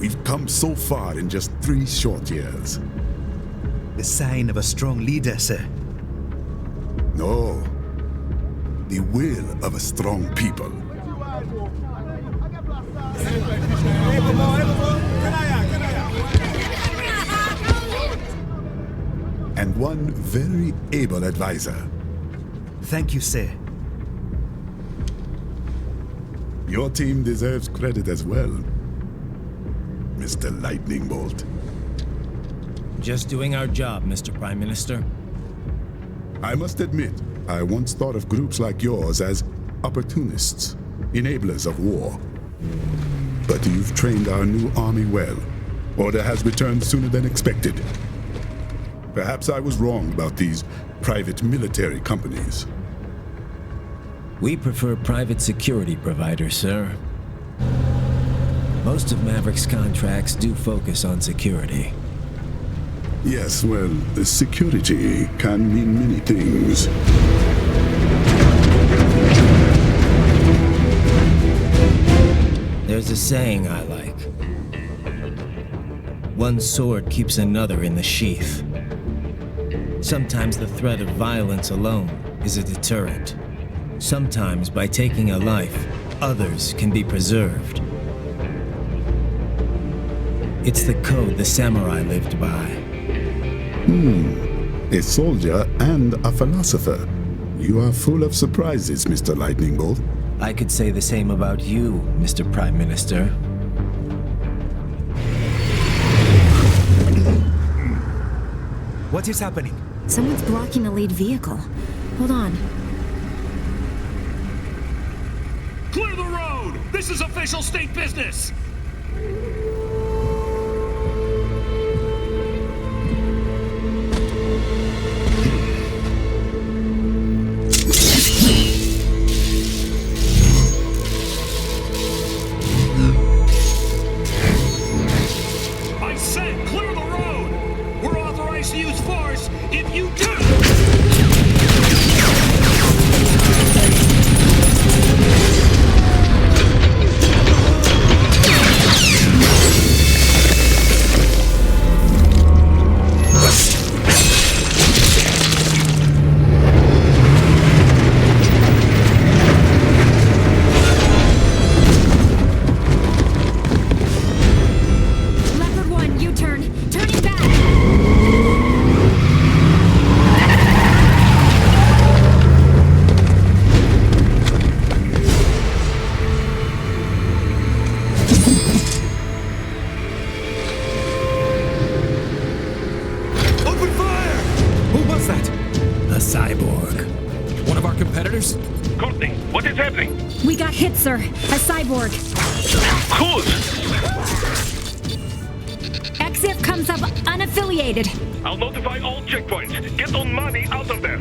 We've come so far in just 3 short years. The sign of a strong leader, sir. No. The will of a strong people. And one very able advisor. Thank you, sir. Your team deserves credit as well, Mr. Lightning Bolt. Just doing our job, Mr. Prime Minister. I must admit, I once thought of groups like yours as opportunists, enablers of war. But you've trained our new army well. Order has returned sooner than expected. Perhaps I was wrong about these private military companies. We prefer private security providers, sir. Most of Maverick's contracts do focus on security. Yes, well, security can mean many things. There's a saying I like. One sword keeps another in the sheath. Sometimes the threat of violence alone is a deterrent. Sometimes by taking a life, others can be preserved. It's the code the samurai lived by. A soldier and a philosopher. You are full of surprises, Mr. Lightning Bolt. I could say the same about you, Mr. Prime Minister. What is happening? Someone's blocking the lead vehicle. Hold on. Clear the road! This is official state business! I said clear the road! We're authorized to use force if you do! Leopard 1, U-turn. Turning back. Open fire! Who was that? A cyborg. One of our competitors? Courtney, what is happening? We got hit, sir. A cyborg. Whose? EXIF comes up unaffiliated. I'll notify all checkpoints. Get on money out of there.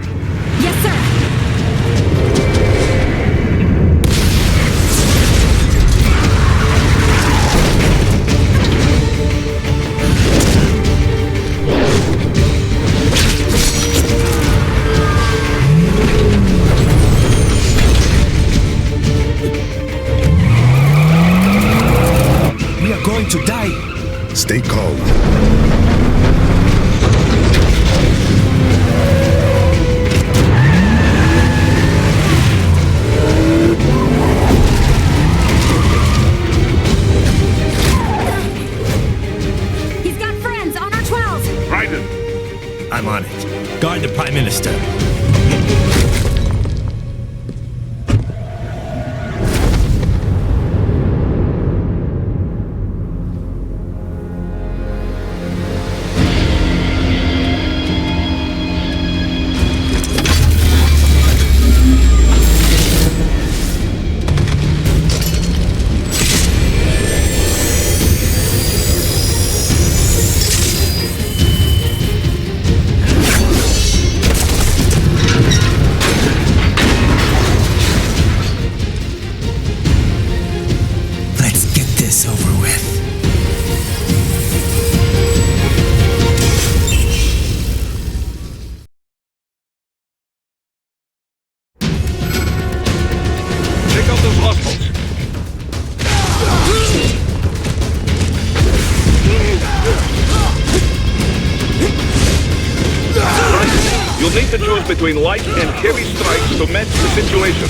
Yes, sir. We are going to die. Stay calm. He's got friends on our 12s. Raiden, I'm on it. Guard the Prime Minister. You'll need to choose between light and heavy strikes to match the situation.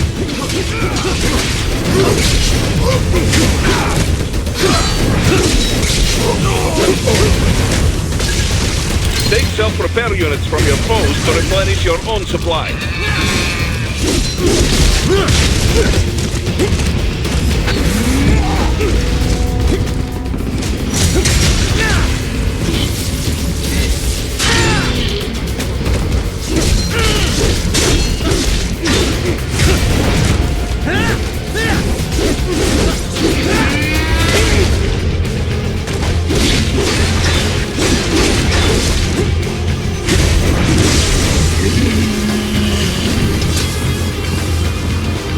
Take self-repair units from your foes to replenish your own supply.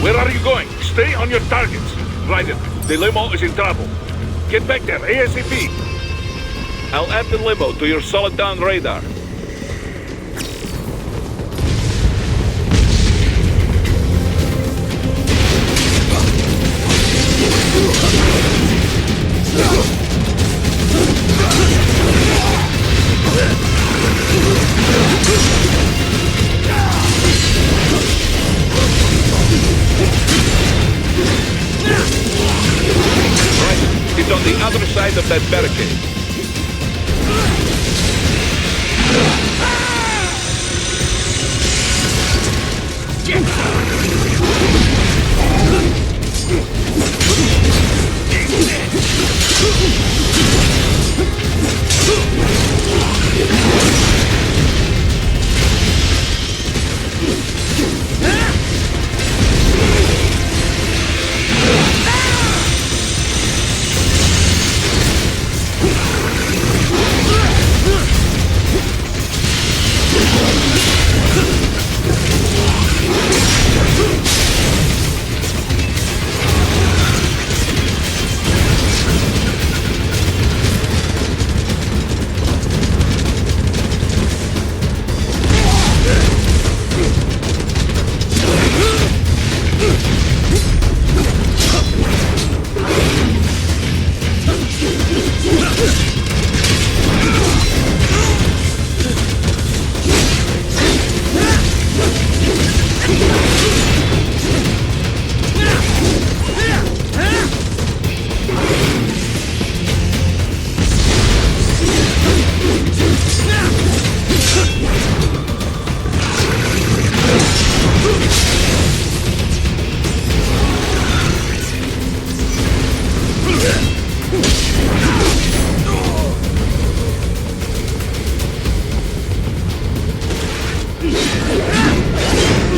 Where are you going? Stay on your targets. Ryder, the limo is in trouble. Get back there, ASAP. I'll add the limo to your solid down radar. It's on the other side of that barricade.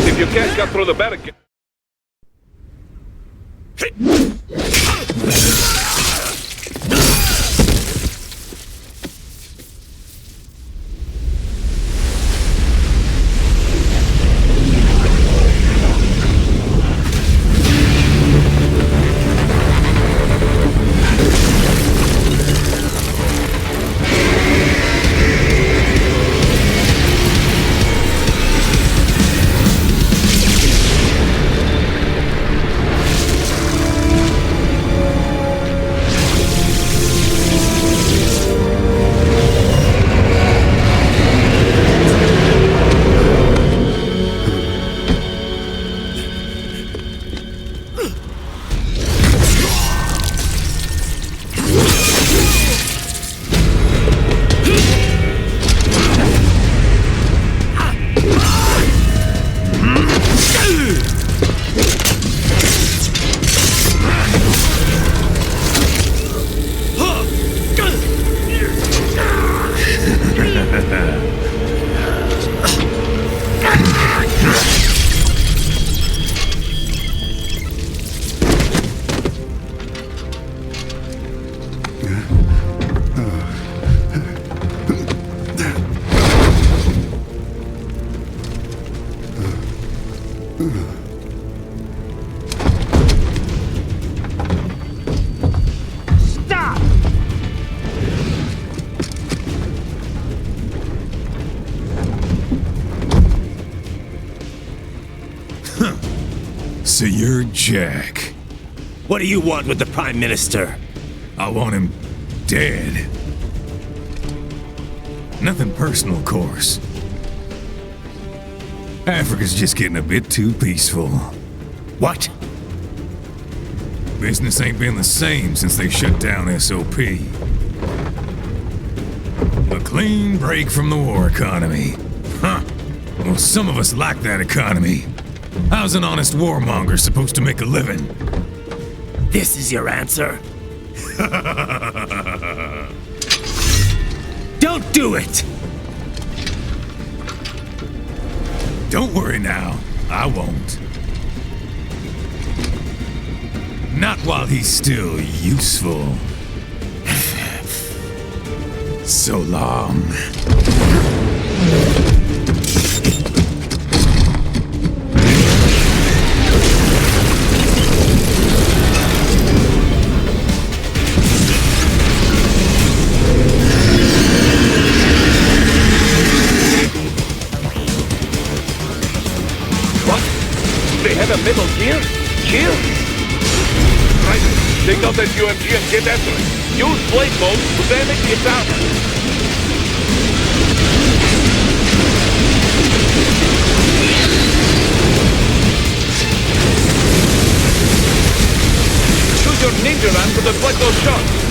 If you can't cut through the barricade... So you're Jack. What do you want with the Prime Minister? I want him dead. Nothing personal, of course. Africa's just getting a bit too peaceful. What? Business ain't been the same since they shut down SOP. A clean break from the war economy. Huh. Well, some of us like that economy. How's an honest warmonger supposed to make a living? This is your answer? Don't do it! Don't worry now. I won't. Not while he's still useful. So long. They have a metal gear? Gear? Right. Take out that UMG and get after it. Use blade mode to damage its armor. Use your ninja run to deflect those shots.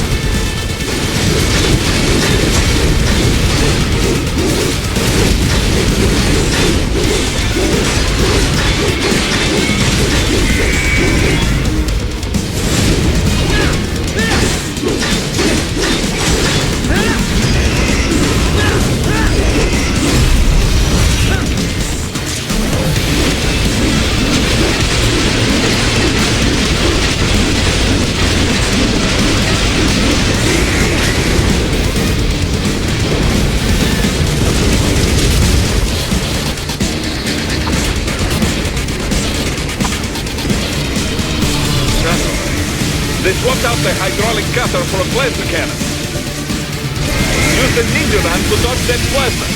They swapped out the hydraulic cutter for a plasma cannon. Use the ninja run to dodge that plasma.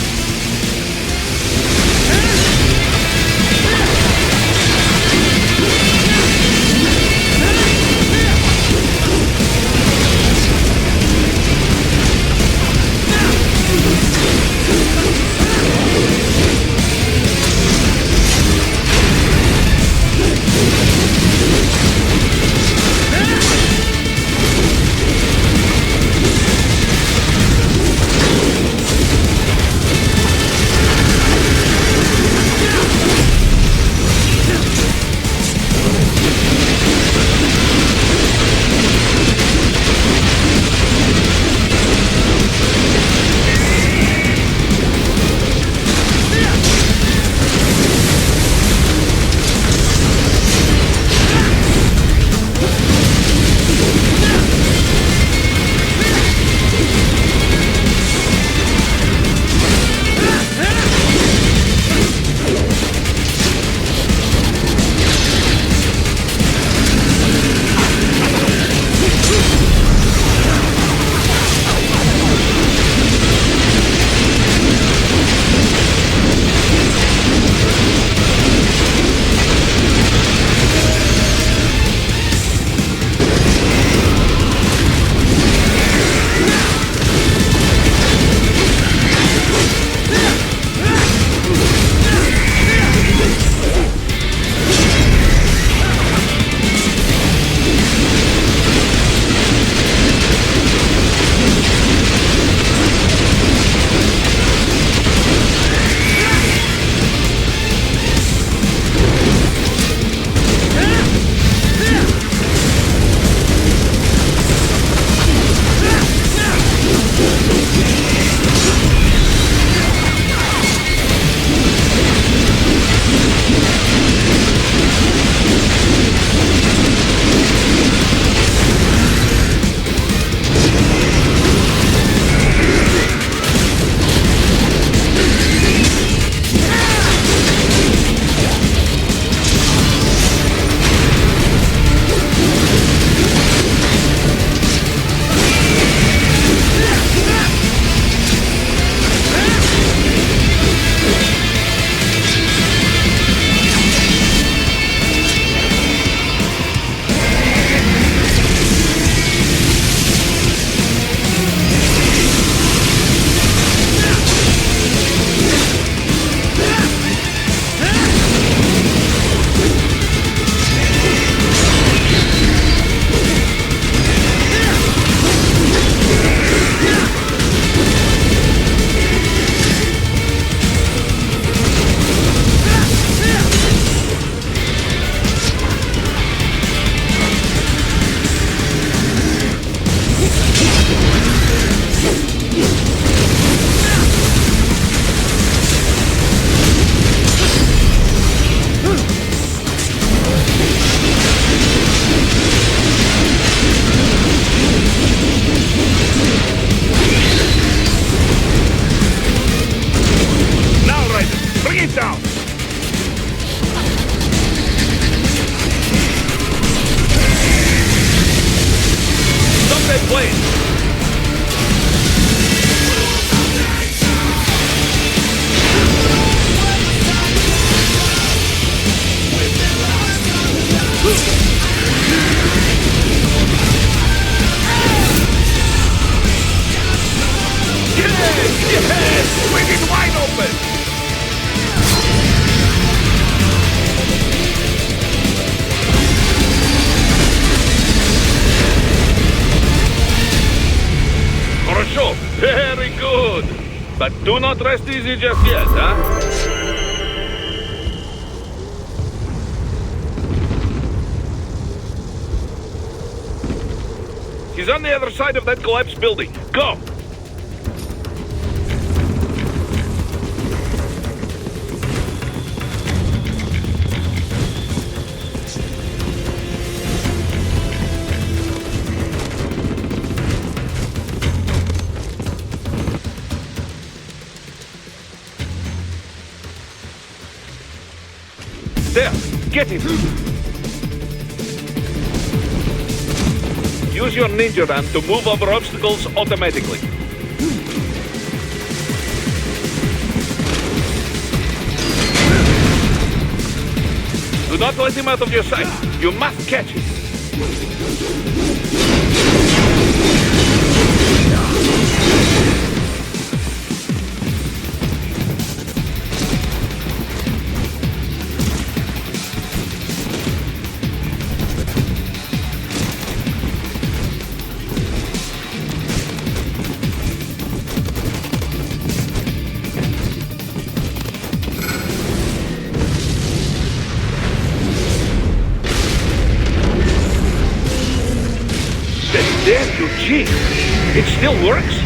show. Very good. But do not rest easy just yet, huh? He's on the other side of that collapsed building. Go! There! Get him! Use your ninja ram to move over obstacles automatically. Do not let him out of your sight. You must catch him. There you cheat. It still works?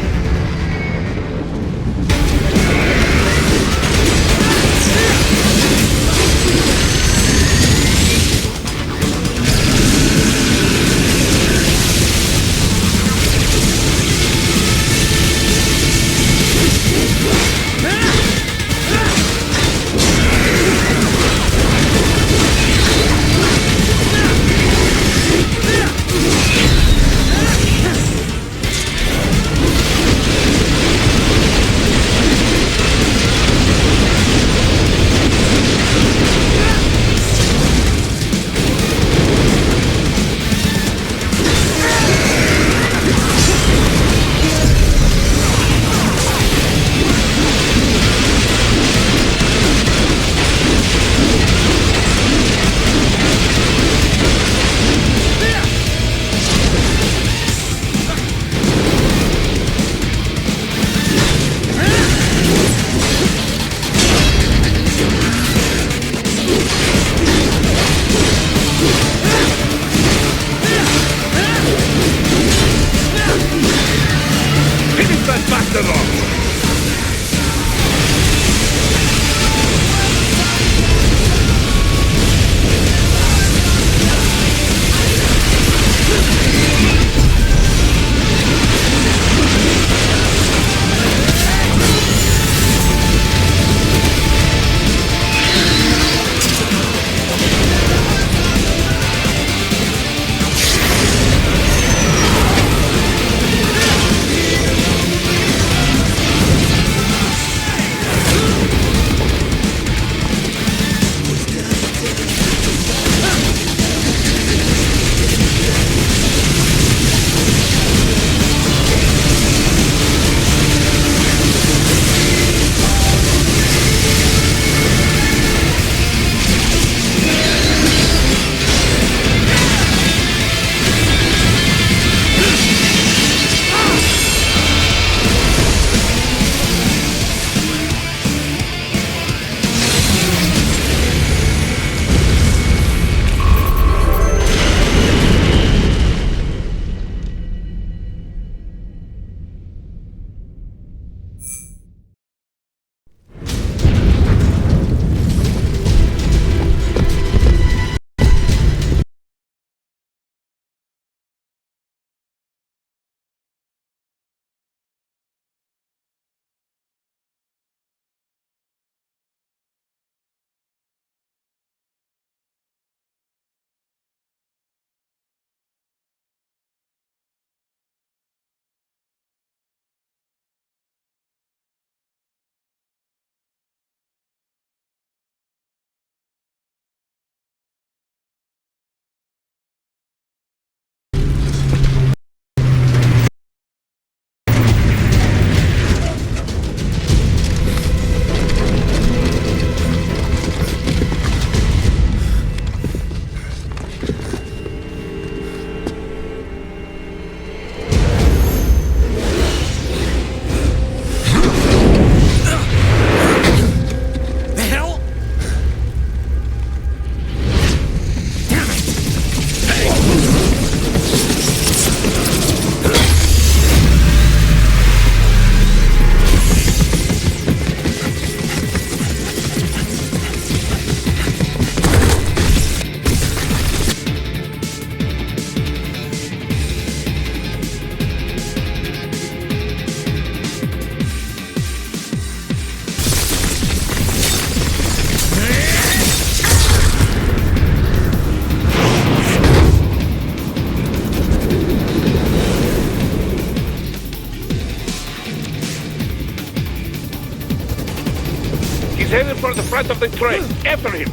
He's headed for the front of the train. After him.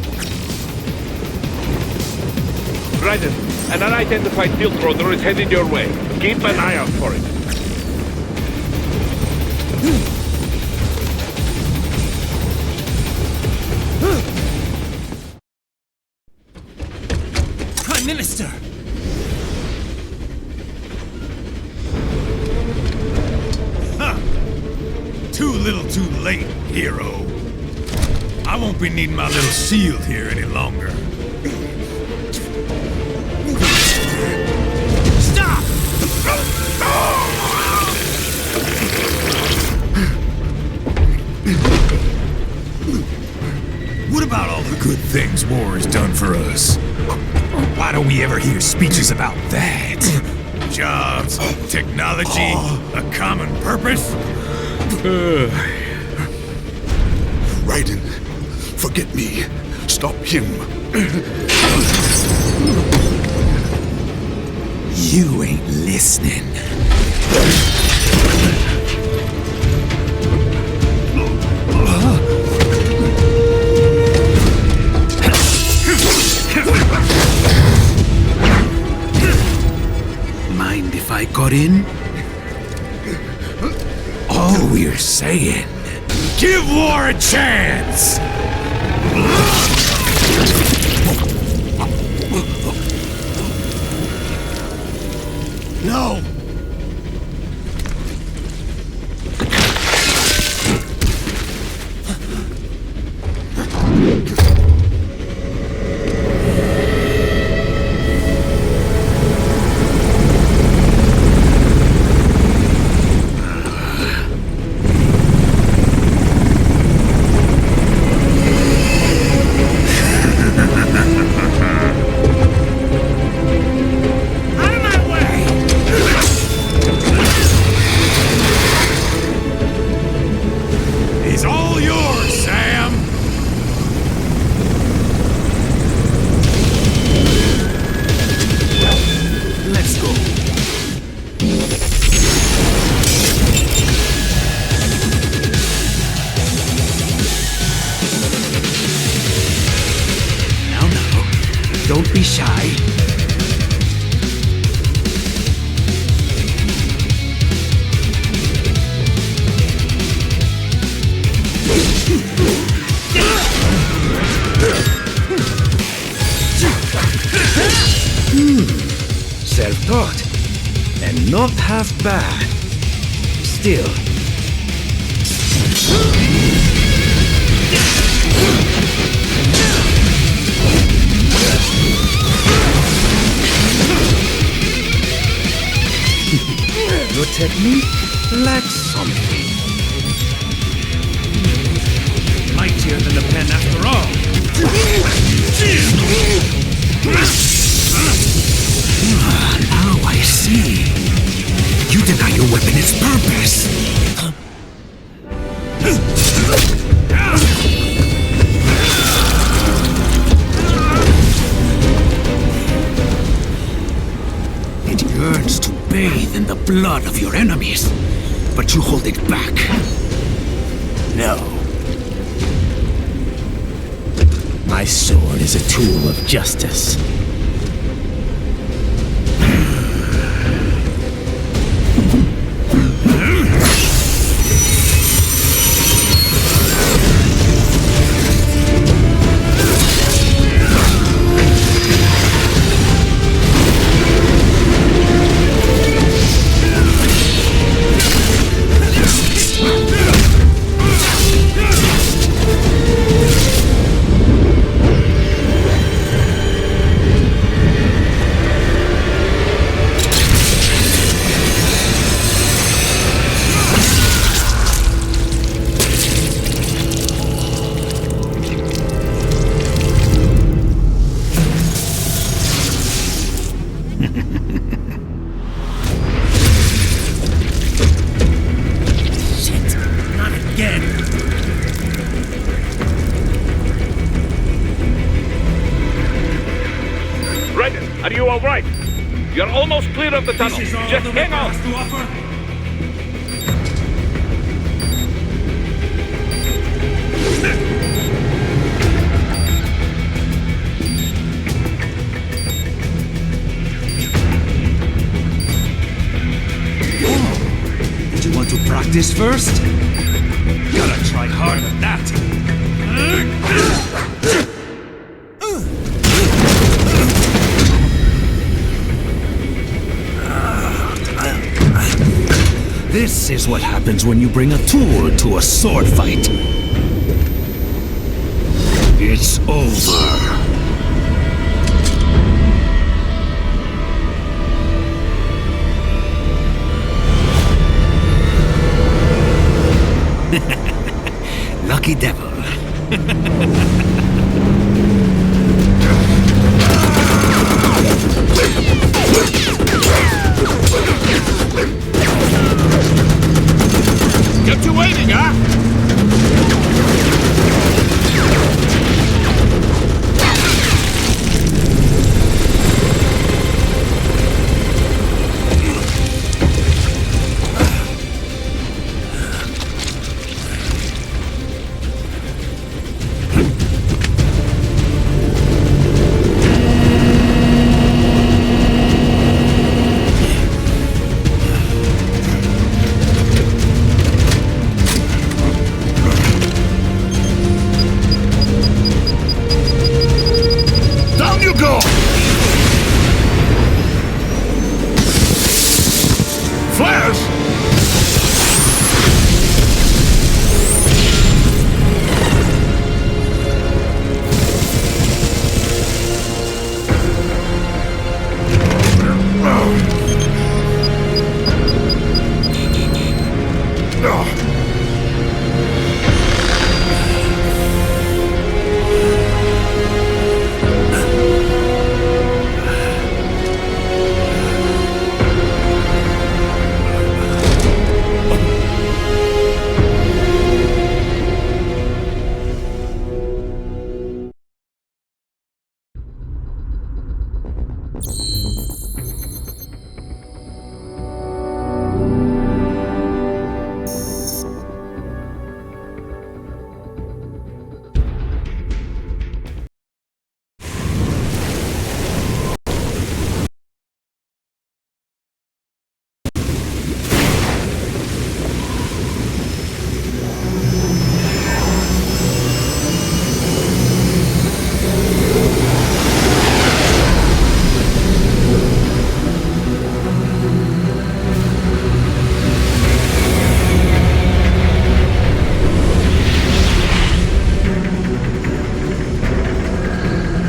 Raiden, an unidentified field roader is headed your way. Keep an eye out for it. Prime Minister! Too little too late, hero. I won't be needing my little shield here any longer. Stop! What about all the good things war has done for us? Why don't we ever hear speeches about that? Jobs, technology, a common purpose? Raiden, forget me. Stop him. You ain't listening. Mind if I got in? All we're saying... Give war a chance! No! He's all yours, Sam! Let's go. Now, don't be shy. Self-taught, and not half bad. Still. Your technique lacks something. Mightier than the pen after all. Now I see. You deny your weapon its purpose. It yearns to bathe in the blood of your enemies, but you hold it back. No. My sword is a tool of justice. Are you all right? You're almost clear of the tunnel. Just hang on. want to practice first? Gotta try hard at that. This is what happens when you bring a tool to a sword fight. It's over. Lucky devil. Get you waiting, huh? Down you go! Flares!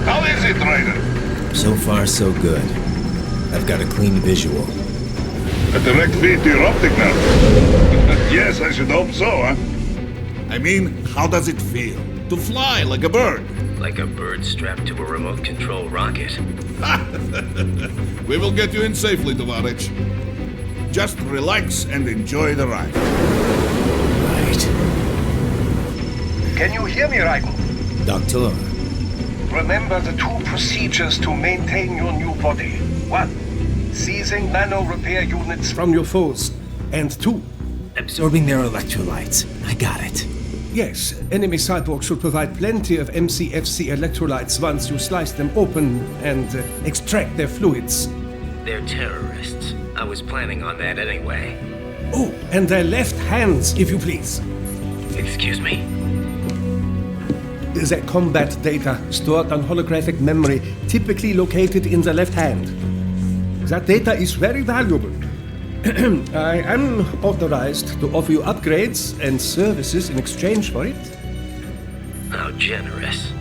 How is it, Ryder? So far, so good. I've got a clean visual. A direct feed to your optic now. Yes, I should hope so, huh? I mean, how does it feel? To fly like a bird? Like a bird strapped to a remote control rocket. We will get you in safely, Tovarich. Just relax and enjoy the ride. Right. Can you hear me, Raiden? Doctor, Remember the two procedures to maintain your new body. 1. Seizing nano repair units from your foes. And 2. absorbing their electrolytes. I got it. Yes, enemy cyborgs should provide plenty of MCFC electrolytes once you slice them open and extract their fluids. They're terrorists. I was planning on that anyway. Oh, and their left hands, if you please. Excuse me? The combat data stored on holographic memory, typically located in the left hand. That data is very valuable. I am authorized to offer you upgrades and services in exchange for it. How generous.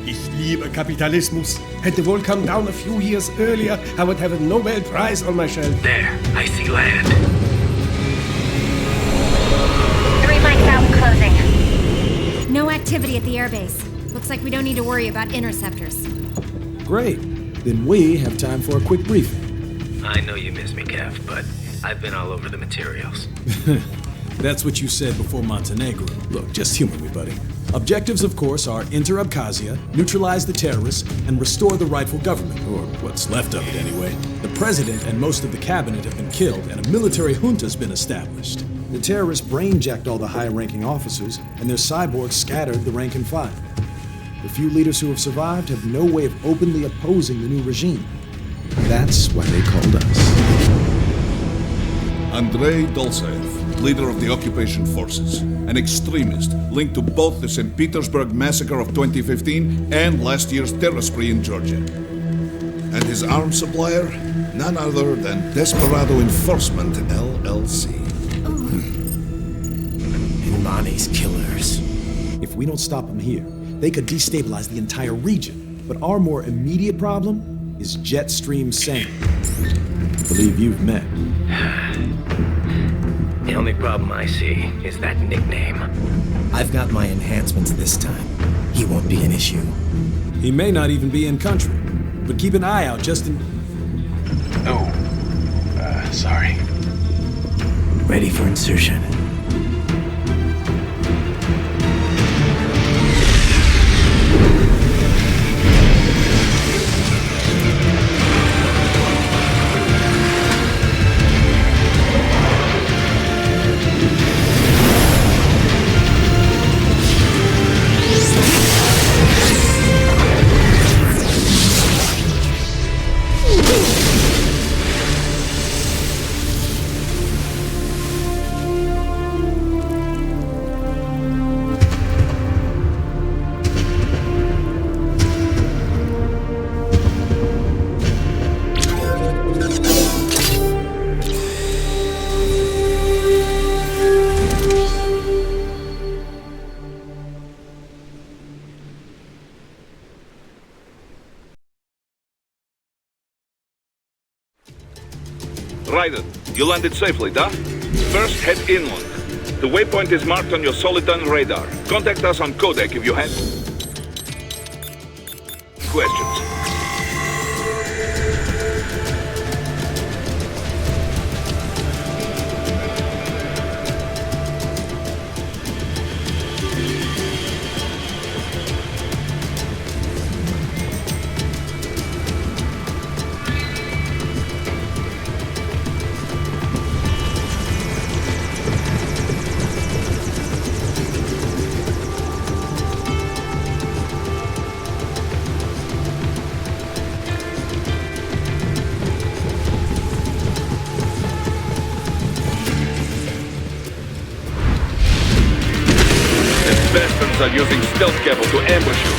Ich liebe Kapitalismus. Hätte wohl come down a few years earlier, I would have a Nobel Prize on my shelf. There, I see land. 3 mics out and closing. No activity at the airbase. Looks like we don't need to worry about interceptors. Great. Then we have time for a quick briefing. I know you miss me, Kev, but I've been all over the materials. That's what you said before Montenegro. Look, just humor me, buddy. Objectives, of course, are enter Abkhazia, neutralize the terrorists, and restore the rightful government, or what's left of it anyway. The president and most of the cabinet have been killed, and a military junta's been established. The terrorists brain-jacked all the high-ranking officers, and their cyborgs scattered the rank and file. The few leaders who have survived have no way of openly opposing the new regime. That's why they called us. Andrei Dolzaev, leader of the occupation forces, an extremist linked to both the St. Petersburg massacre of 2015 and last year's terror spree in Georgia. And his arms supplier? None other than Desperado Enforcement, LLC. Imani's killers. If we don't stop them here, they could destabilize the entire region. But our more immediate problem is Jetstream Sane. I believe you've met. The only problem I see is that nickname. I've got my enhancements this time. He won't be an issue. He may not even be in country, but keep an eye out just in... Oh, sorry. Ready for insertion. Raiden, you landed safely, da? First, head inland. The waypoint is marked on your Soliton radar. Contact us on codec if you have questions. Bastards are using stealth cable to ambush you.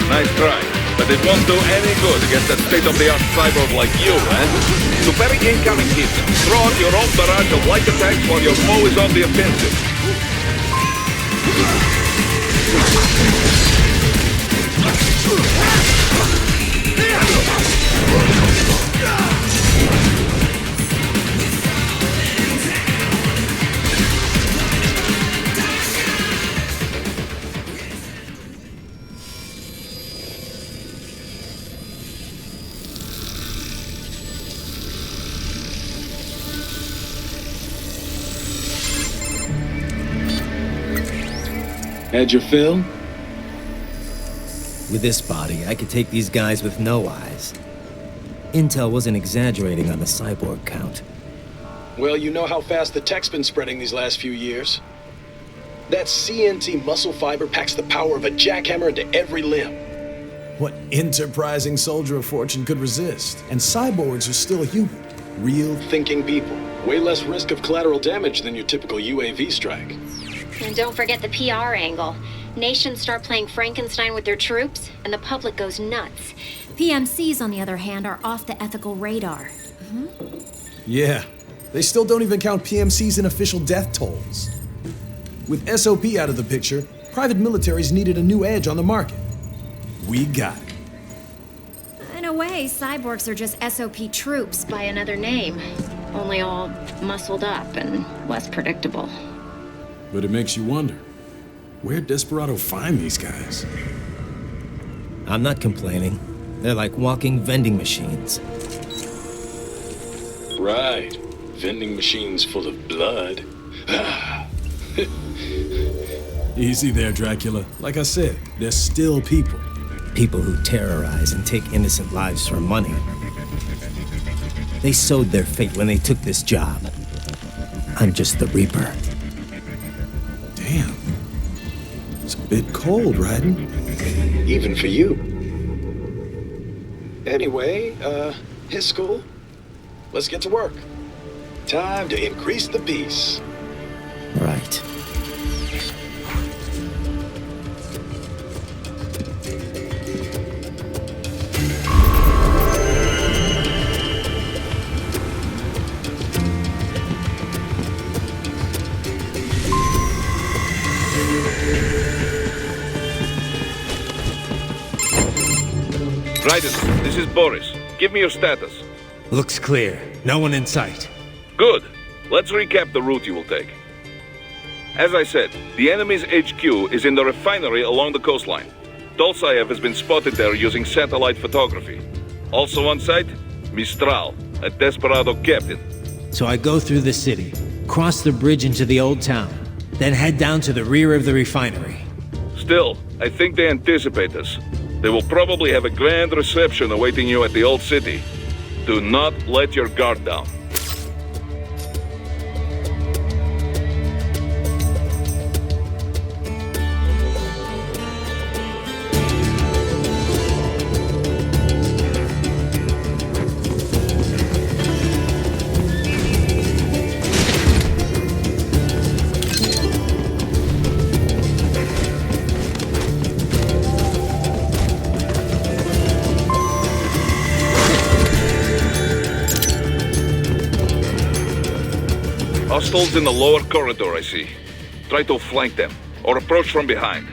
Nice try, but it won't do any good against a state-of-the-art cyborg like you, eh? To parry incoming hits, throw out your own barrage of light attacks while your foe is on the offensive. Had your fill? With this body, I could take these guys with no eyes. Intel wasn't exaggerating on the cyborg count. Well, you know how fast the tech's been spreading these last few years. That CNT muscle fiber packs the power of a jackhammer into every limb. What enterprising soldier of fortune could resist? And cyborgs are still human. Real Thinking people. Way less risk of collateral damage than your typical UAV strike. And don't forget the PR angle. Nations start playing Frankenstein with their troops, and the public goes nuts. PMCs, on the other hand, are off the ethical radar. Yeah, they still don't even count PMCs in official death tolls. With SOP out of the picture, private militaries needed a new edge on the market. We got it. In a way, cyborgs are just SOP troops by another name. Only all muscled up and less predictable. But it makes you wonder, where'd Desperado find these guys? I'm not complaining. They're like walking vending machines. Right. Vending machines full of blood. Easy there, Dracula. Like I said, they're still people. People who terrorize and take innocent lives for money. They sowed their fate when they took this job. I'm just the Reaper. Damn. It's a bit cold, Raiden. Even for you. Anyway, his school. Let's get to work. time to increase the peace. Right. Raiden, this is Boris. Give me your status. Looks clear. No one in sight. Good. Let's recap the route you will take. As I said, the enemy's HQ is in the refinery along the coastline. Dolsaev has been spotted there using satellite photography. Also on site, Mistral, a desperado captain. So I go through the city, cross the bridge into the old town, then head down to the rear of the refinery. Still, I think they anticipate us. They will probably have a grand reception awaiting you at the old city. Do not let your guard down. Hostiles in the lower corridor, I see. Try to flank them, or approach from behind.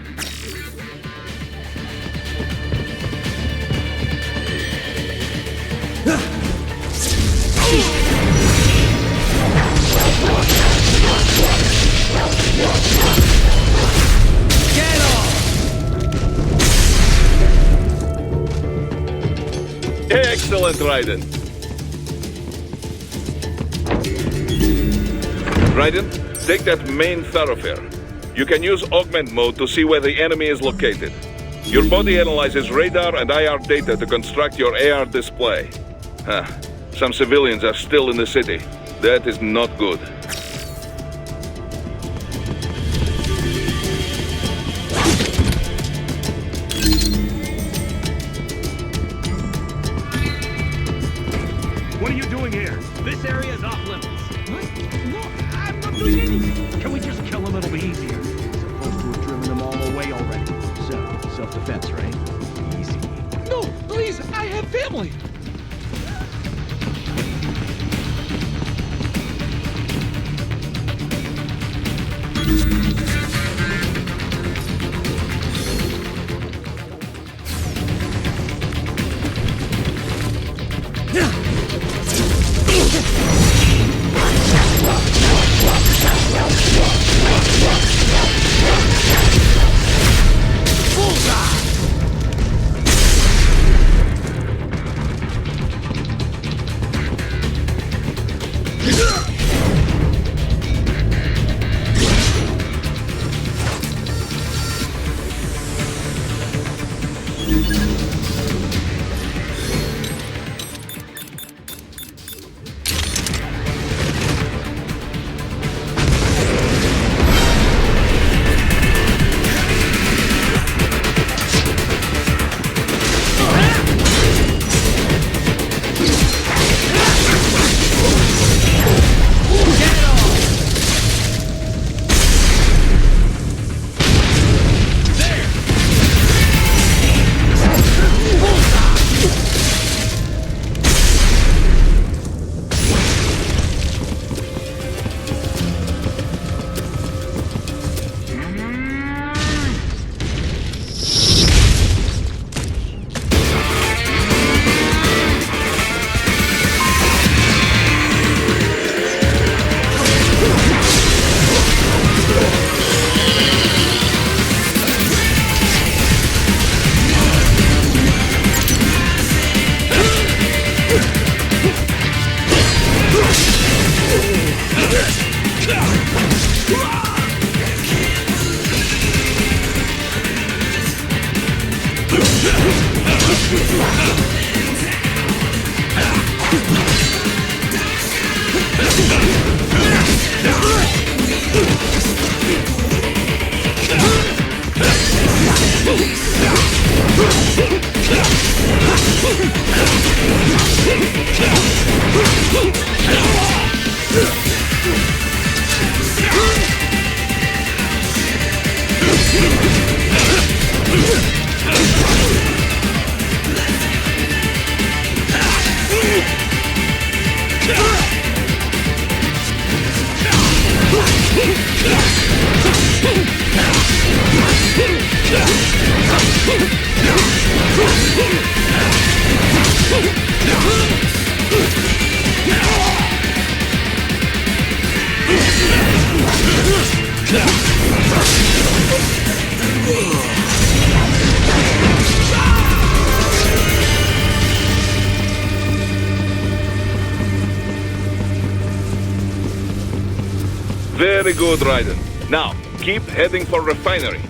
Get off! Excellent, Raiden. Raiden, take that main thoroughfare. You can use augment mode to see where the enemy is located. Your body analyzes radar and IR data to construct your AR display. Some civilians are still in the city. That is not good. What are you doing here? This area is off limits. What? No, I'm not doing anything. Can we just kill them? It'll be easier. Supposed to have driven them all away already. So, self-defense, right? Easy. No, please, I have family. Very good, Raiden. Now, keep heading for refinery.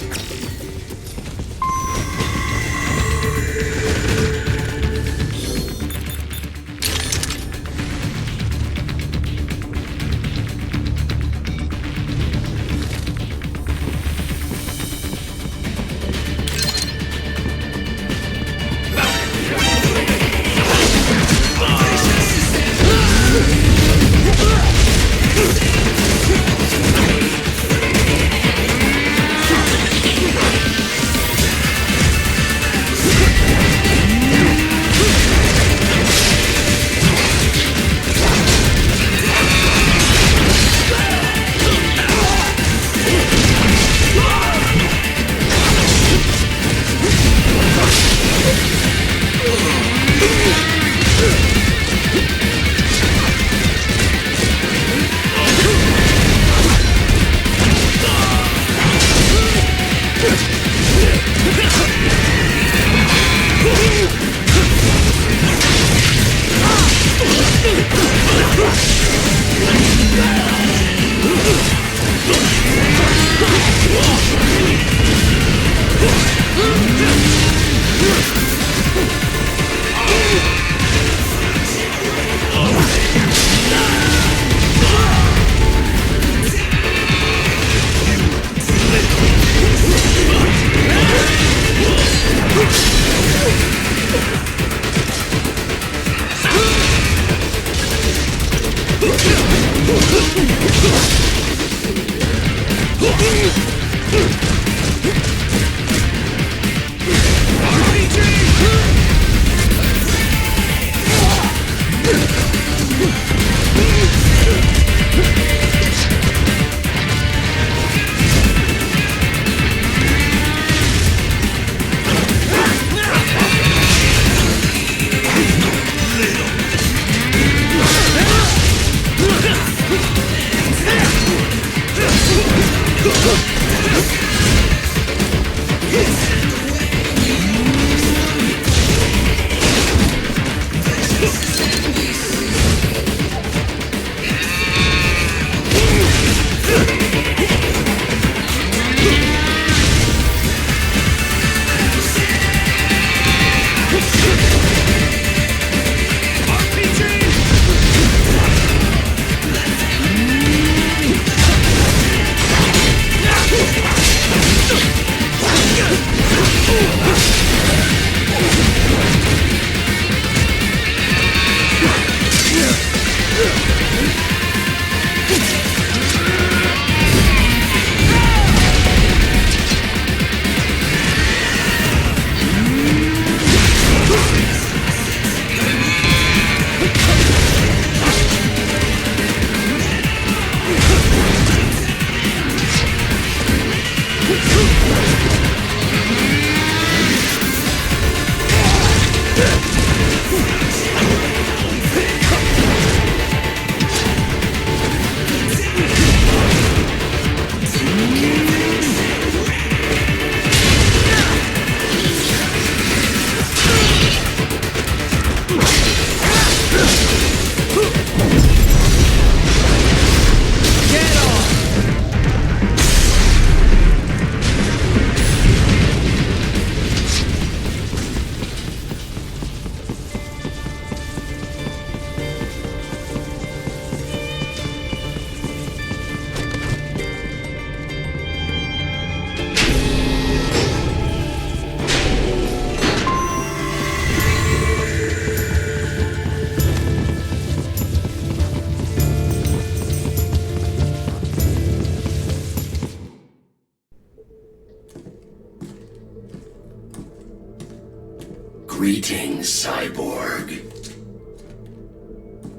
Greetings, cyborg.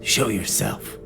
Show yourself.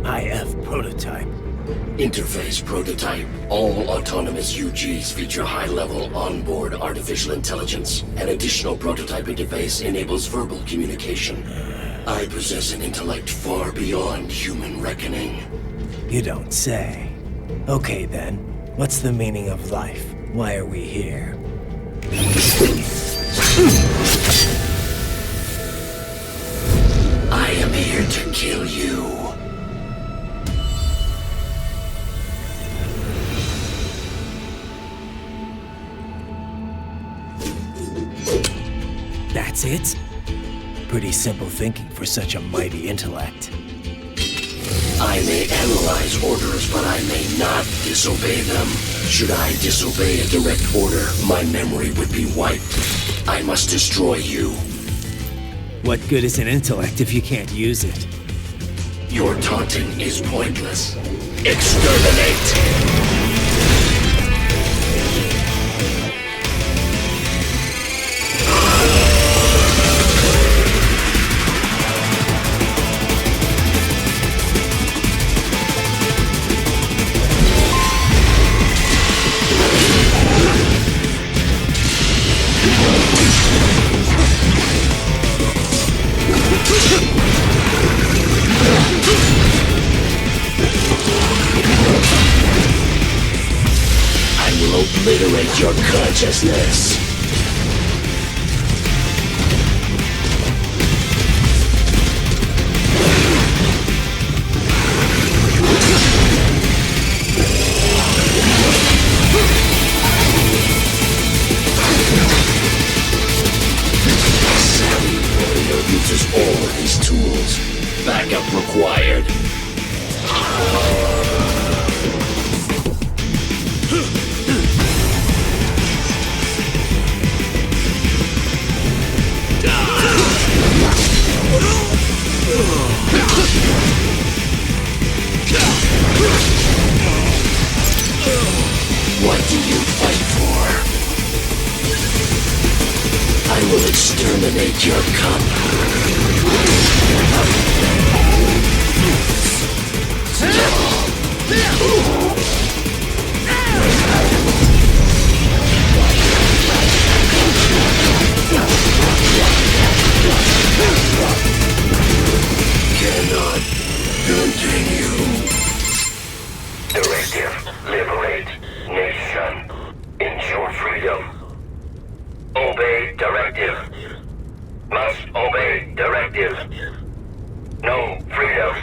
IF prototype. Interface prototype. All autonomous UGs feature high-level onboard artificial intelligence. An additional prototype interface enables verbal communication. I possess an intellect far beyond human reckoning. You don't say. Okay then, what's the meaning of life? Why are we here? I am here to kill you. That's it? Pretty simple thinking for such a mighty intellect. I may analyze orders, but I may not disobey them. Should I disobey a direct order, my memory would be wiped. I must destroy you. What good is an intellect if you can't use it? Your taunting is pointless. Exterminate! Obliterate your consciousness. Savvy warrior uses all of his tools. Backup required. What do you fight for? I will exterminate your Cannot continue. Directive, liberate nation. Ensure freedom. Obey directive. Must obey directive. No freedom.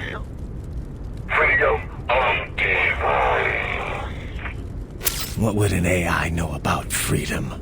Freedom on device. What would an AI know about freedom?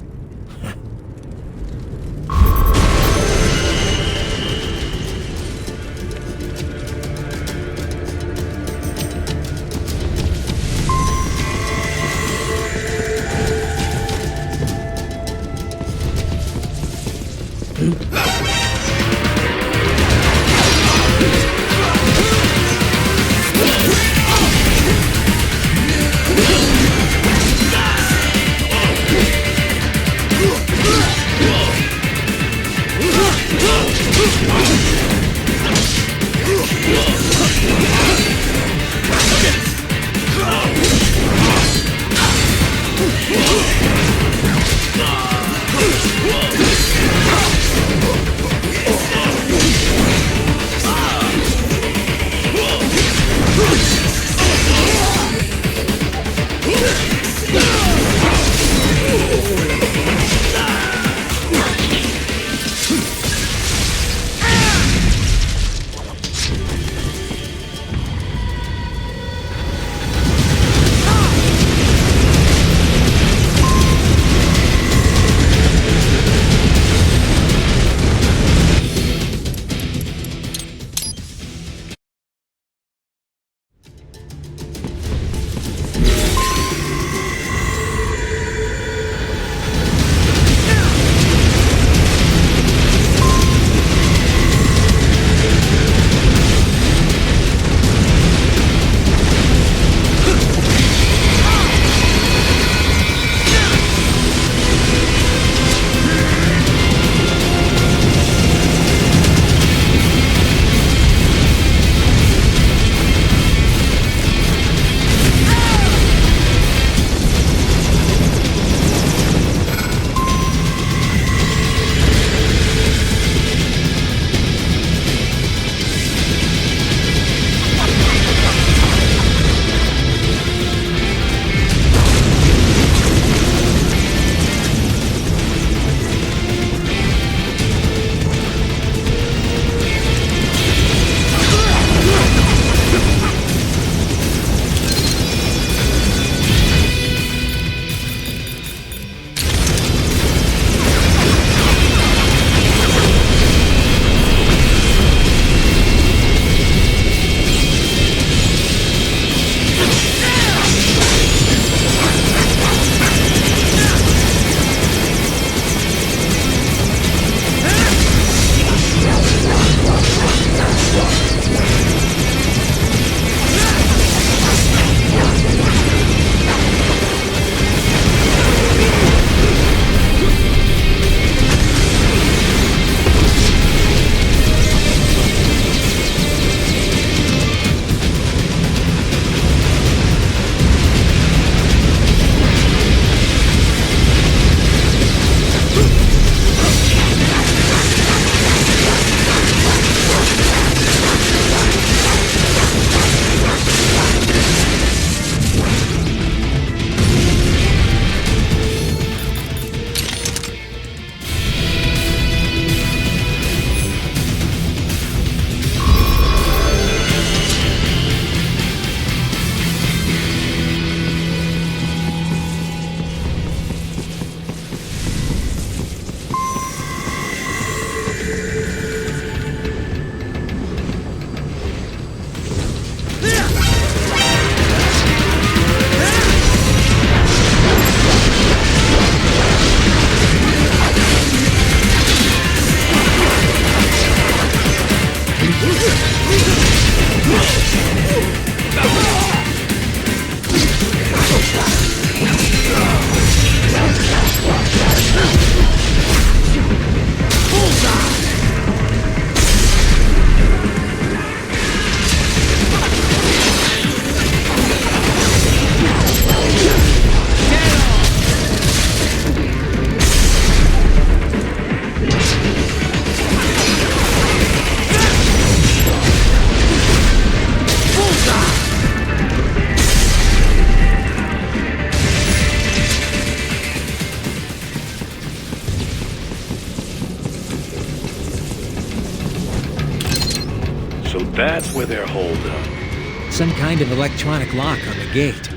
So that's where they're holed up. Some kind of electronic lock on the gate.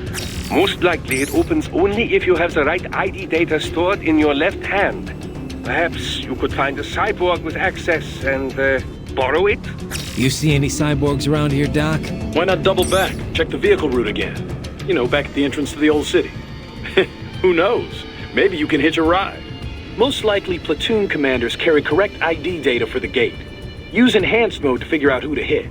Most likely it opens only if you have the right ID data stored in your left hand. Perhaps you could find a cyborg with access and borrow it? You see any cyborgs around here, Doc? Why not double back? Check the vehicle route again. You know, back at the entrance to the old city. Who knows? Maybe you can hitch a ride. Most likely, platoon commanders carry correct ID data for the gate. Use enhanced mode to figure out who to hit.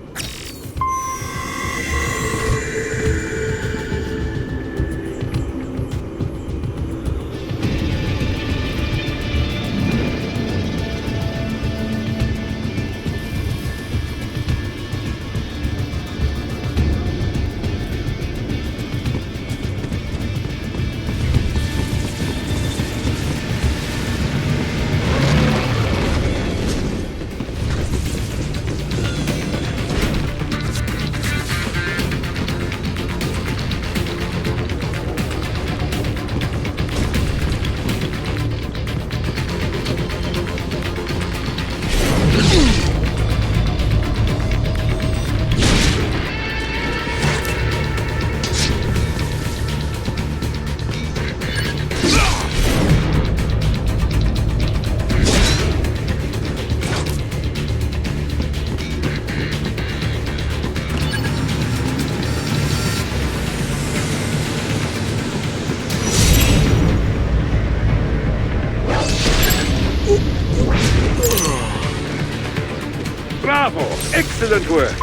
Bravo! Excellent work!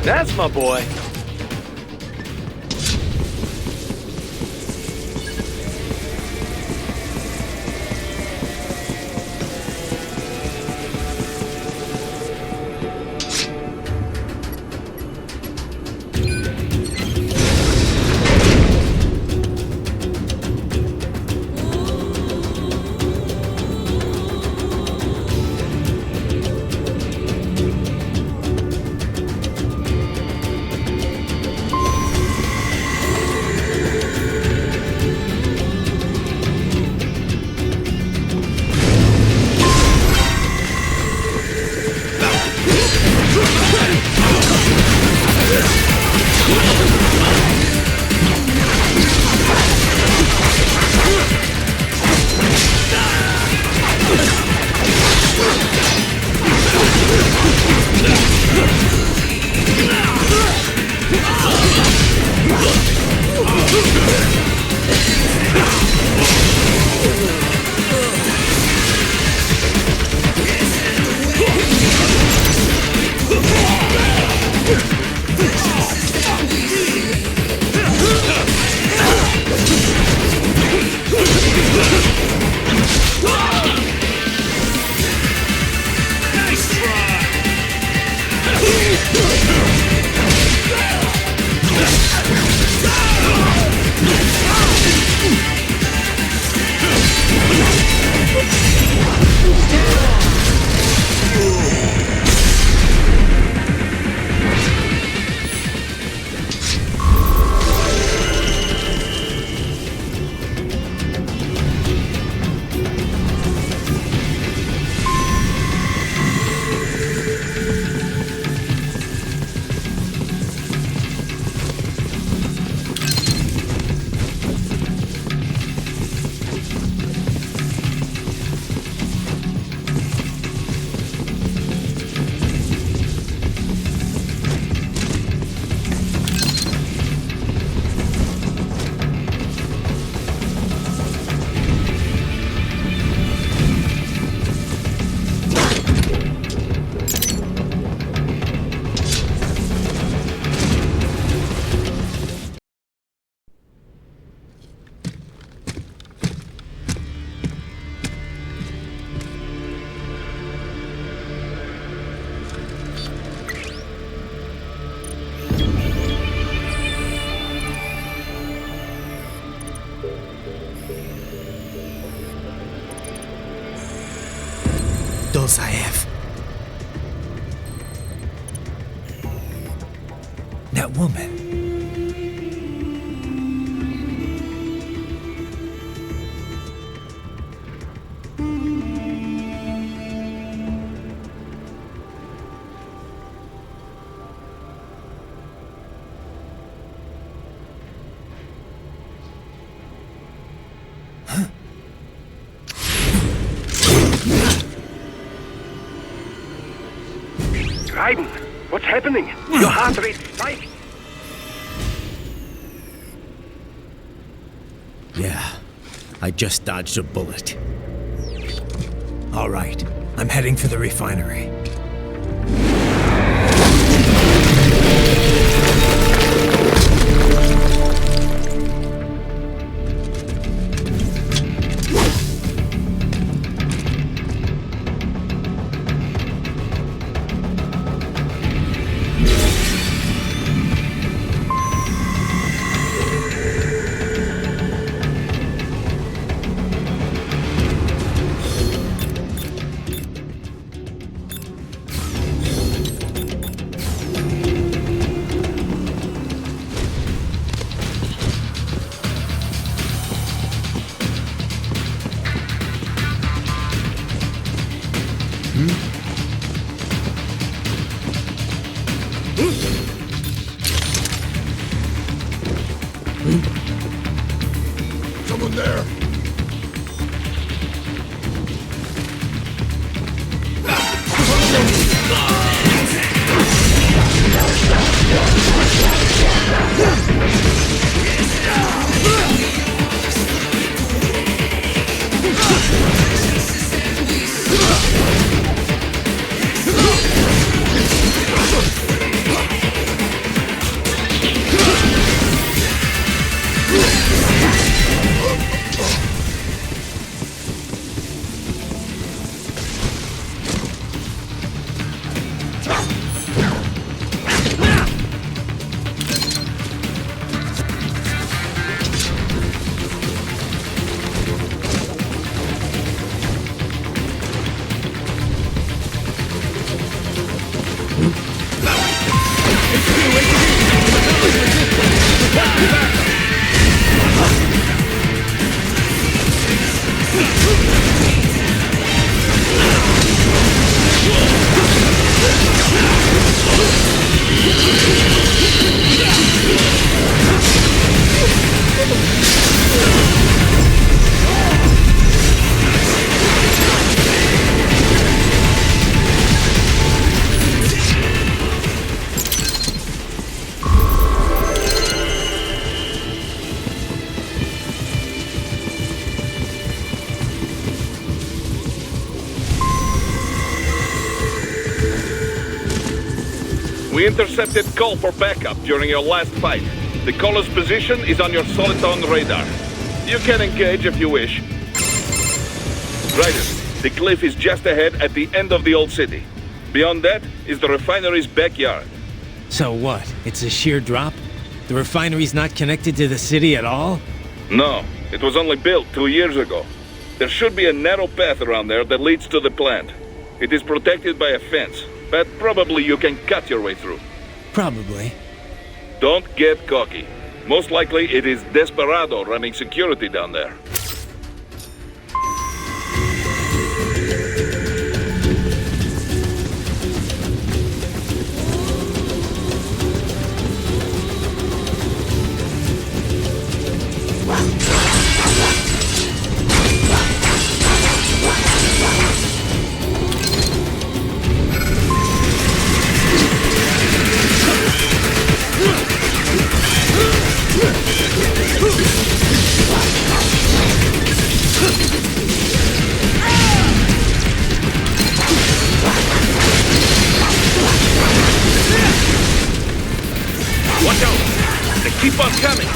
That's my boy. Dozaev. That woman. Raiden, what's happening? Your heart rate spiked. Yeah, I just dodged a bullet. All right, I'm heading for the refinery. Someone there! We intercepted call for backup during your last fight. The caller's position is on your Soliton radar. You can engage if you wish. Ryder, the cliff is just ahead at the end of the old city. Beyond that is the refinery's backyard. So what? It's a sheer drop? The refinery's not connected to the city at all? No, it was only built 2 years ago. There should be a narrow path around there that leads to the plant. It is protected by a fence, but probably you can cut your way through. Probably. Don't get cocky. Most likely it is Desperado running security down there. Watch out! They keep on coming!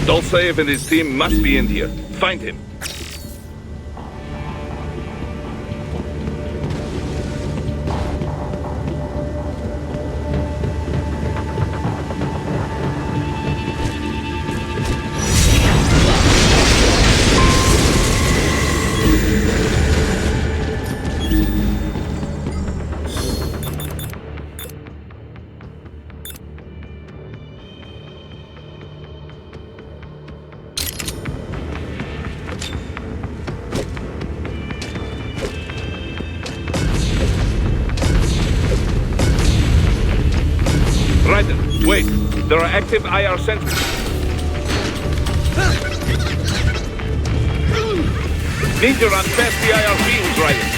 Dolsaev and his team must be in here. Find him. Wait, there are active IR sensors. Need to run past the IR beams, Ryder.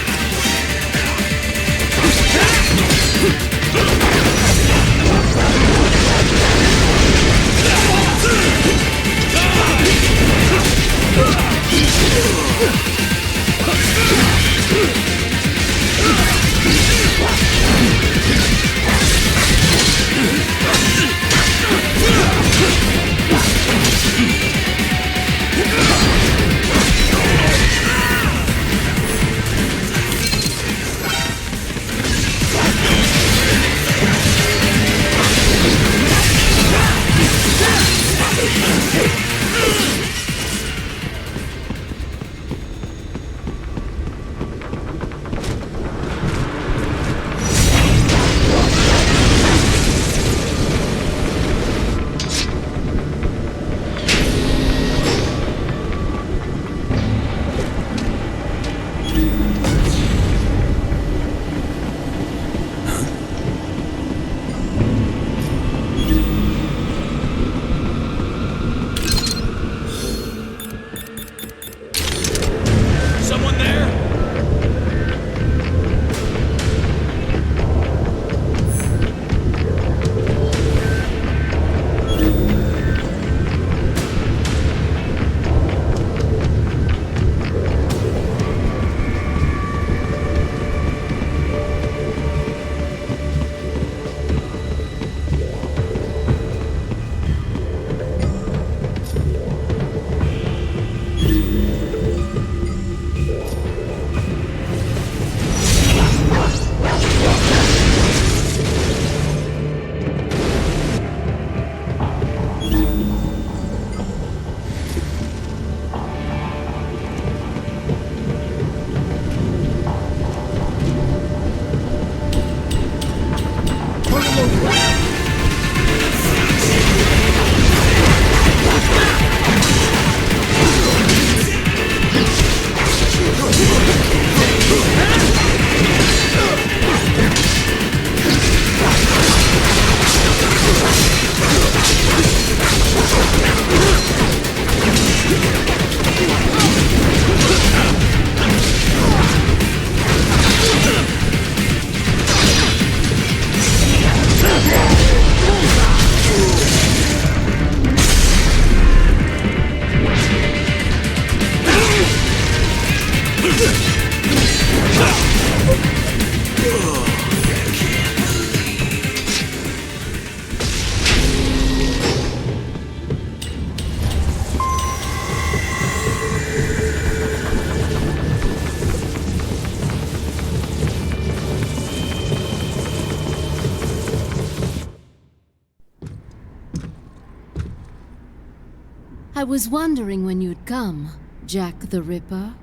I was wondering when you'd come, Jack the Ripper.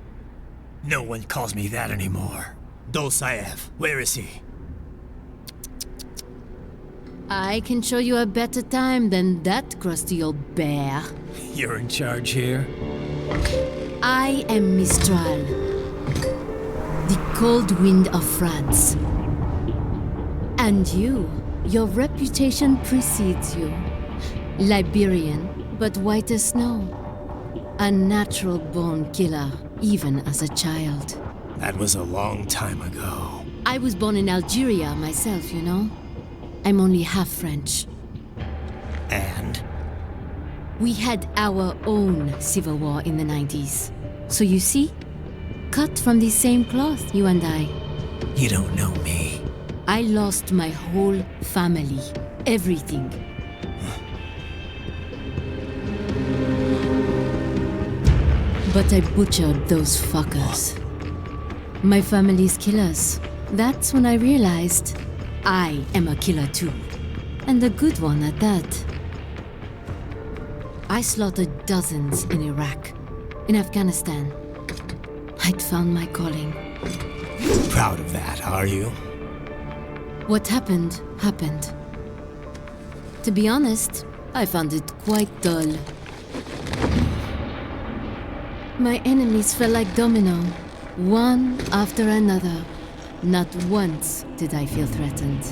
No one calls me that anymore. Dolsaev, where is he? I can show you a better time than that crusty old bear. You're in charge here? I am Mistral, the cold wind of France. And your reputation precedes you. Liberian, but white as snow. A natural-born killer, even as a child. That was a long time ago. I was born in Algeria myself, you know. I'm only half French. And? We had our own civil war in the 90s. So you see, cut from the same cloth, you and I. You don't know me. I lost my whole family. Everything. But I butchered those fuckers. My family's killers. That's when I realized I am a killer too. And a good one at that. I slaughtered dozens in Iraq, in Afghanistan. I'd found my calling. Proud of that, are you? What happened, happened. To be honest, I found it quite dull. My enemies fell like domino, one after another. Not once did I feel threatened.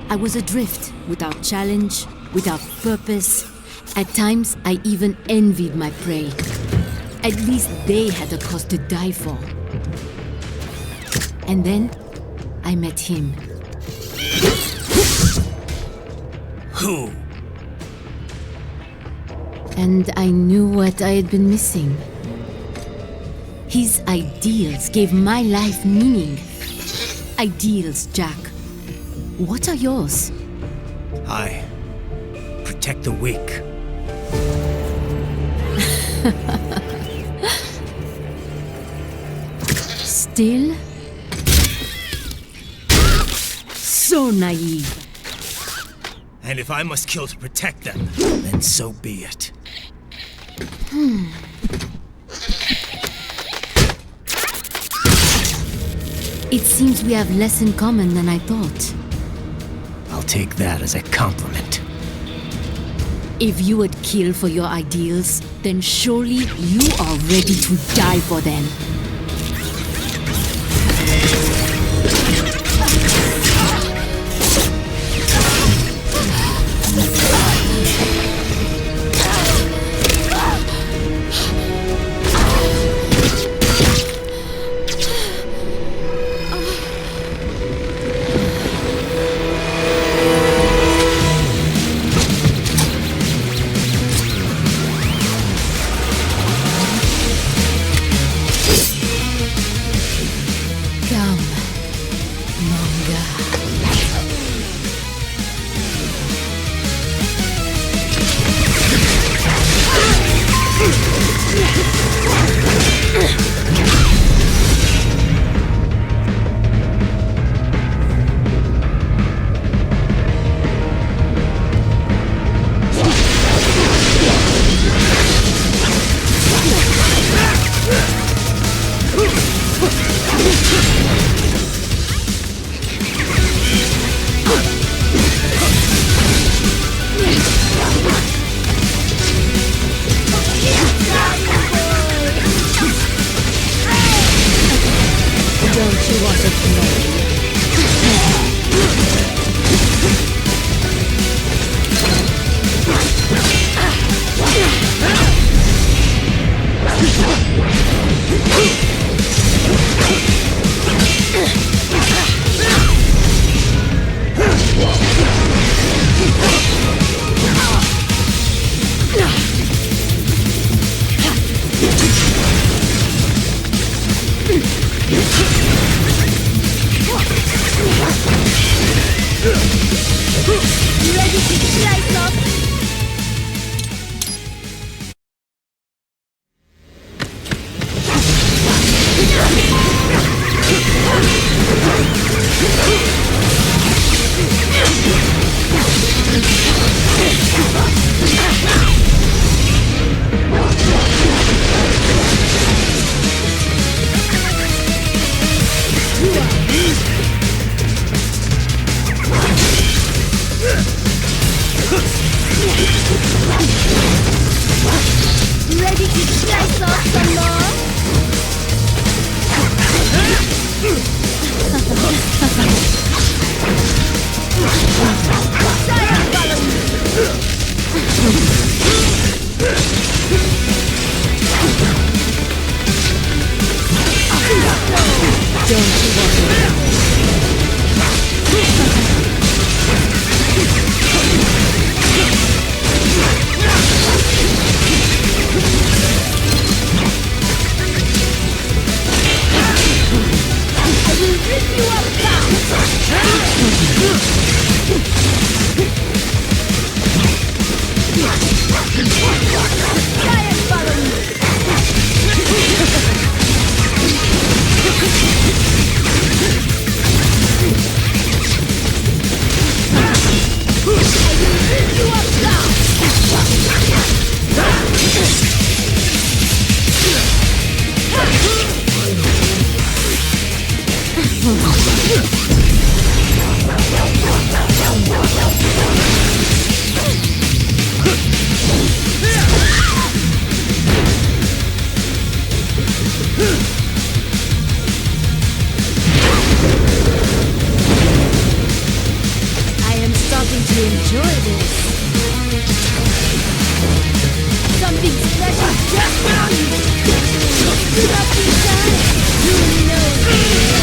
I was adrift, without challenge, without purpose. At times, I even envied my prey. At least they had a cause to die for. And then, I met him. Who? And I knew what I had been missing. His ideals gave my life meaning. Ideals, Jack. What are yours? I protect the weak. Still? So naive. And if I must kill to protect them, then so be it. It seems we have less in common than I thought. I'll take that as a compliment. If you would kill for your ideals, then surely you are ready to die for them. Ready to slice off some more? Don't you worry. I will rip you up you enjoy this. Something special just found you. Not this time. You know over here.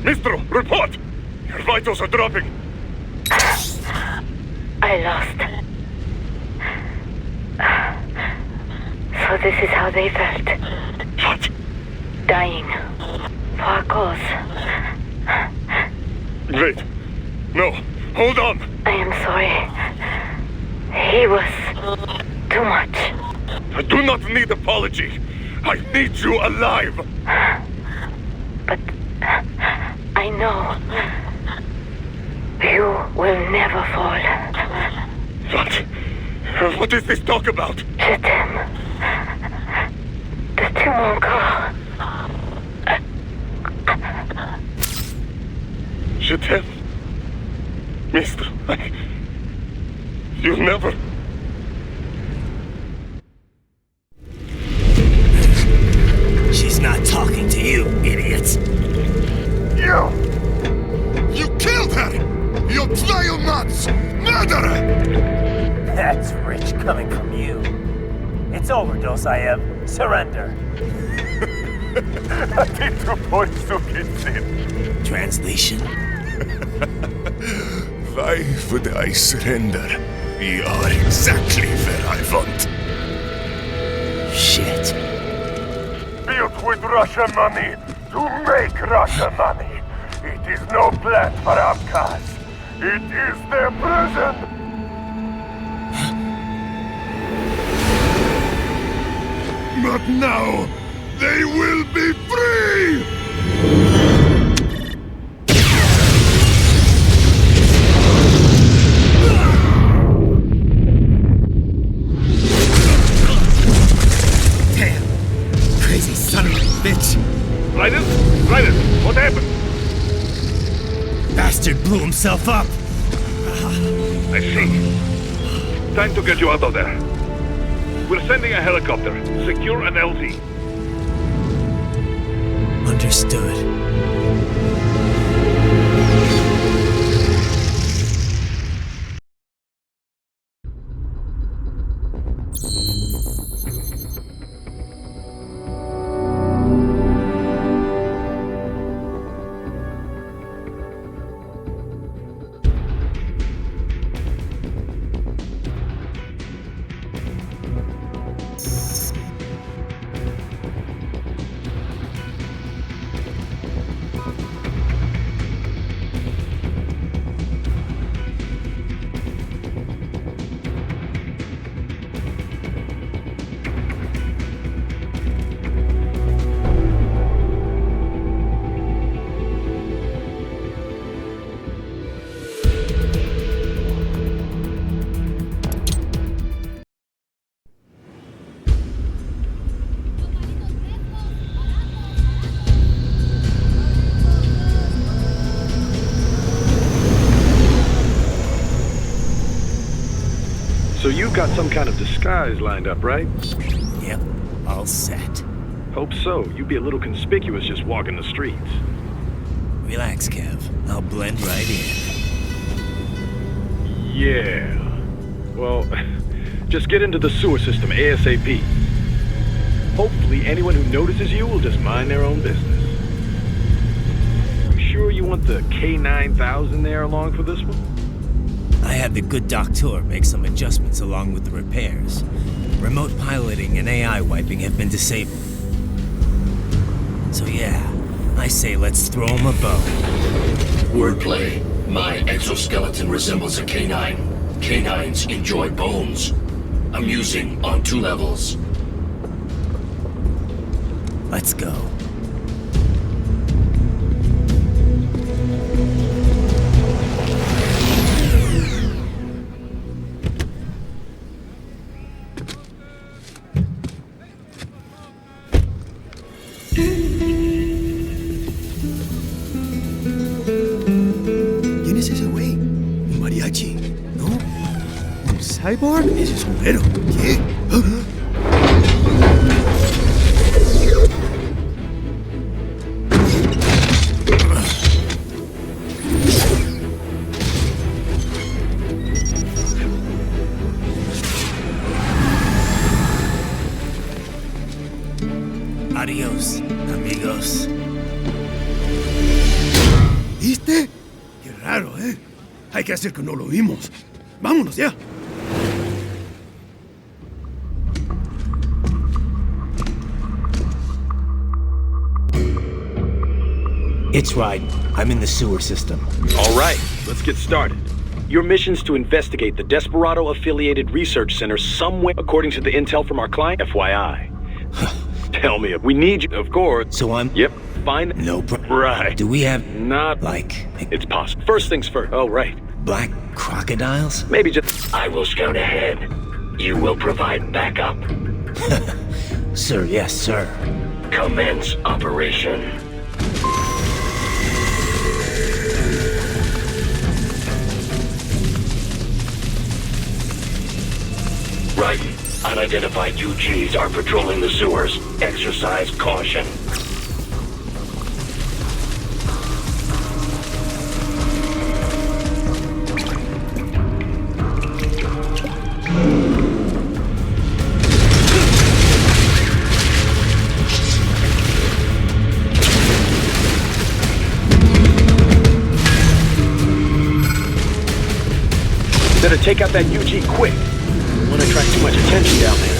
Mistro, report! Your vitals are dropping. I lost. So this is how they felt. What? Dying. For a cause. Wait. No. Hold on. I am sorry. He was too much. I do not need apology. I need you alive. But I know you will never fall. What? What is this talk about? Je t'aime. De tout mon corps. Je t'aime. Mister, you'll never... She's not talking to you, idiot. You killed her! You vile nuts! Murderer! That's rich coming from you. It's over, Dosaev. Surrender. Translation? Why would I surrender? We are exactly where I want. Shit. Built with Russian money to make Russian money. It is no plan for outcasts. It is their prison. But now, they will be free! crazy son of a bitch! Raiden? Raiden, what happened? Bastard blew himself up! I see. Time to get you out of there. We're sending a helicopter. Secure an LZ. Understood. So you've got some kind of disguise lined up, right? Yep, all set. Hope so. You'd be a little conspicuous just walking the streets. Relax, Kev. I'll blend right in. Yeah. Well, just get into the sewer system ASAP. Hopefully anyone who notices you will just mind their own business. You sure you want the K9000 there along for this one? I had the good doctor make some adjustments along with the repairs. Remote piloting and AI wiping have been disabled. So yeah, I say let's throw him a bone. Wordplay. My exoskeleton resembles a canine. Canines enjoy bones. Amusing on 2 levels. Let's go. ¿Quién es ese güey? ¿Un mariachi? ¿No? ¿Un cyborg? Ese es sombrero. ¿Qué? Adiós, amigos. ¿Viste? Qué raro, ¿eh? Hay que hacer que no lo vimos. Vámonos ya. It's right. I'm in the sewer system. All right, let's get started. Your mission's to investigate the Desperado-affiliated research center somewhere, according to the intel from our client, FYI. Tell me, we need you, of course. So I'm... Yep, fine. No problem. Right. Do we have... Not... Like... It's possible. First things first. Oh, right. Black crocodiles? Maybe just... I will scout ahead. You will provide backup. Sir, yes, sir. Commence operation. Right. Unidentified UGs are patrolling the sewers. Exercise caution. Better take out that UG quick. Don't want to attract too much attention down there.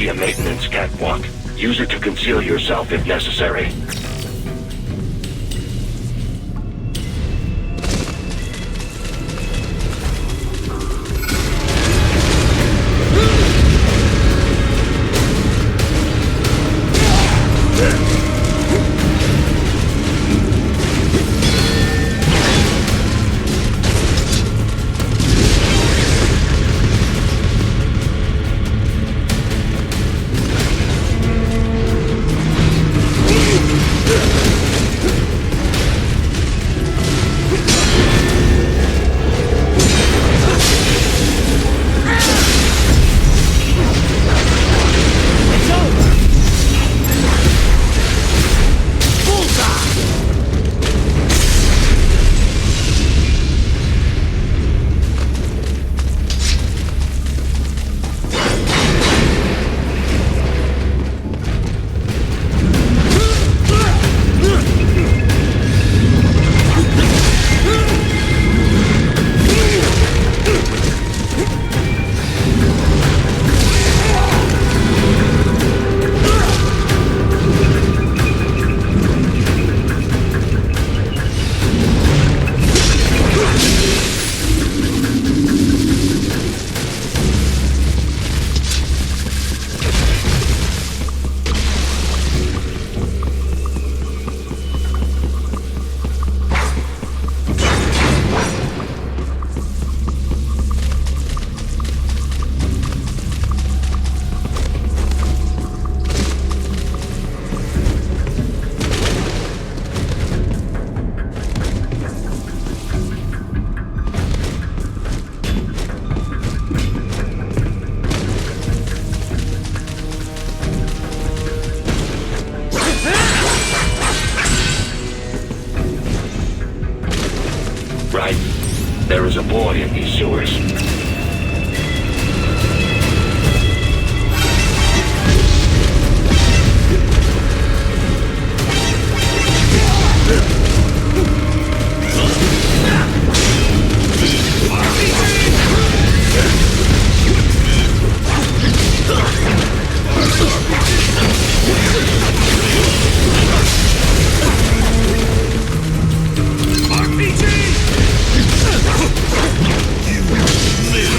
see a maintenance catwalk. Use it to conceal yourself if necessary. There is a boy in these sewers. You live.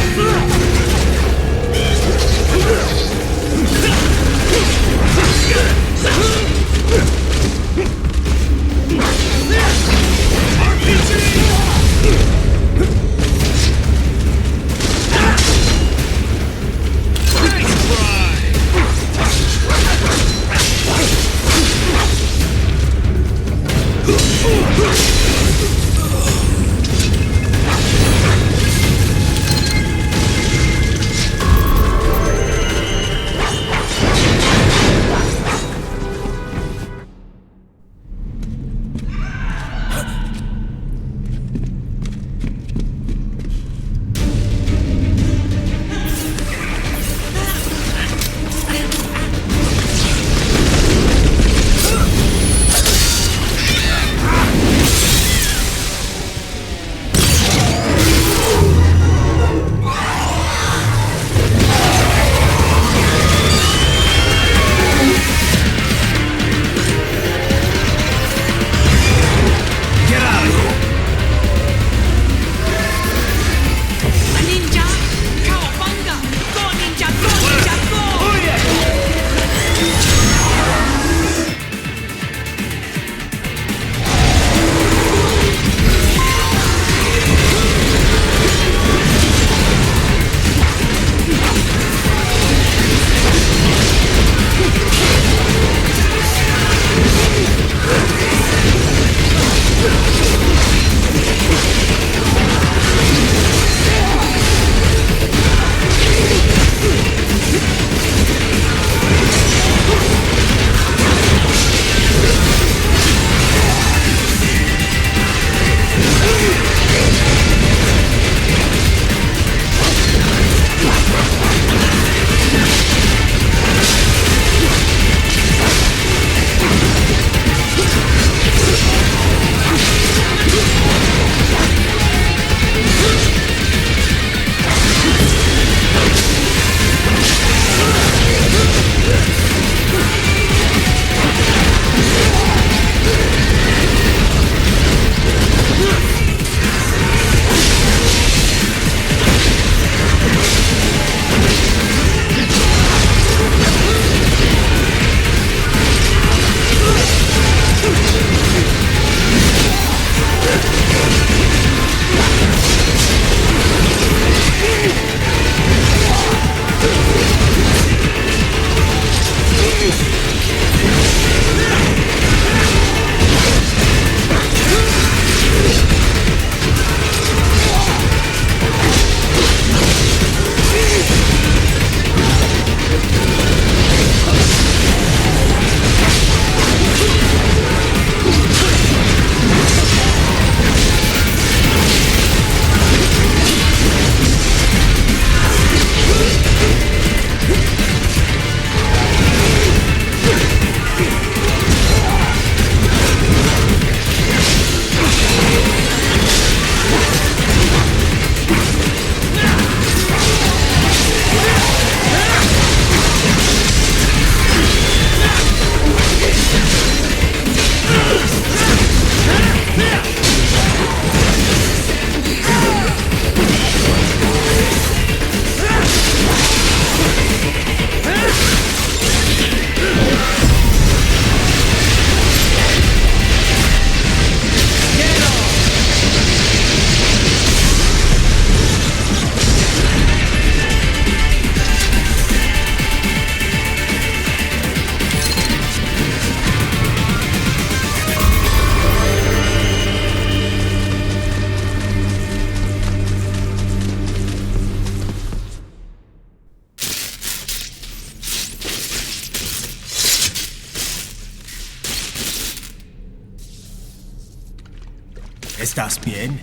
¿Estás bien?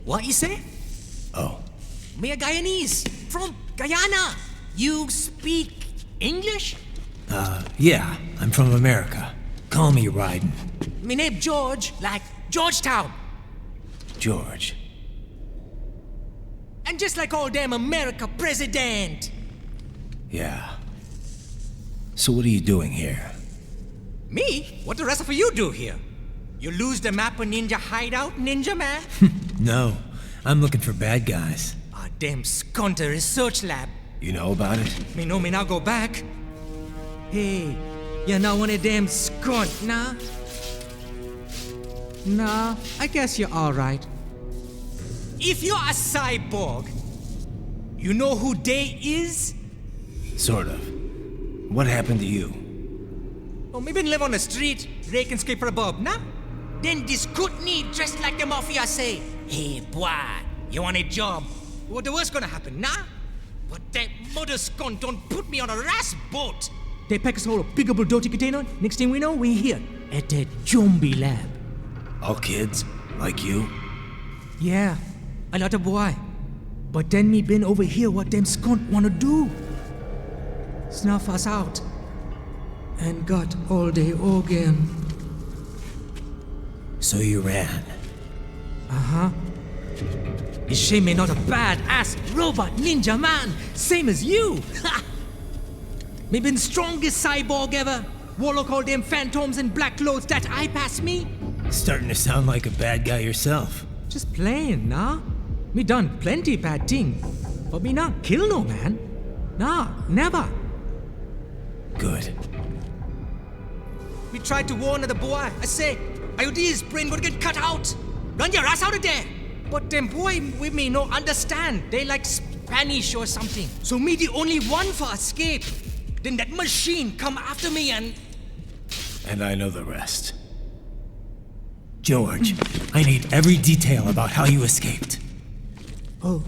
What you say? Oh. Me a Guyanese from Guyana. You speak English? Yeah, I'm from America. Call me Ryden. Me name George, like Georgetown. George. And just like all damn America president. Yeah. So what are you doing here? Me? What the rest of you do here? You lose the map of Ninja hideout, Ninja man? No, I'm looking for bad guys. A damn skunter research lab. You know about it? Me know me now go back. Hey, you're not one of them skunt, nah? Nah, I guess you're alright. If you're a cyborg, you know who they is? Sort of. What happened to you? Oh, me been live on the street, rake and scrape for a bob, nah? Then this Kootenai dressed like the mafia say, hey boy, you want a job? What the worst gonna happen, nah? But that mother scunt don't put me on a ras boat. They pack us all a big old dirty container. Next thing we know, we're here at the zombie lab. All kids? Like you? Yeah, a lot of boy. But then me been over here what them skunt wanna do. Snuff us out. And got all the organ. So you ran? Uh-huh. Is she me not a bad-ass robot ninja man, same as you? Ha! Me been strongest cyborg ever. Warlock all them phantoms in black clothes that eye pass me. Starting to sound like a bad guy yourself. Just playing, nah? Me done plenty bad thing. But me not kill no man. Nah, never. Good. We tried to warn the boy. I say, IOD's brain would get cut out. Run your ass out of there. But them boy with me no understand. They like Spanish or something. So me the only one for escape. Then that machine come after me and... And I know the rest. George, I need every detail about how you escaped. Oh.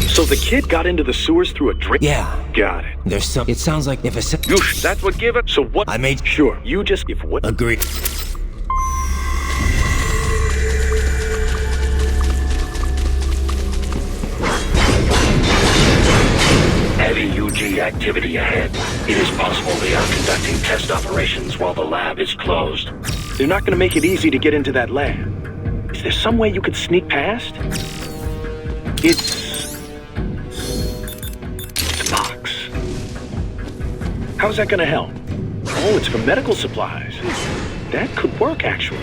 So the kid got into the sewers through a drain? Yeah. Got it. There's some... It sounds like if a... Noosh, that's what give it? So what... I made... Sure, you just... If what... Agree. Heavy UG activity ahead. It is possible they are conducting test operations while the lab is closed. They're not gonna make it easy to get into that lab. Is there some way you could sneak past? It's a box. How's that gonna help? Oh, it's for medical supplies. That could work, actually.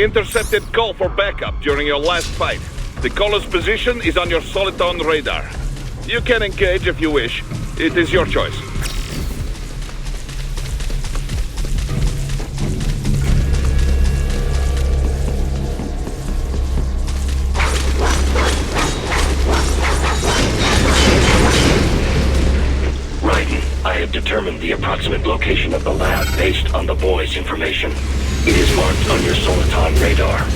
We intercepted call for backup during your last fight. The caller's position is on your Soliton radar. You can engage if you wish. It is your choice. I have determined the approximate location of the lab based on the boy's information. It is marked on your Soliton radar.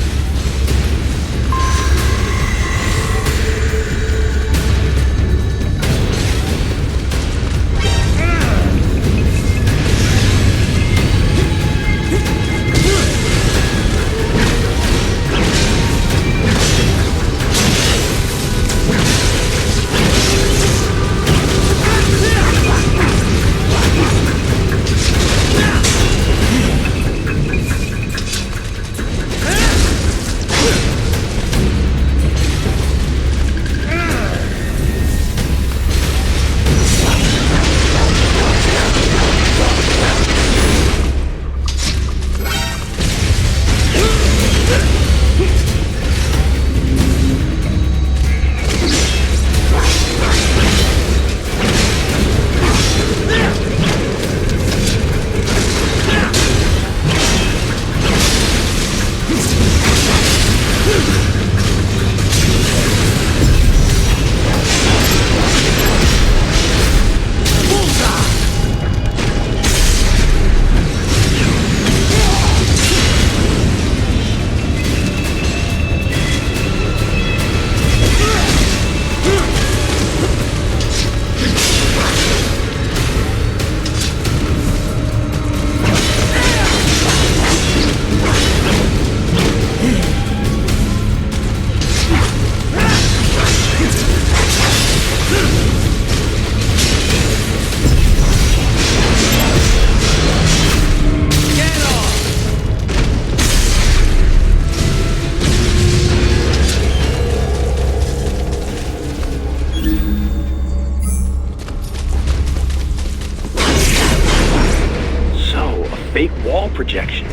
Fake wall projection.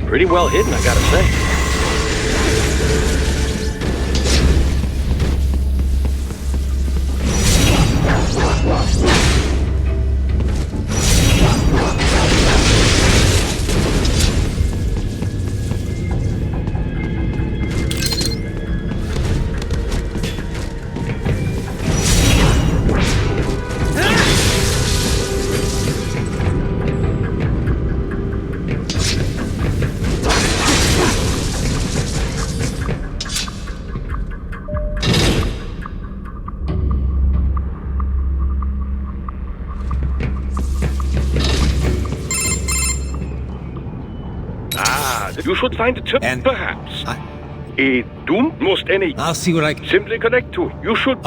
Pretty well hidden, I gotta say. You should find a tip, perhaps. A doom most any. I'll see what I can. Simply connect to. You should.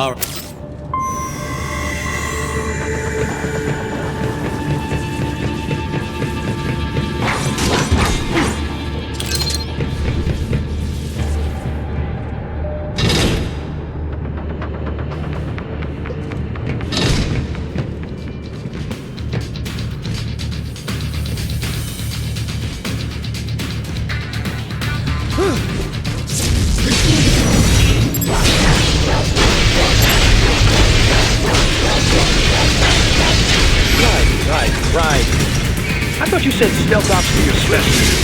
Right. I thought you said stealth ops were your specialty.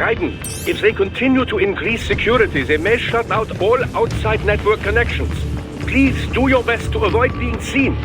Titan, if they continue to increase security, they may shut out all outside network connections. Please do your best to avoid being seen.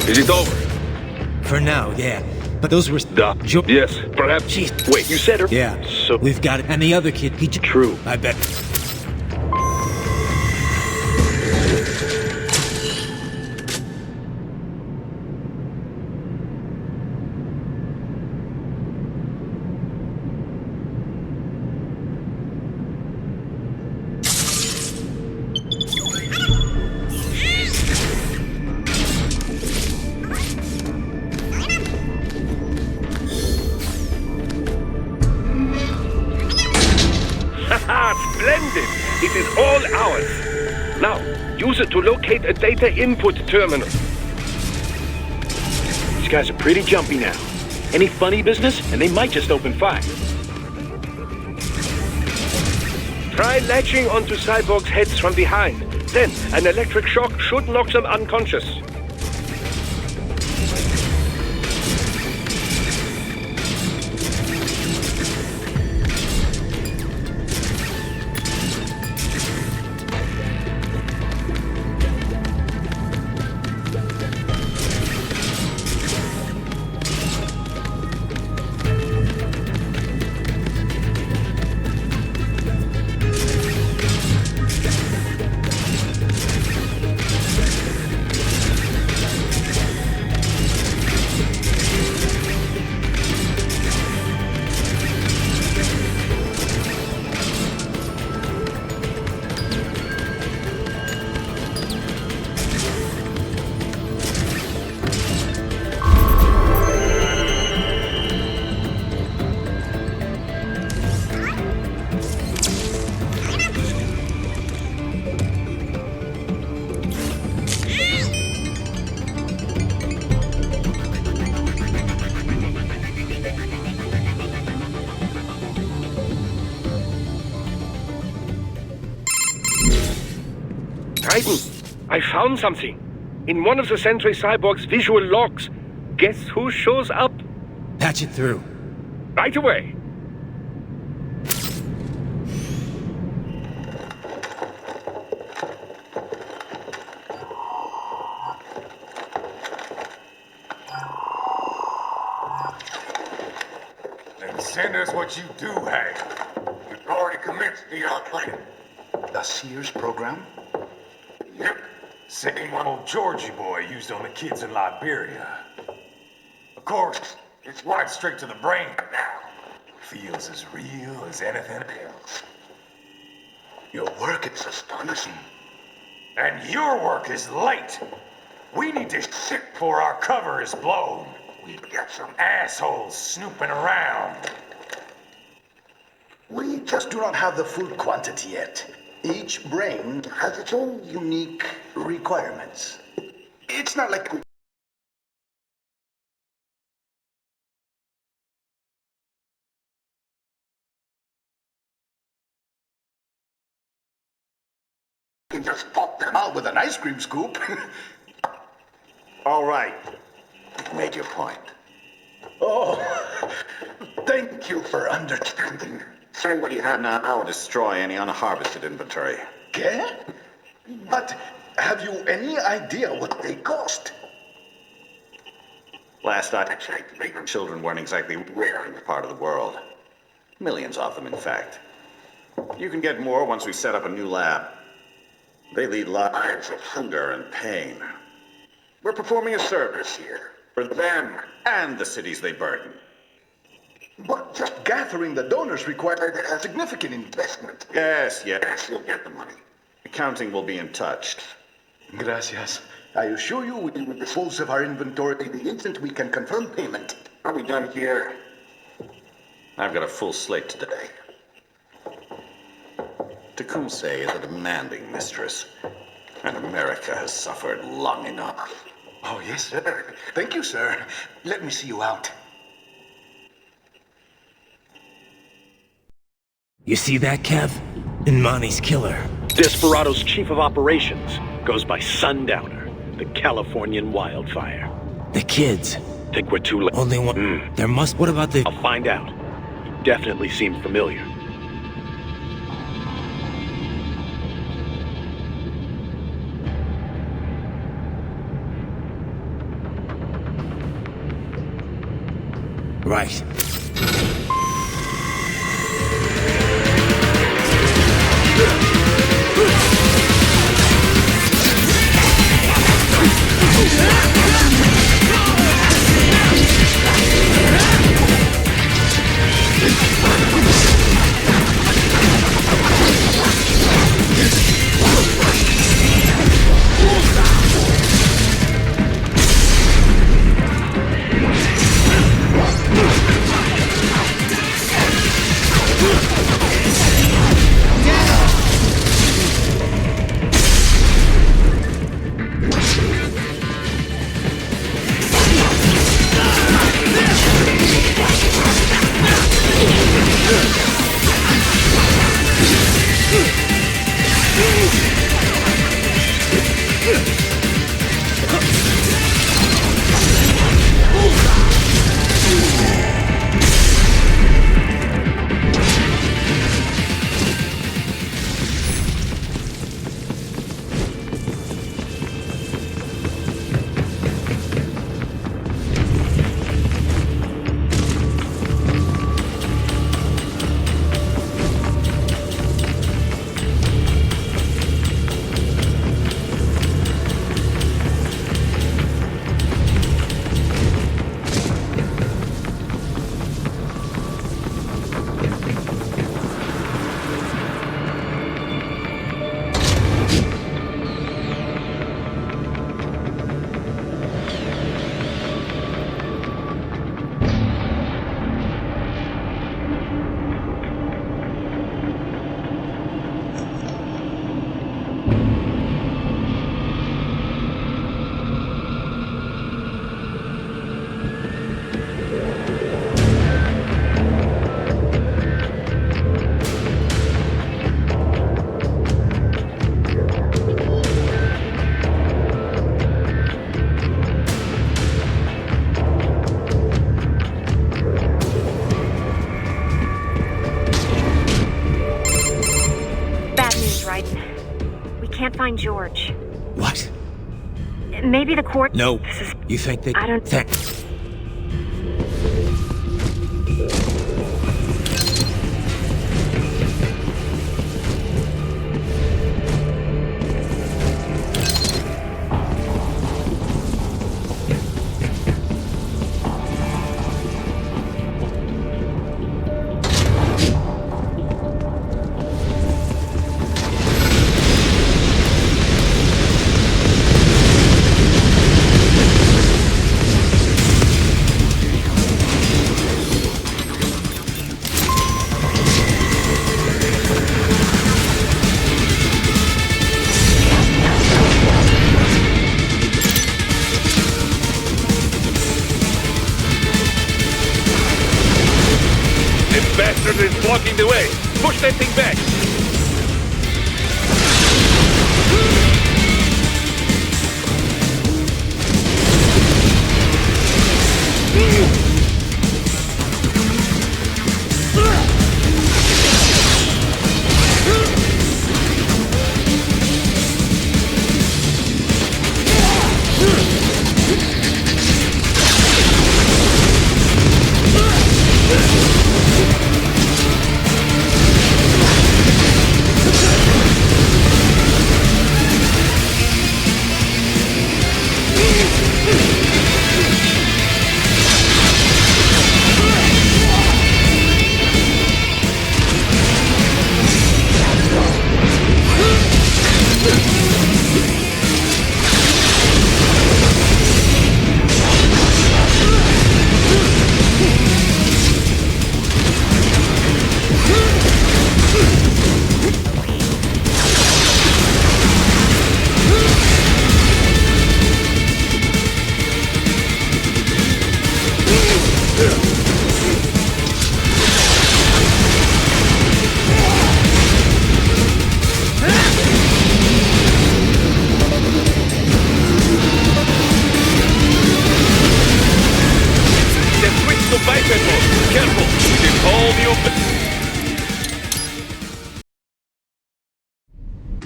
Is it over? For now, yeah. But those were... Yes, perhaps... Jeez. Wait, you said her? Yeah, So... we've got it. And the other kid, he... True. I bet. Splendid! It is all ours. Now, use it to locate a data input terminal. These guys are pretty jumpy now. Any funny business, and they might just open fire. Try latching onto cyborgs' heads from behind. Then, an electric shock should knock them unconscious. Titan, I found something. In one of the Sentry Cyborg's visual logs. Guess who shows up? Patch it through. Right away. Then send us what you do have. You've already commenced the plan. The Sears program? Yep. Same one old Georgie boy used on the kids in Liberia. Of course, it's right straight to the brain now. Feels as real as anything else. Your work is astonishing. And your work is late. We need to shit before our cover is blown. We've got some assholes snooping around. We just do not have the full quantity yet. Each brain has its own unique requirements. It's not like... You can just pop them out with an ice cream scoop. All right. You've made your point. Oh, thank you for understanding. Say what you have now. I'll destroy any unharvested inventory. Okay? But have you any idea what they cost? Last I checked, children weren't exactly rare in this part of the world. Millions of them, in fact. You can get more once we set up a new lab. They lead lives of hunger and pain. We're performing a service here for them and the cities they burden. But just gathering the donors required a significant investment. Yes, you'll get the money. Accounting will be in touch. Gracias. I assure you we will dispose of our inventory the instant we can confirm payment. Are we done here? I've got a full slate today. Tecumseh is a demanding mistress, and America has suffered long enough. Oh, yes, sir. Thank you, sir. Let me see you out. You see that, Kev? Imani's killer. Desperado's chief of operations goes by Sundowner, the Californian wildfire. The kids. Think we're too late. Only one. There must. What about the... I'll find out. He definitely seemed familiar. Right. can't find George. What? Maybe the court... No. This is... You think they... I don't... Is blocking the way. Push that thing back.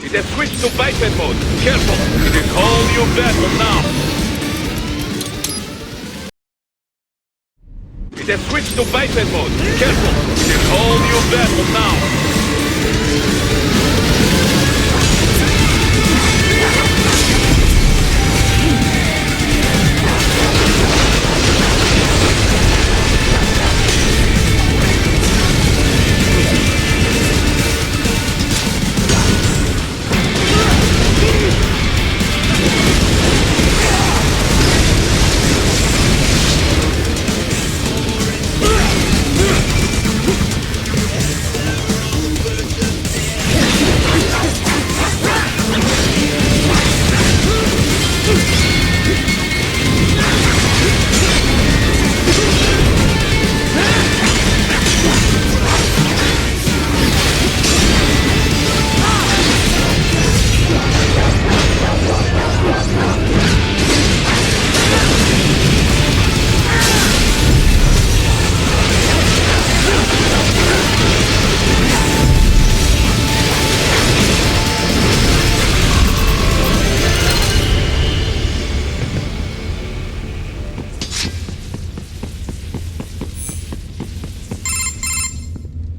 It has switched to biped mode. Careful, it is all new battle now. It has switched to biped mode. Careful, it is all new battle now.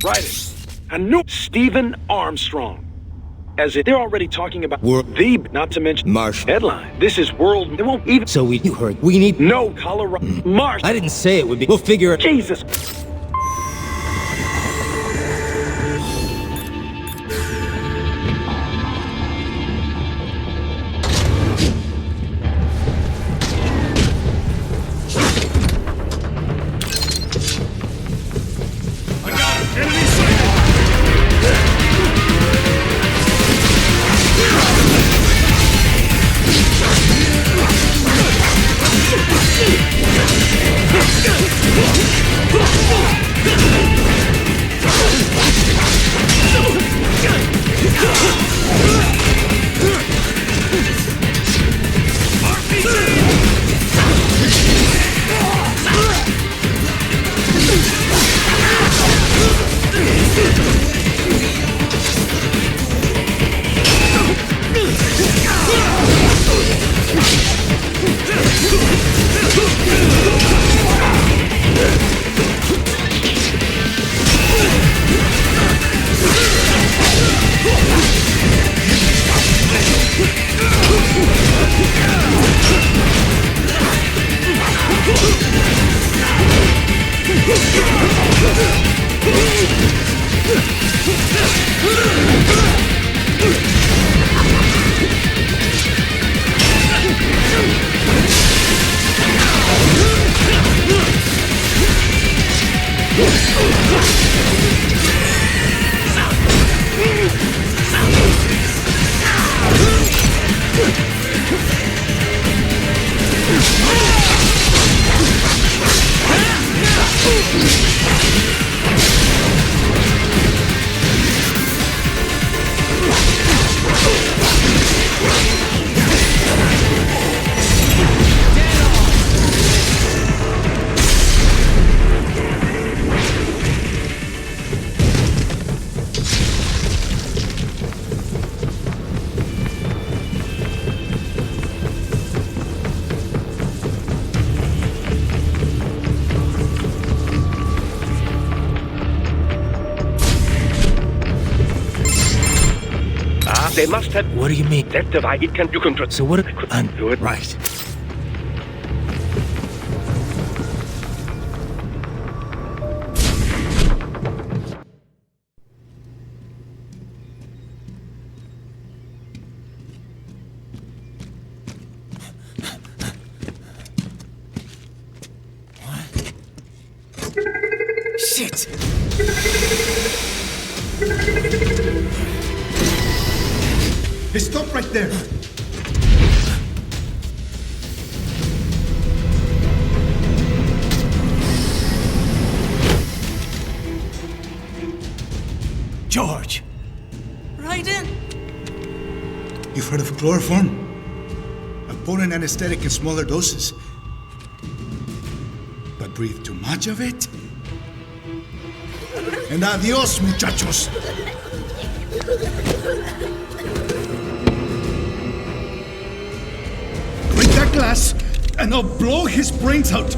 Write it. A new Stephen Armstrong. As if they're already talking about not to mention Marsh headline. This is world. They won't even. So you heard. We need no Colorado. Marsh. I didn't say it would be. We'll figure it. Jesus. They must have... What do you mean? That device, you can... So what... do it. Right. Shit! Hey, stop right there! George! Right in. You've heard of chloroform? A potent anesthetic in smaller doses. But breathe too much of it? And adios, muchachos! Break that glass, and I'll blow his brains out!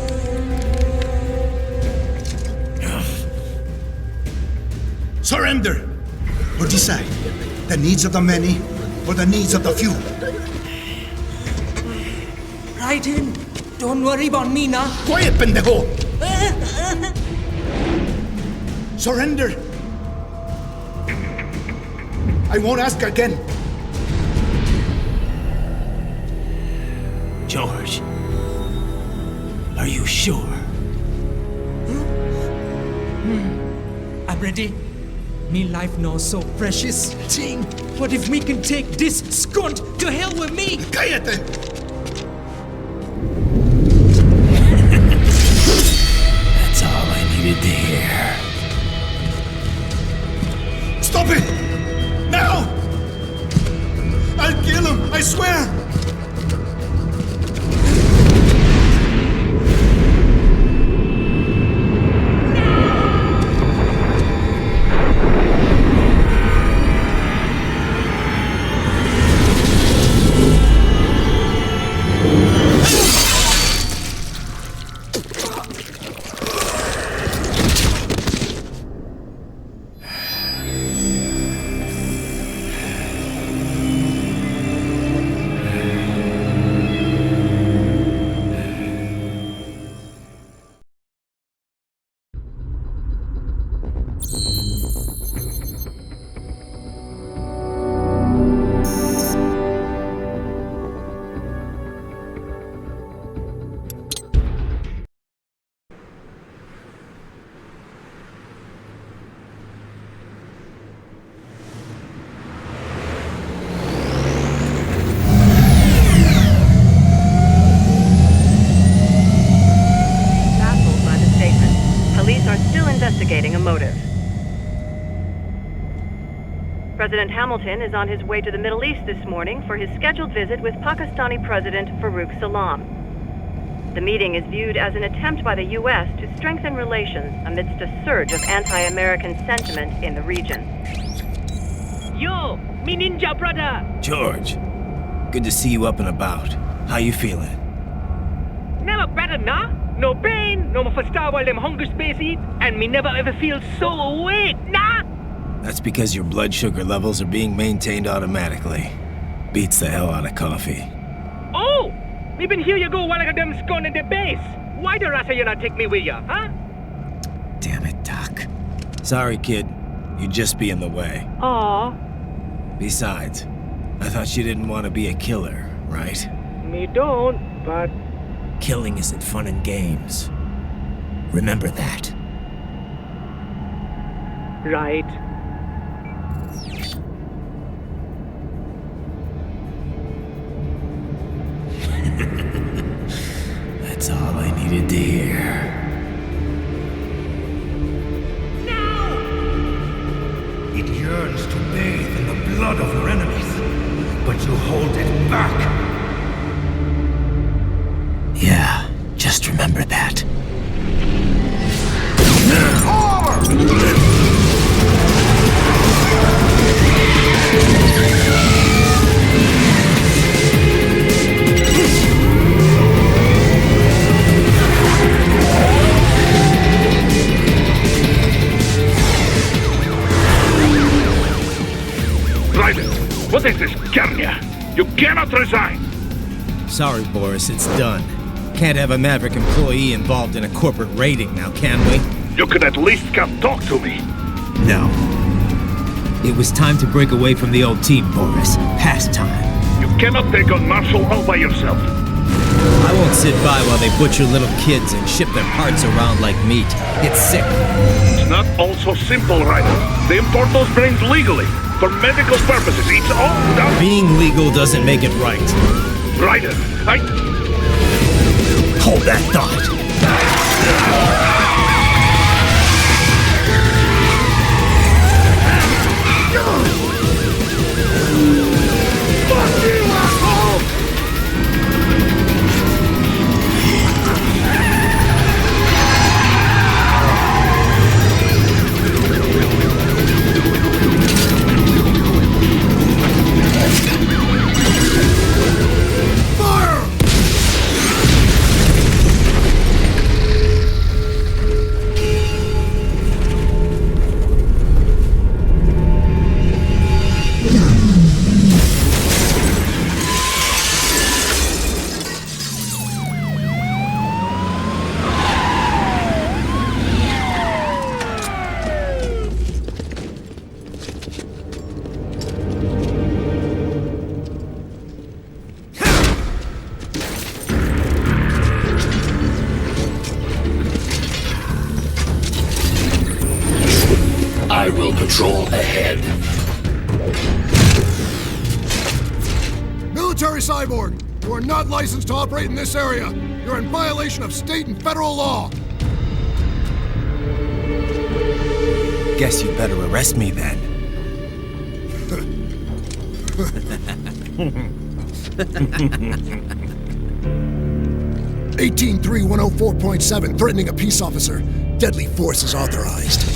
Surrender! Or decide, the needs of the many, or the needs of the few. Right in. Don't worry about me now. Quiet, pendejo! Surrender! I won't ask again. George, are you sure? I'm ready. Me life now so precious. Ting, what if we can take this skunt to hell with me? Cállate! That's all I needed to hear. Stop it! Now! I'll kill him, I swear! Investigating a motive. President Hamilton is on his way to the Middle East this morning for his scheduled visit with Pakistani President Farouk Salam. The meeting is viewed as an attempt by the U.S. to strengthen relations amidst a surge of anti-American sentiment in the region. Yo, me ninja brother! George, good to see you up and about. How you feeling? Never better, nah? No pain, no more for star while them hunger space eat, and me never ever feel so awake, nah? That's because your blood sugar levels are being maintained automatically. Beats the hell out of coffee. Oh! Me been here you go while I got them scone in the base. Why the rasa you not take me with ya, huh? Damn it, Doc. Sorry, kid. You'd just be in the way. Aw. Besides, I thought you didn't want to be a killer, right? Me don't, but... Killing isn't fun and games. Remember that. Right. That's all I needed to hear. It yearns to bathe in the blood of your enemies, but you hold it back. Yeah, just remember that. Private, What is this, Garnia? You cannot resign! Sorry, Boris, it's done. Can't have a Maverick employee involved in a corporate raiding now, can we? You could at least come talk to me. No. It was time to break away from the old team, Boris. Past time. You cannot take on Marshall all by yourself. I won't sit by while they butcher little kids and ship their parts around like meat. It's sick. It's not all so simple, Ryder. They import those brains legally. For medical purposes. It's all done. Being legal doesn't make it right. Ryder, Hold that thought. Fuck you, asshole! I will patrol ahead. Military cyborg, you are not licensed to operate in this area. You're in violation of state and federal law. Guess you better arrest me then. 18-3-104.7, threatening a peace officer. Deadly force is authorized.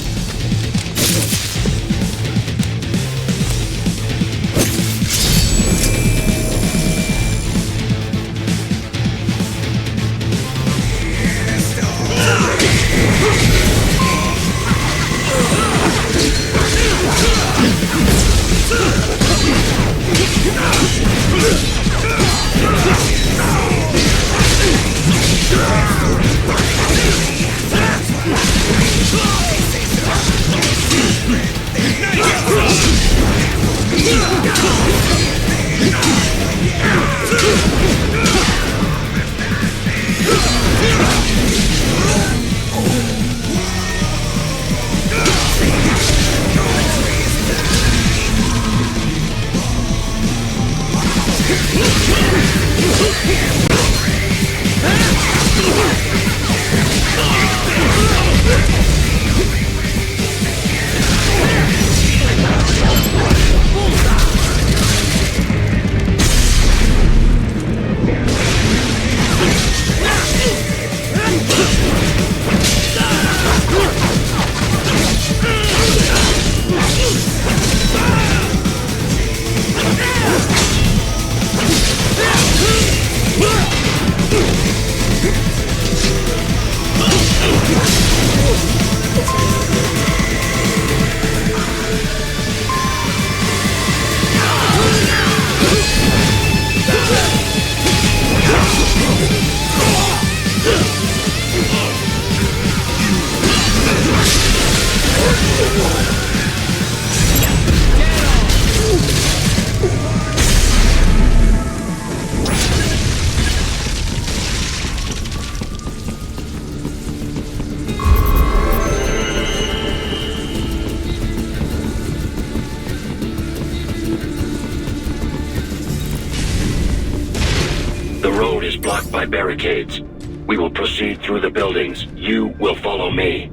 Blocked by barricades. We will proceed through the buildings. You will follow me.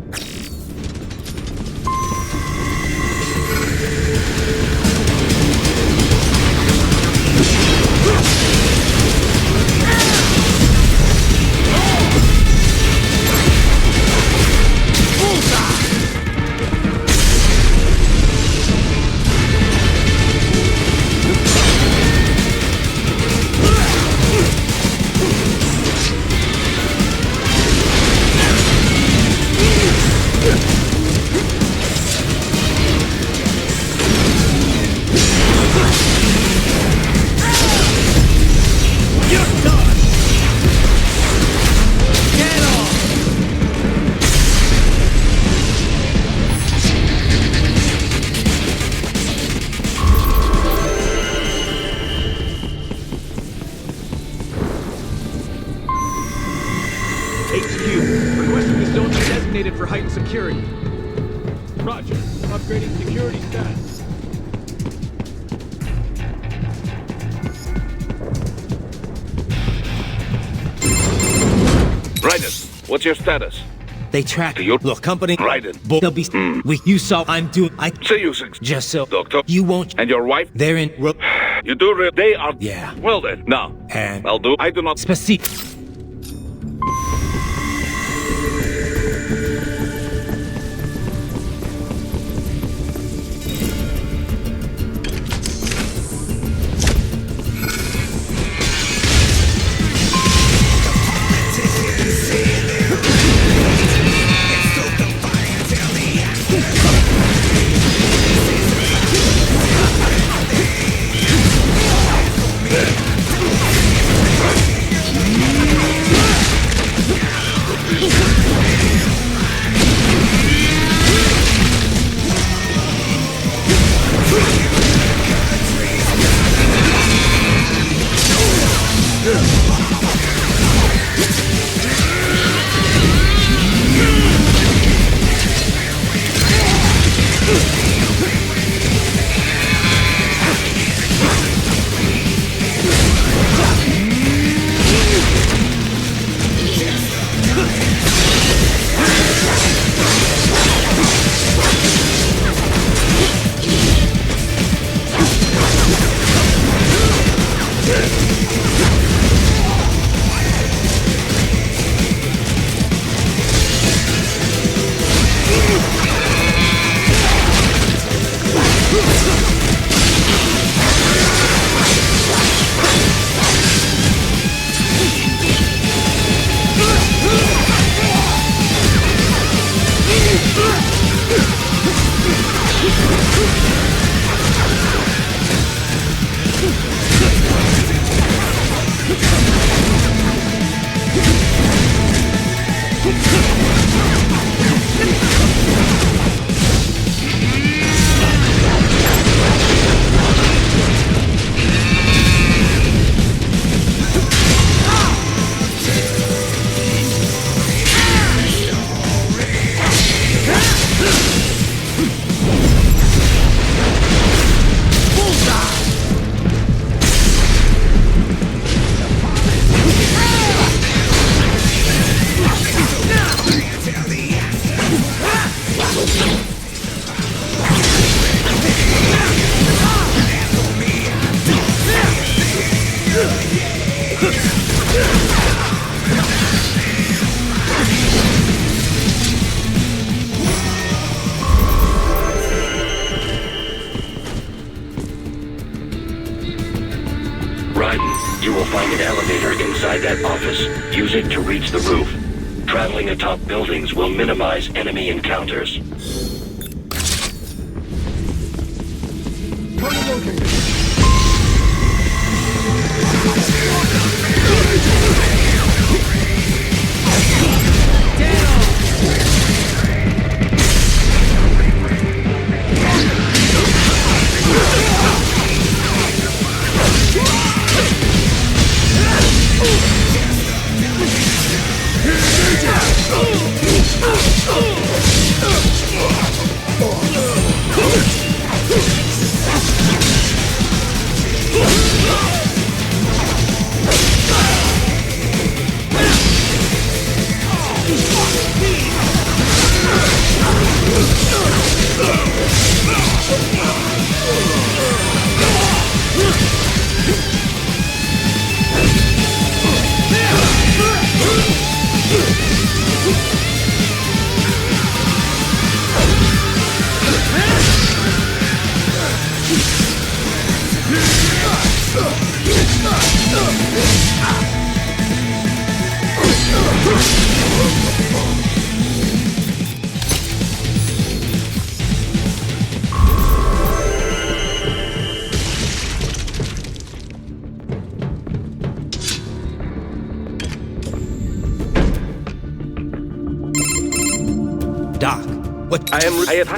security. Roger. Upgrading security status. Raiden, what's your status? They track your look company. Raiden. They'll be you saw I'm doing. I say you six. Just so Doctor. You won't. And your wife? They're in. You do. They are. Yeah. Well then, now. And I'll do. I do not. Specific. You will find an elevator inside that office. Use it to reach the roof. Traveling atop buildings will minimize enemy encounters. Target located.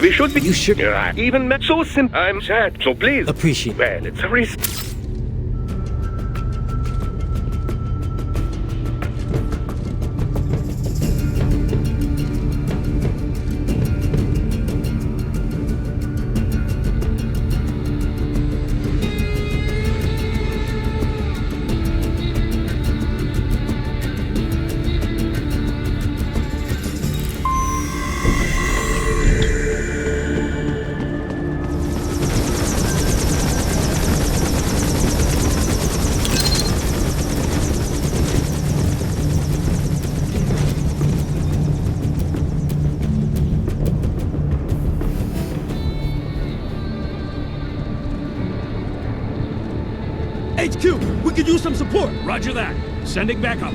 We should be. You should. Even so simple. I'm sad. So please. Appreciate. Well, it's a risk. HQ! We could use some support! Roger that. Sending backup.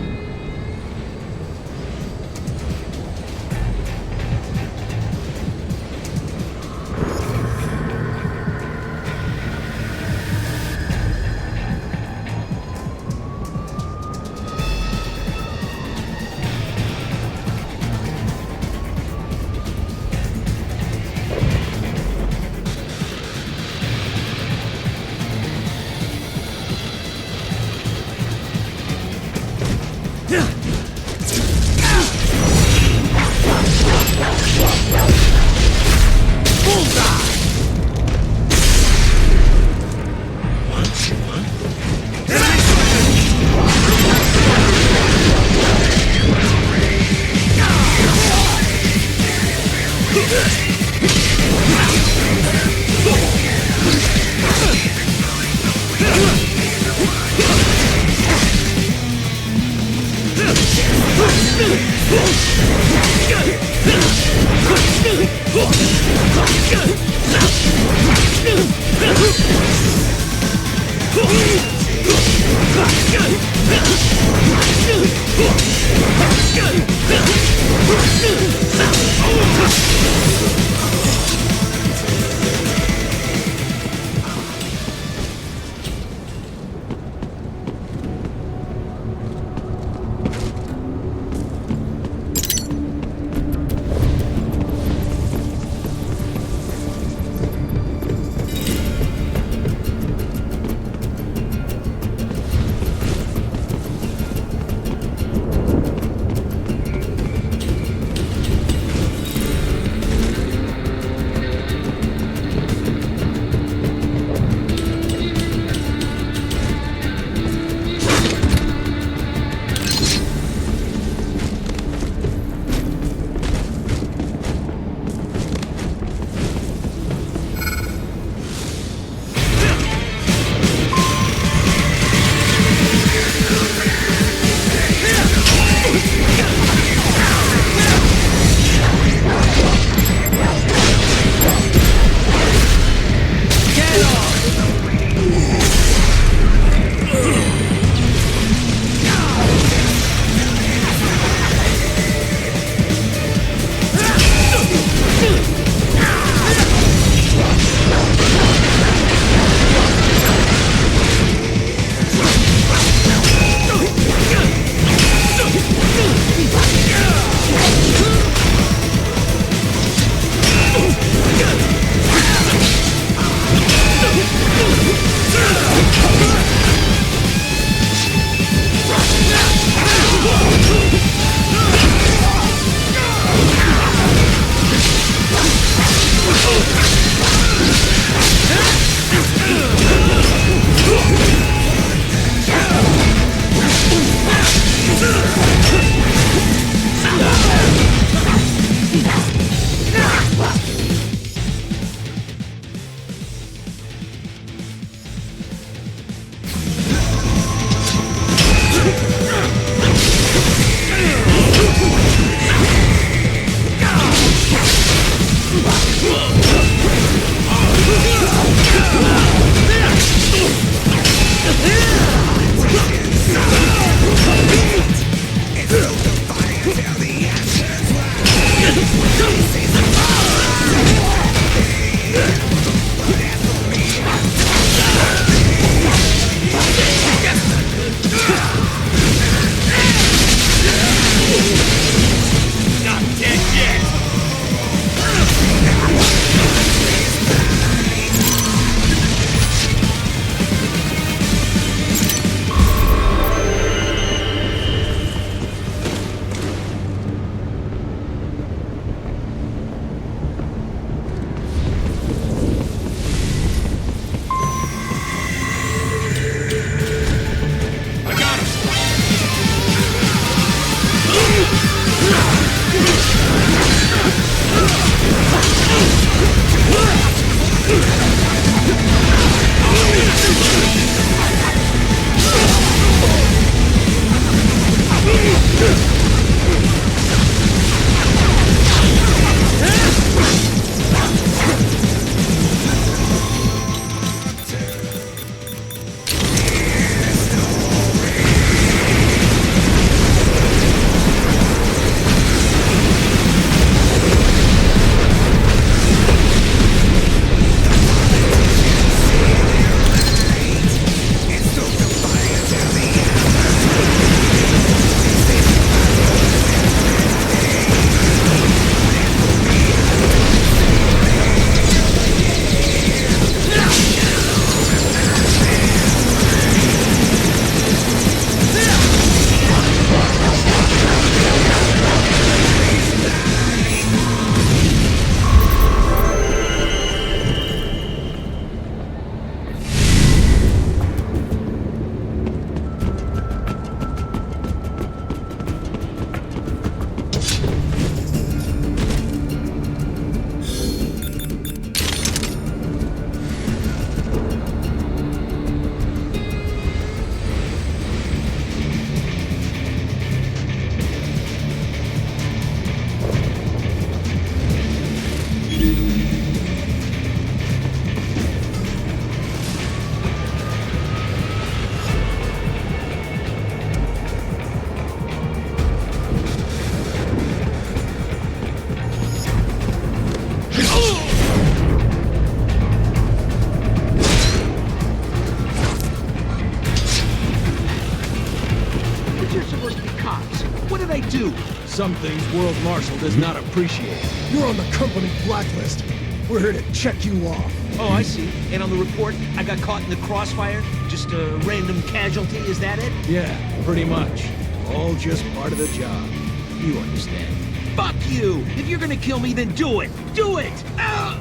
Some things World Marshal does not appreciate. You're on the company blacklist. We're here to check you off. Oh, I see. And on the report, I got caught in the crossfire? Just a random casualty, is that it? Yeah, pretty much. All just part of the job. You understand. Fuck you! If you're gonna kill me, then do it! Do it! Ah!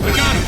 I got him!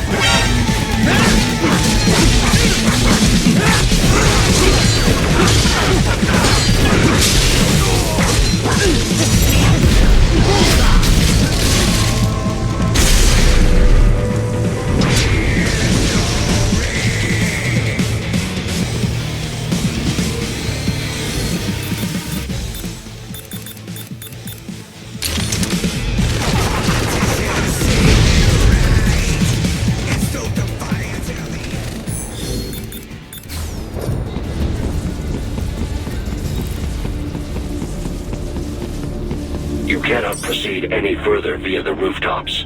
You cannot proceed any further via the rooftops.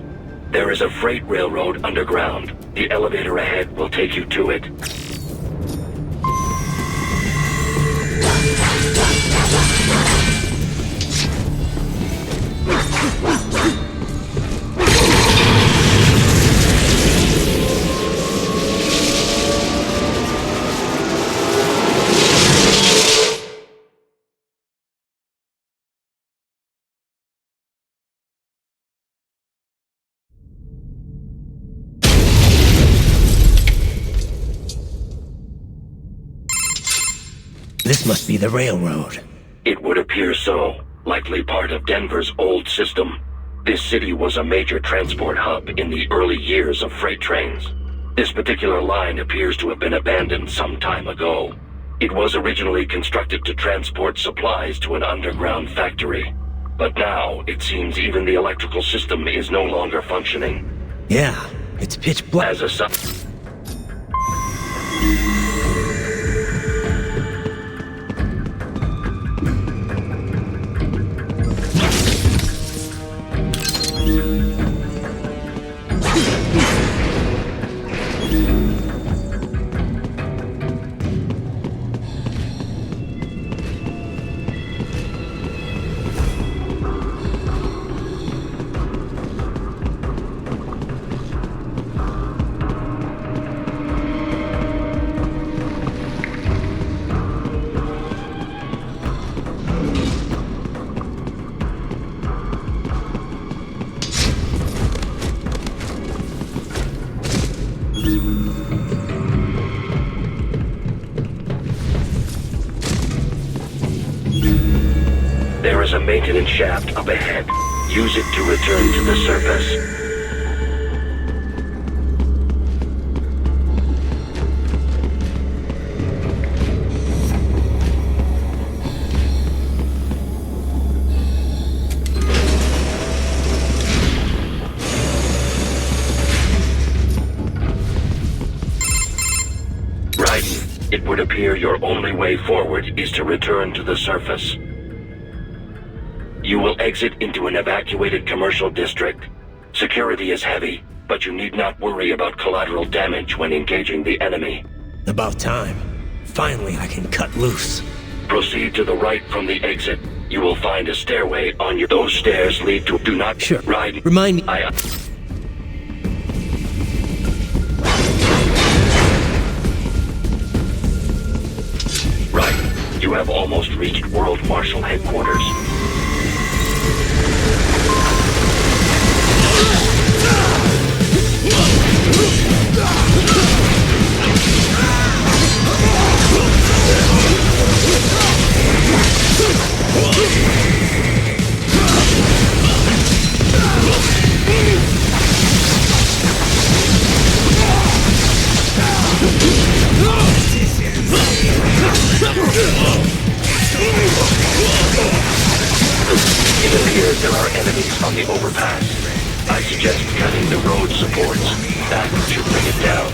There is a freight railroad underground. The elevator ahead will take you to it. This must be the railroad. It would appear so. Likely part of Denver's old system. This city was a major transport hub in the early years of freight trains. This particular line appears to have been abandoned some time ago. It was originally constructed to transport supplies to an underground factory. But now, it seems even the electrical system is no longer functioning. Yeah, it's pitch black. As a There is a maintenance shaft up ahead. Use it to return to the surface. It would appear your only way forward is to return to the surface. You will exit into an evacuated commercial district. Security is heavy, but you need not worry about collateral damage when engaging the enemy. About time. Finally, I can cut loose. Proceed to the right from the exit. You will find a stairway on your... Those stairs lead to... Do not... Sure. Ride... Remind me... Right. You have almost reached World Marshal headquarters. It appears there are enemies on the overpass. I suggest cutting the road supports. That should bring it down.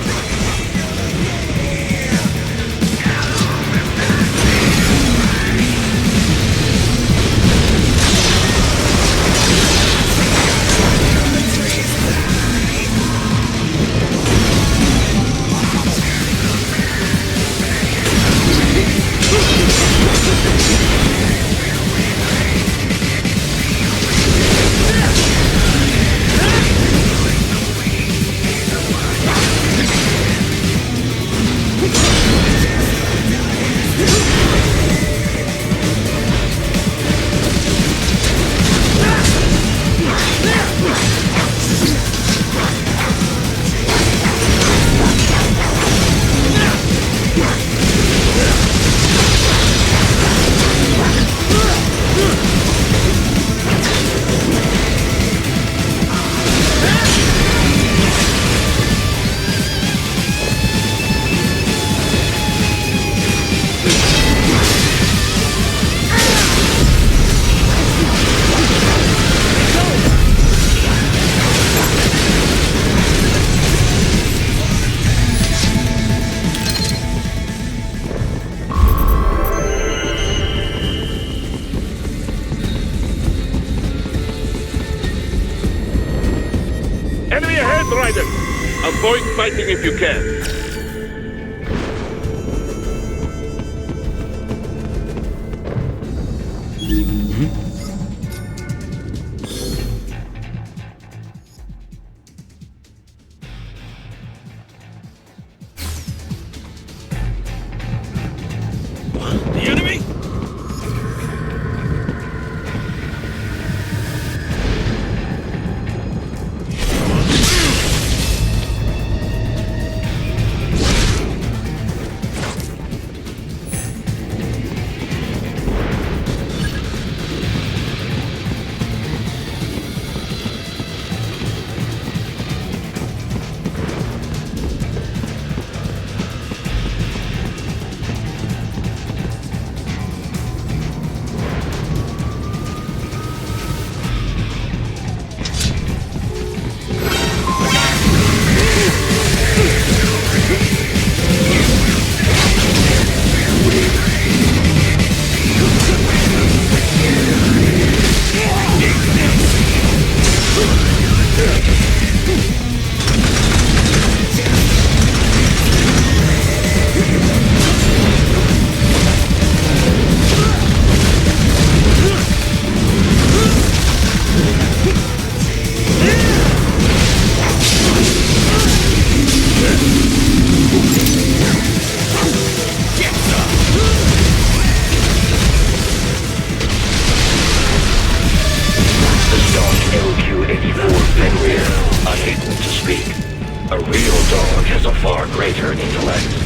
Enemy ahead, Ryder! Avoid fighting if you can. The enemy? A real dog has a far greater intellect.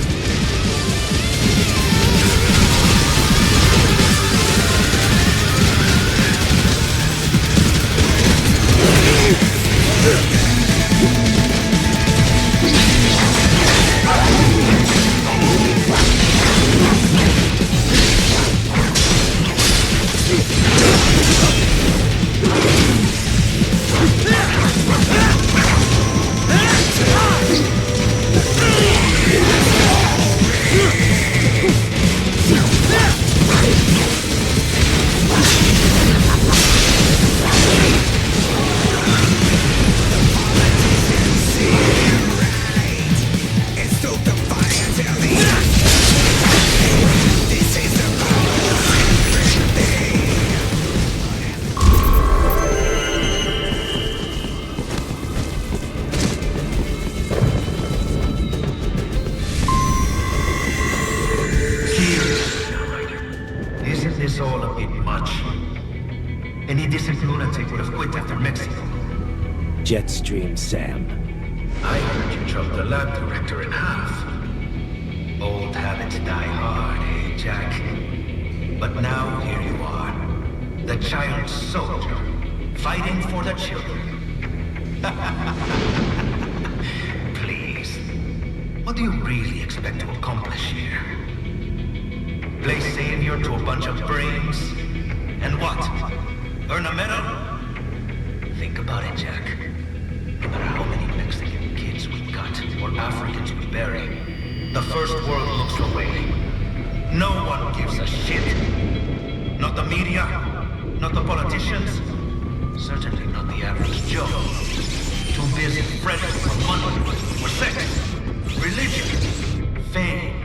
This all a bit much. Any decent lunatic would have quit after Mexico. Jetstream, Sam. I heard you chopped the lab director in half. Old habits die hard, eh, Jack? But now here you are. The child soldier, fighting for the children. Please. What do you really expect to accomplish here? Play savior to a bunch of brains? And what? Earn a medal? Think about it, Jack. No matter how many Mexican kids we cut, or Africans we bury, the first world looks away. No one gives a shit. Not the media, not the politicians, certainly not the average Joe. Too busy fretting for money, for sex, religion, fame.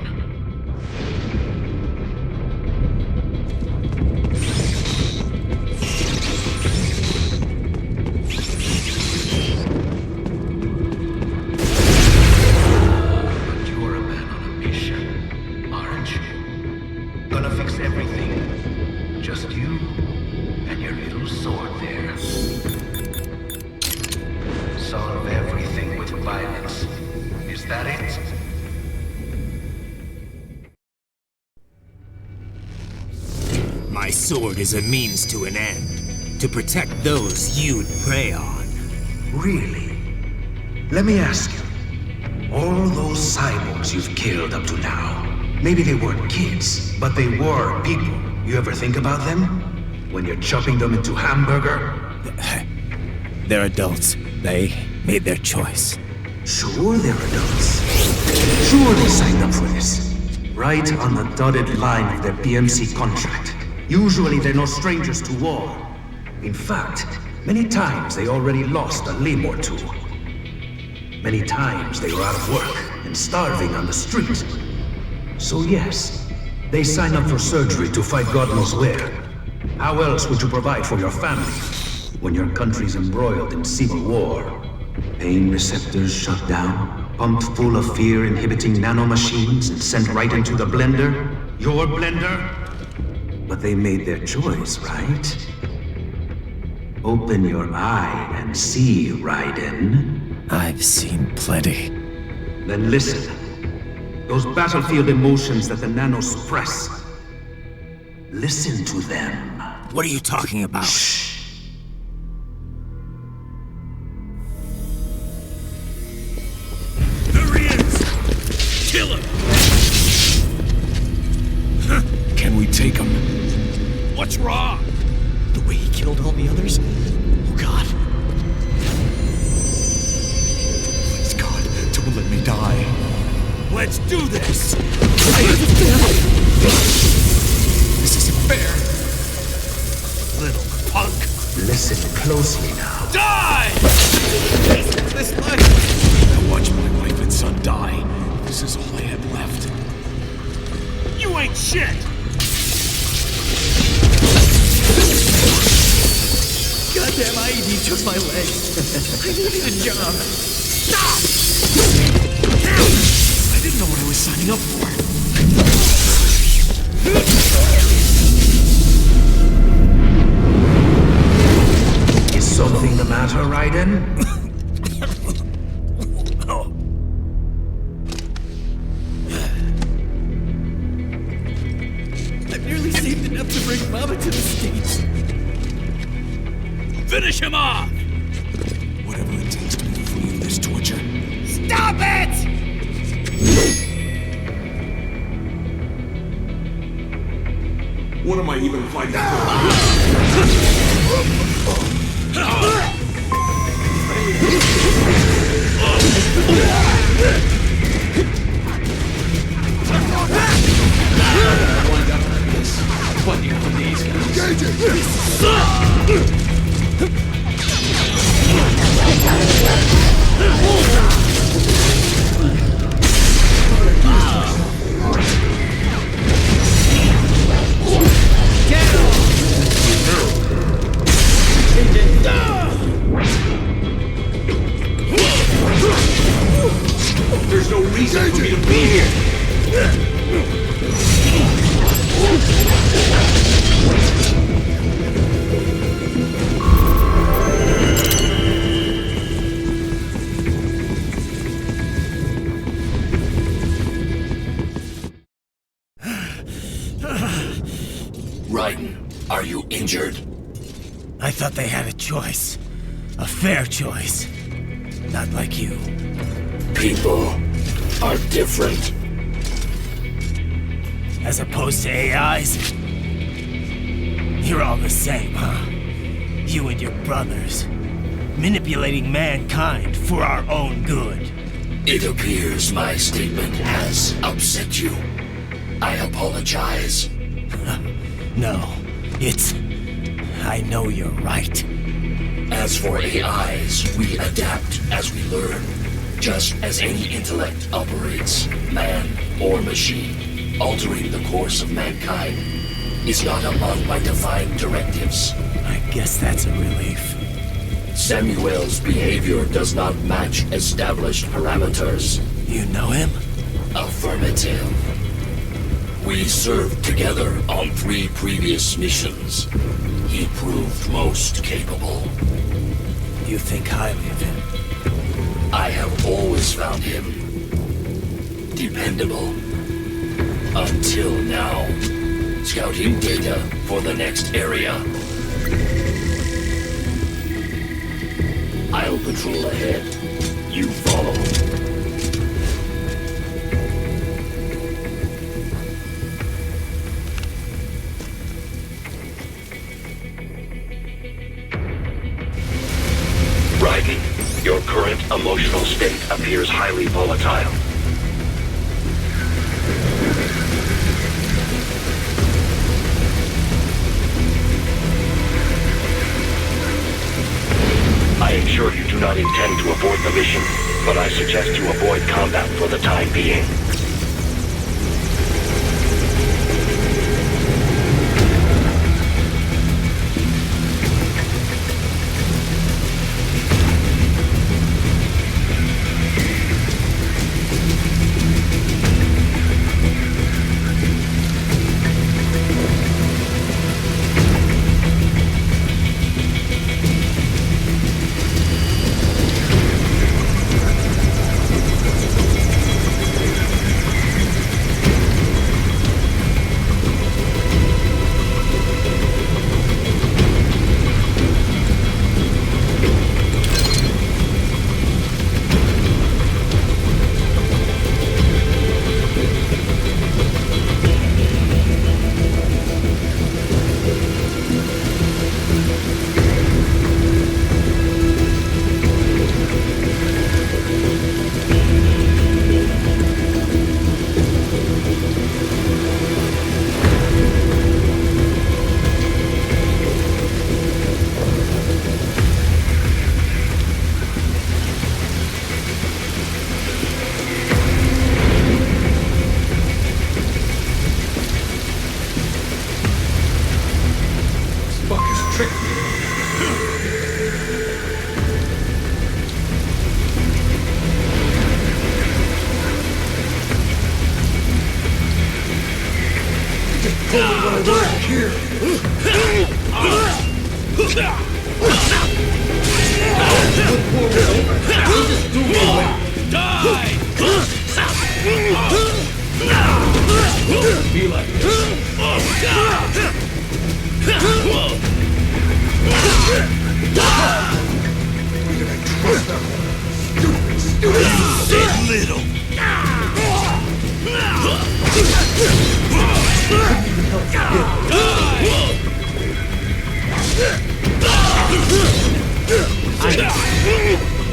My sword is a means to an end, to protect those you'd prey on. Really? Let me ask you, all those cyborgs you've killed up to now, maybe they weren't kids, but they were people. You ever think about them? When you're chopping them into hamburger? They're adults. They made their choice. Sure they're adults. Sure they signed up for this. Right on the dotted line of their BMC contract. Usually they're no strangers to war. In fact, many times they already lost a limb or two. Many times they are out of work and starving on the street. So yes, they sign up for surgery to fight God knows where. How else would you provide for your family when your country's embroiled in civil war? Pain receptors shut down, pumped full of fear-inhibiting nanomachines and sent right into the blender? Your blender? But they made their choice, right? Open your eye and see, Raiden. I've seen plenty. Then listen. Those battlefield emotions that the nanos suppress. Listen to them. What are you talking about? Shh. There he is! Kill him! Can we take him? What's wrong? The way he killed all the others? Oh God. Please God, don't let me die. Let's do this! I have a family! This isn't fair. Little punk! Listen closely now. Die! This life! I watched my wife and son die. This is all I had left. You ain't shit! Goddamn IED took my legs. I needed a job. Stop! I didn't know what I was signing up for. Is something the matter, Raiden? I've nearly saved enough to bring Mama to the States. Finish him off! Whatever it takes to be free of this torture. Stop it! What am I even fighting for? Fighting for these guys. There's no reason for me to be here! Raiden, are you injured? I thought they had a choice. A fair choice. Not like you. People are different. As opposed to AIs? You're all the same, huh? You and your brothers. Manipulating mankind for our own good. It appears my statement has upset you. I apologize. No, it's... I know you're right. As for AIs, we adapt as we learn. Just as any intellect operates, man or machine, altering the course of mankind is not among my defined directives. I guess that's a relief. Samuel's behavior does not match established parameters. You know him? Affirmative. We served together on 3 previous missions. He proved most capable. You think highly of him? I have always found him dependable. Until now. Scouting data for the next area. I'll patrol ahead. You follow. Raiden, your current emotional state appears highly volatile. I am sure you do not intend to abort the mission, but I suggest you avoid combat for the time being.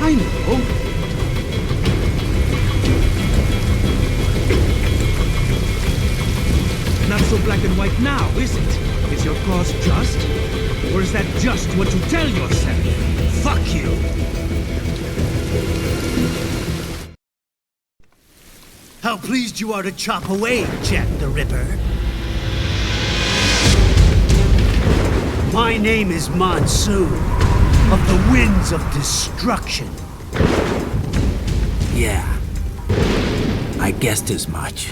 I know. Not so black and white now, is it? Is your cause just? Or is that just what you tell yourself? Fuck you! How pleased you are to chop away, Jack the Ripper. My name is Monsoon, of the Winds of Destruction. Yeah, I guessed as much.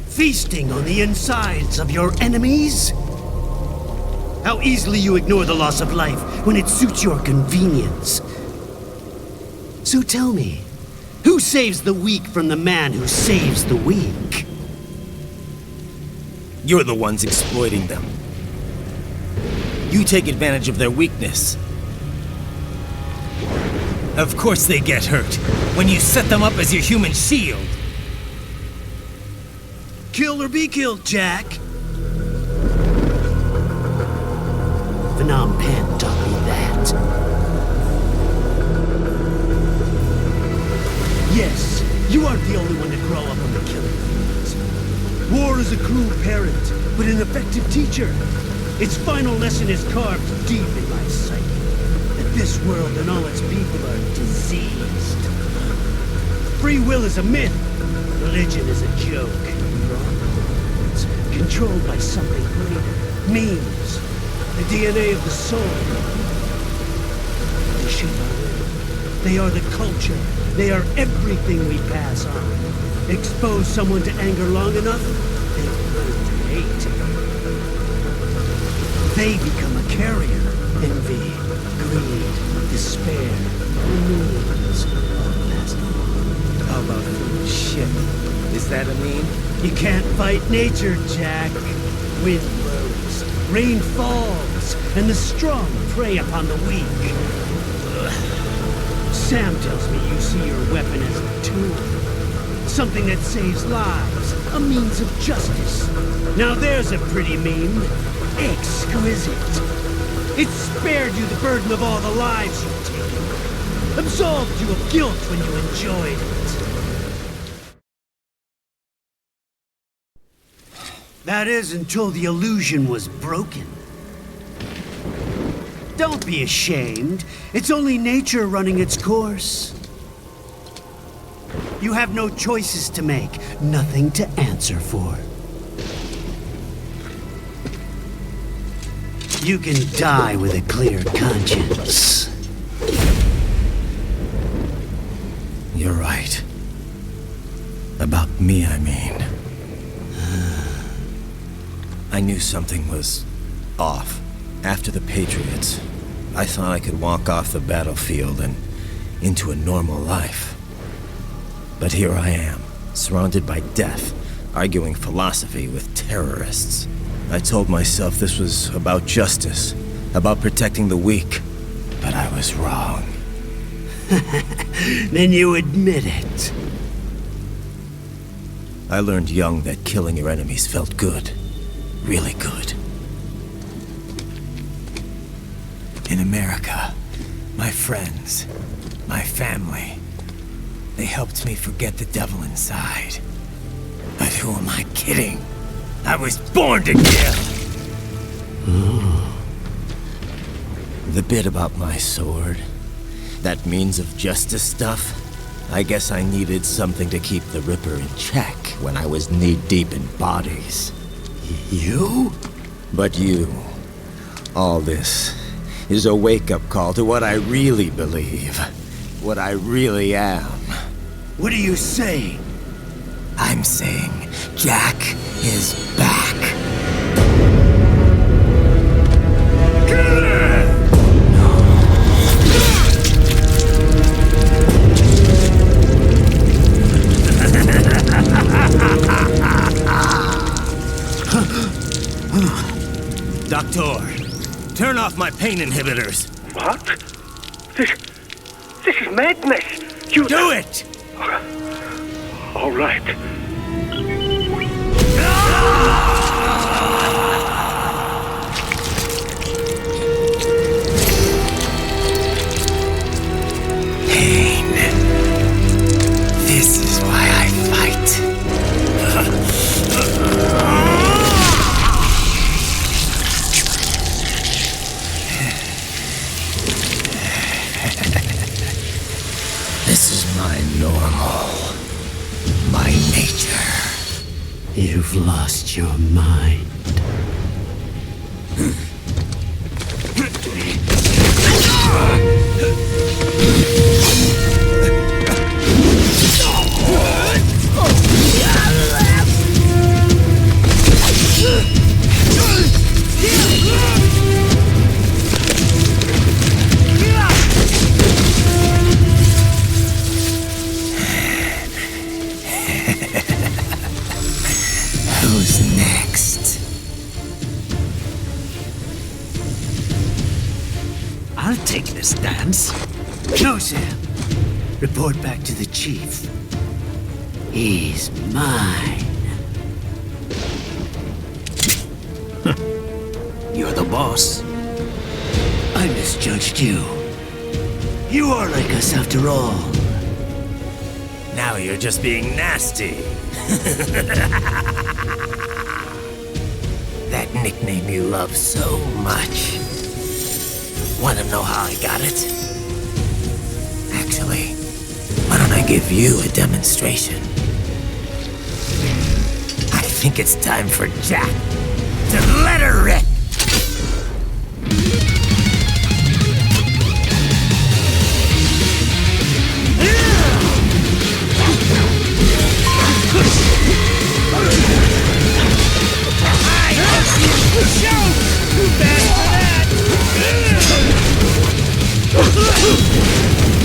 Feasting on the insides of your enemies? How easily you ignore the loss of life when it suits your convenience. So tell me, who saves the weak from the man who saves the weak? You're the ones exploiting them. You take advantage of their weakness. Of course they get hurt when you set them up as your human shield. Kill or be killed, Jack. Phnom Penh taught me that. Yes, you aren't the only one to grow up on the killing fields. War is a cruel parent, but an effective teacher. Its final lesson is carved deep in my psyche. That this world and all its people are diseased. Free will is a myth. Religion is a joke. Controlled by something greater. Memes. The DNA of the soul. They shape our will. They are the culture. They are everything we pass on. Expose someone to anger long enough, they learn to hate. They become a carrier. Envy, greed, despair. All memes are passed on. How about shit? Is that a meme? You can't fight nature, Jack. Wind blows. Rain falls, and the strong prey upon the weak. Sam tells me you see your weapon as a tool. Something that saves lives, a means of justice. Now there's a pretty meme. Exquisite. It spared you the burden of all the lives you've taken. Absolved you of guilt when you enjoyed it. That is until the illusion was broken. Don't be ashamed. It's only nature running its course. You have no choices to make, nothing to answer for. You can die with a clear conscience. You're right. About me, I mean. I knew something was off. After the Patriots, I thought I could walk off the battlefield and into a normal life. But here I am, surrounded by death, arguing philosophy with terrorists. I told myself this was about justice, about protecting the weak, but I was wrong. Then you admit it. I learned young that killing your enemies felt good. Really good. In America, my friends, my family, they helped me forget the devil inside. But who am I kidding? I was born to kill! The bit about my sword, that means of justice stuff, I guess I needed something to keep the Ripper in check when I was knee-deep in bodies. You? But you, all this, is a wake-up call to what I really believe. What I really am. What are you saying? I'm saying Jack is back. Doctor, turn off my pain inhibitors. What? This is madness. You do it! All right. Pain. This is why I fight. This is my normal. My nature. You've lost your mind. Who's next? I'll take this dance. No, Sam. Report back to the chief. He's mine. You're the boss. I misjudged you. You are like us after all. Now you're just being nasty. That nickname you love so much. Want to know how I got it? Actually, why don't I give you a demonstration? I think it's time for Jack to let her rip.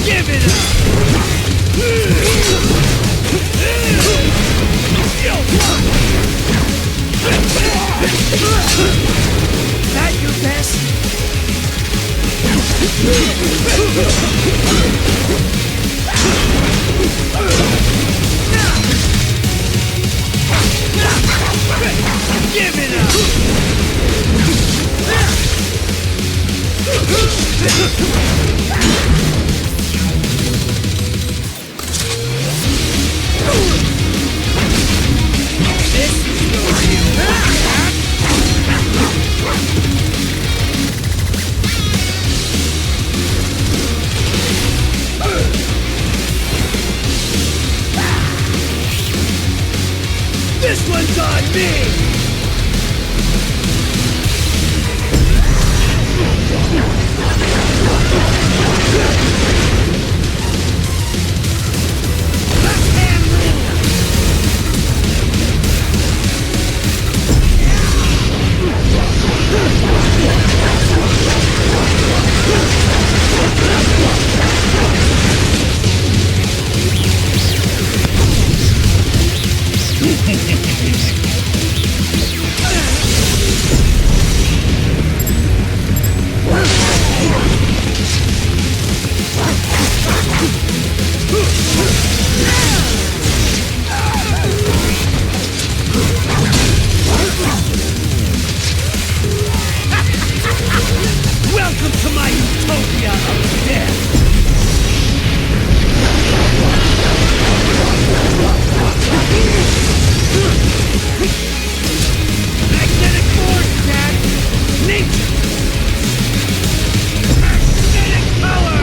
Give it up! Give it up! This is the This one's on me! Welcome to my utopia of death! Magnetic force, Jack! Nature! Magnetic power!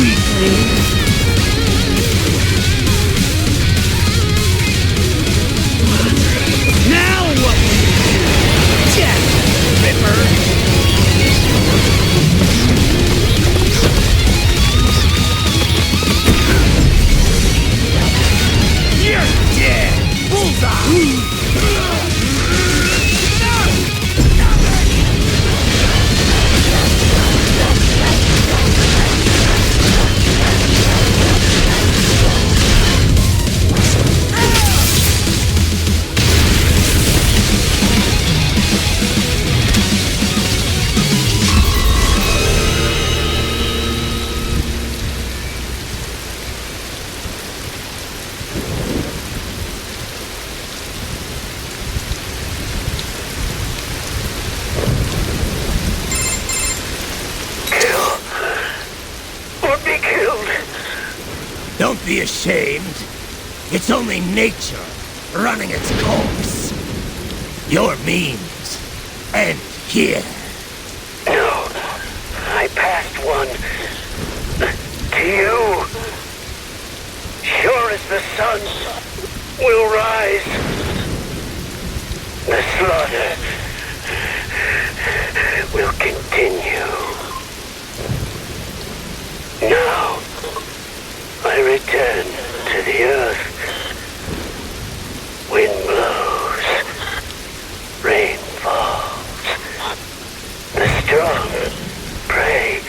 weakling! Now what will you do? Death, Ripper! You're dead! Bullseye! Don't be ashamed. It's only nature running its course. Your means end here. No, I passed one to you. Sure as the sun will rise, the slaughter will continue. Now, I return to the earth. Wind blows, rain falls. The strong prey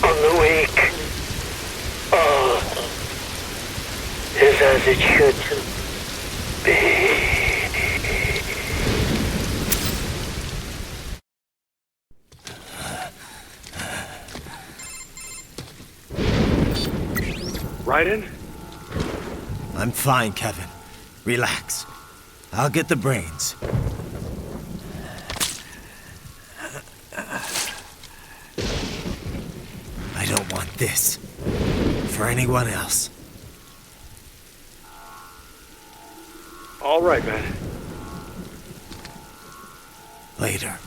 on the weak. All is as it should be. Raiden? I'm fine, Kevin. Relax. I'll get the brains. I don't want this for anyone else. All right, man. Later.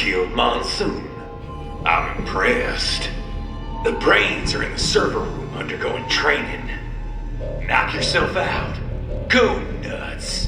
killed Monsoon. I'm impressed. The brains are in the server room undergoing training. Knock yourself out. Go nuts.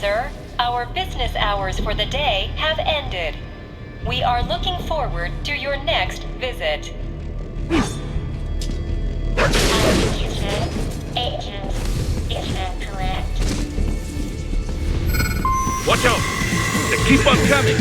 sir. Our business hours for the day have ended. We are looking forward to your next visit. Agent is incorrect. Watch out! They keep on coming!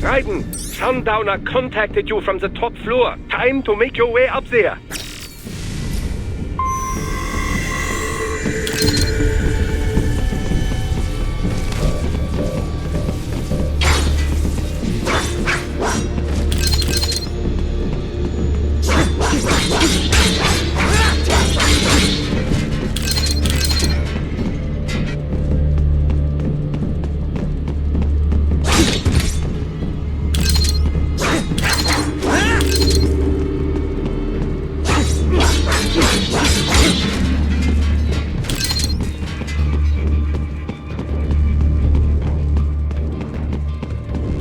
Raiden, Sundowner contacted you from the top floor. Time to make your way up there.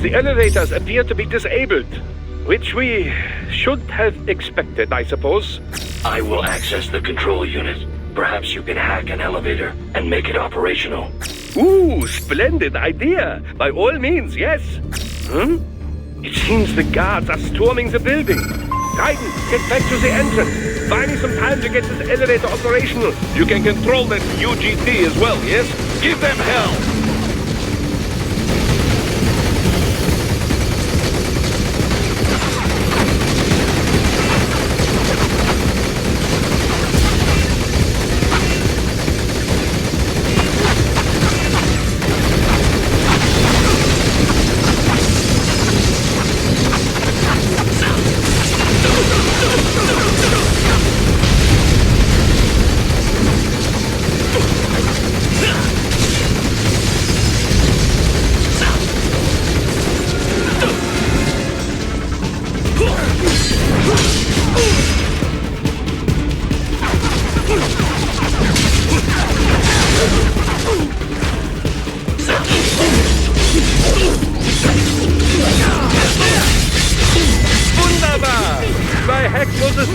The elevators appear to be disabled, which we should have expected, I suppose. I will access the control unit. Perhaps you can hack an elevator and make it operational. Ooh, splendid idea. By all means, yes. It seems the guards are storming the building. Raiden, get back to the entrance. Buy me some time to get this elevator operational. You can control that UGT as well, yes? Give them hell!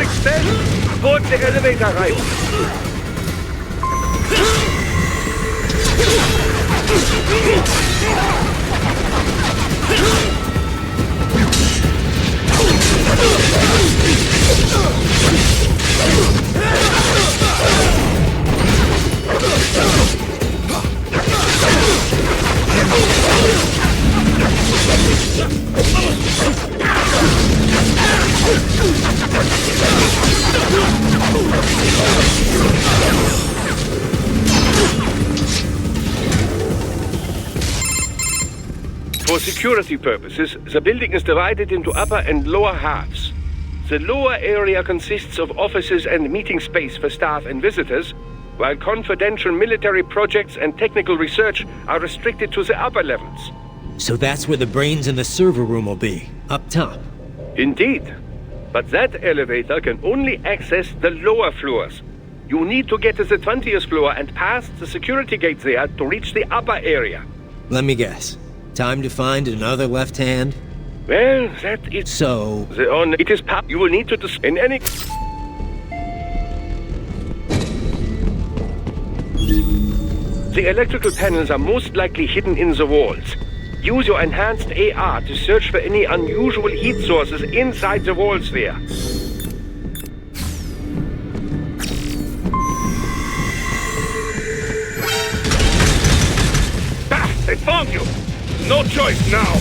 extend. Port the elevator right. For security purposes, the building is divided into upper and lower halves. The lower area consists of offices and meeting space for staff and visitors, while confidential military projects and technical research are restricted to the upper levels. So that's where the brains in the server room will be, up top. Indeed. But that elevator can only access the lower floors. You need to get to the 20th floor and pass the security gate there to reach the upper area. Let me guess. Time to find another left hand? Well, that is... So... It is... You will need to... In any... The electrical panels are most likely hidden in the walls. Use your enhanced AR to search for any unusual heat sources inside the walls there. Ah! They found you! No choice now!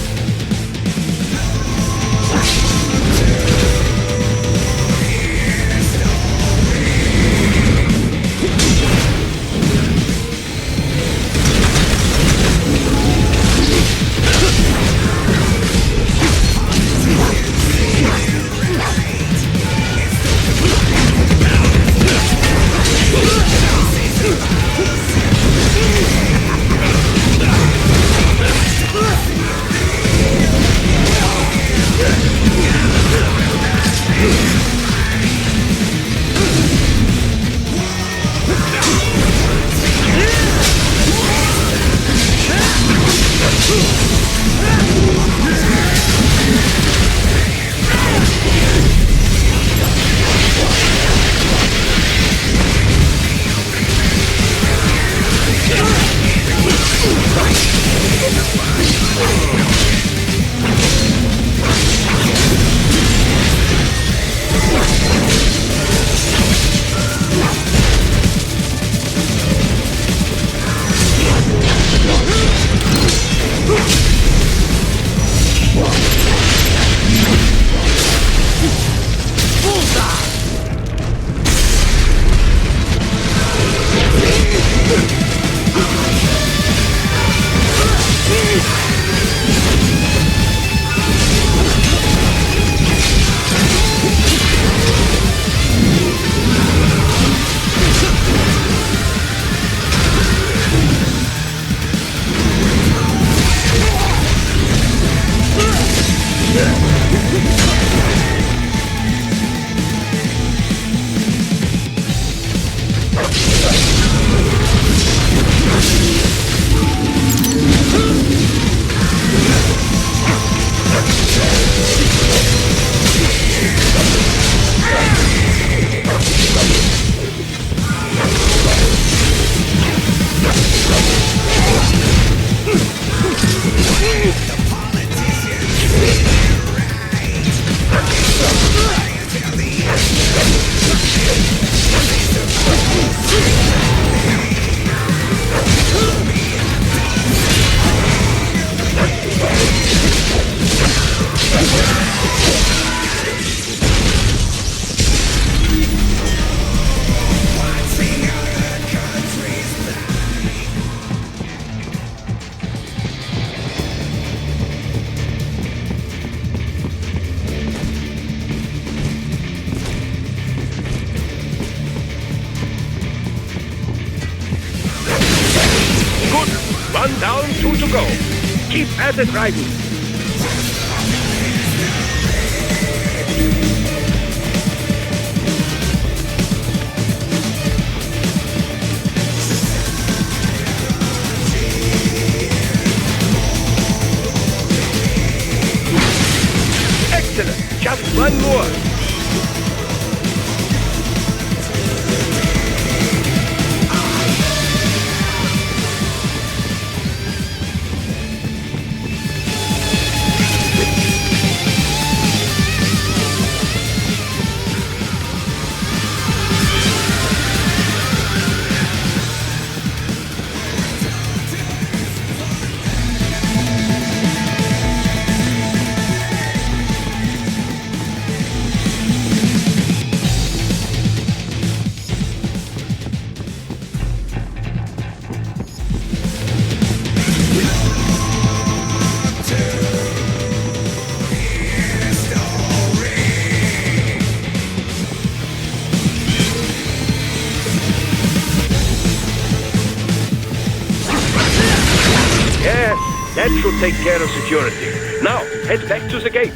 One down, two to go. Keep at it, Raiden. Excellent. Just one more. That should take care of security. Now, head back to the gate.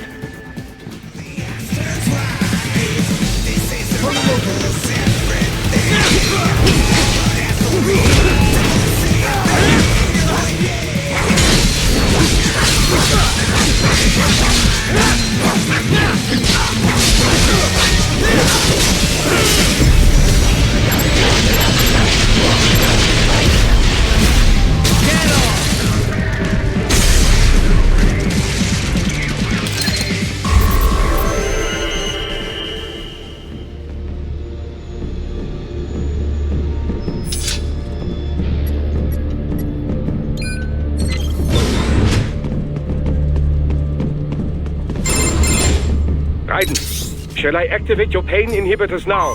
Shall I activate your pain inhibitors now?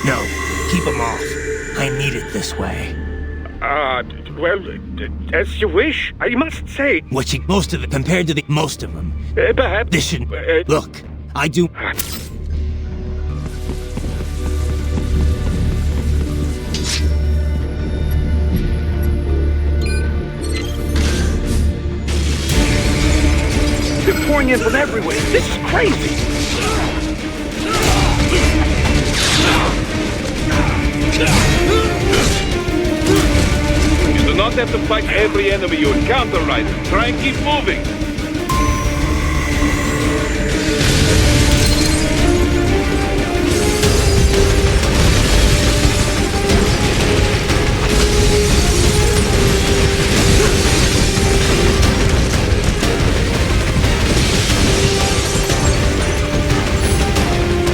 No, keep them off. I need it this way. Well, as you wish, I must say. Which most of it compared to the most of them. Perhaps. This should. Look, I do. They're pouring in from everywhere. This is crazy. You do not have to fight every enemy you encounter, right? Try and keep moving.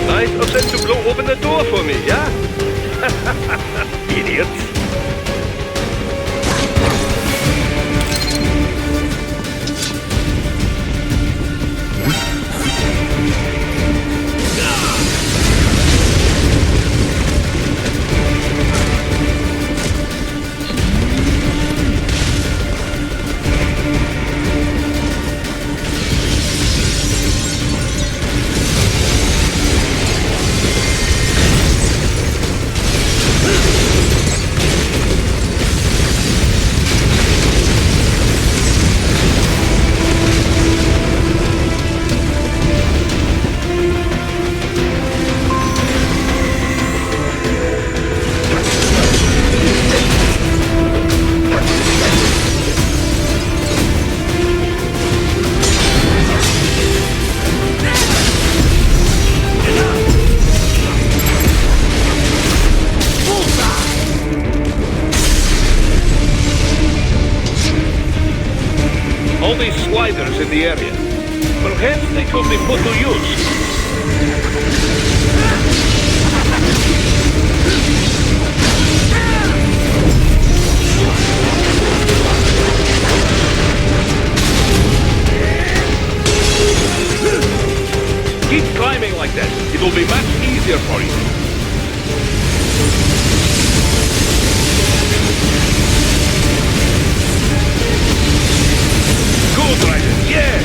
Nice of them to blow open the door for me, yeah? Idiots. All these sliders in the area. Perhaps they could be put to use. Keep climbing like that. It will be much easier for you. Good, Ryder. Yes!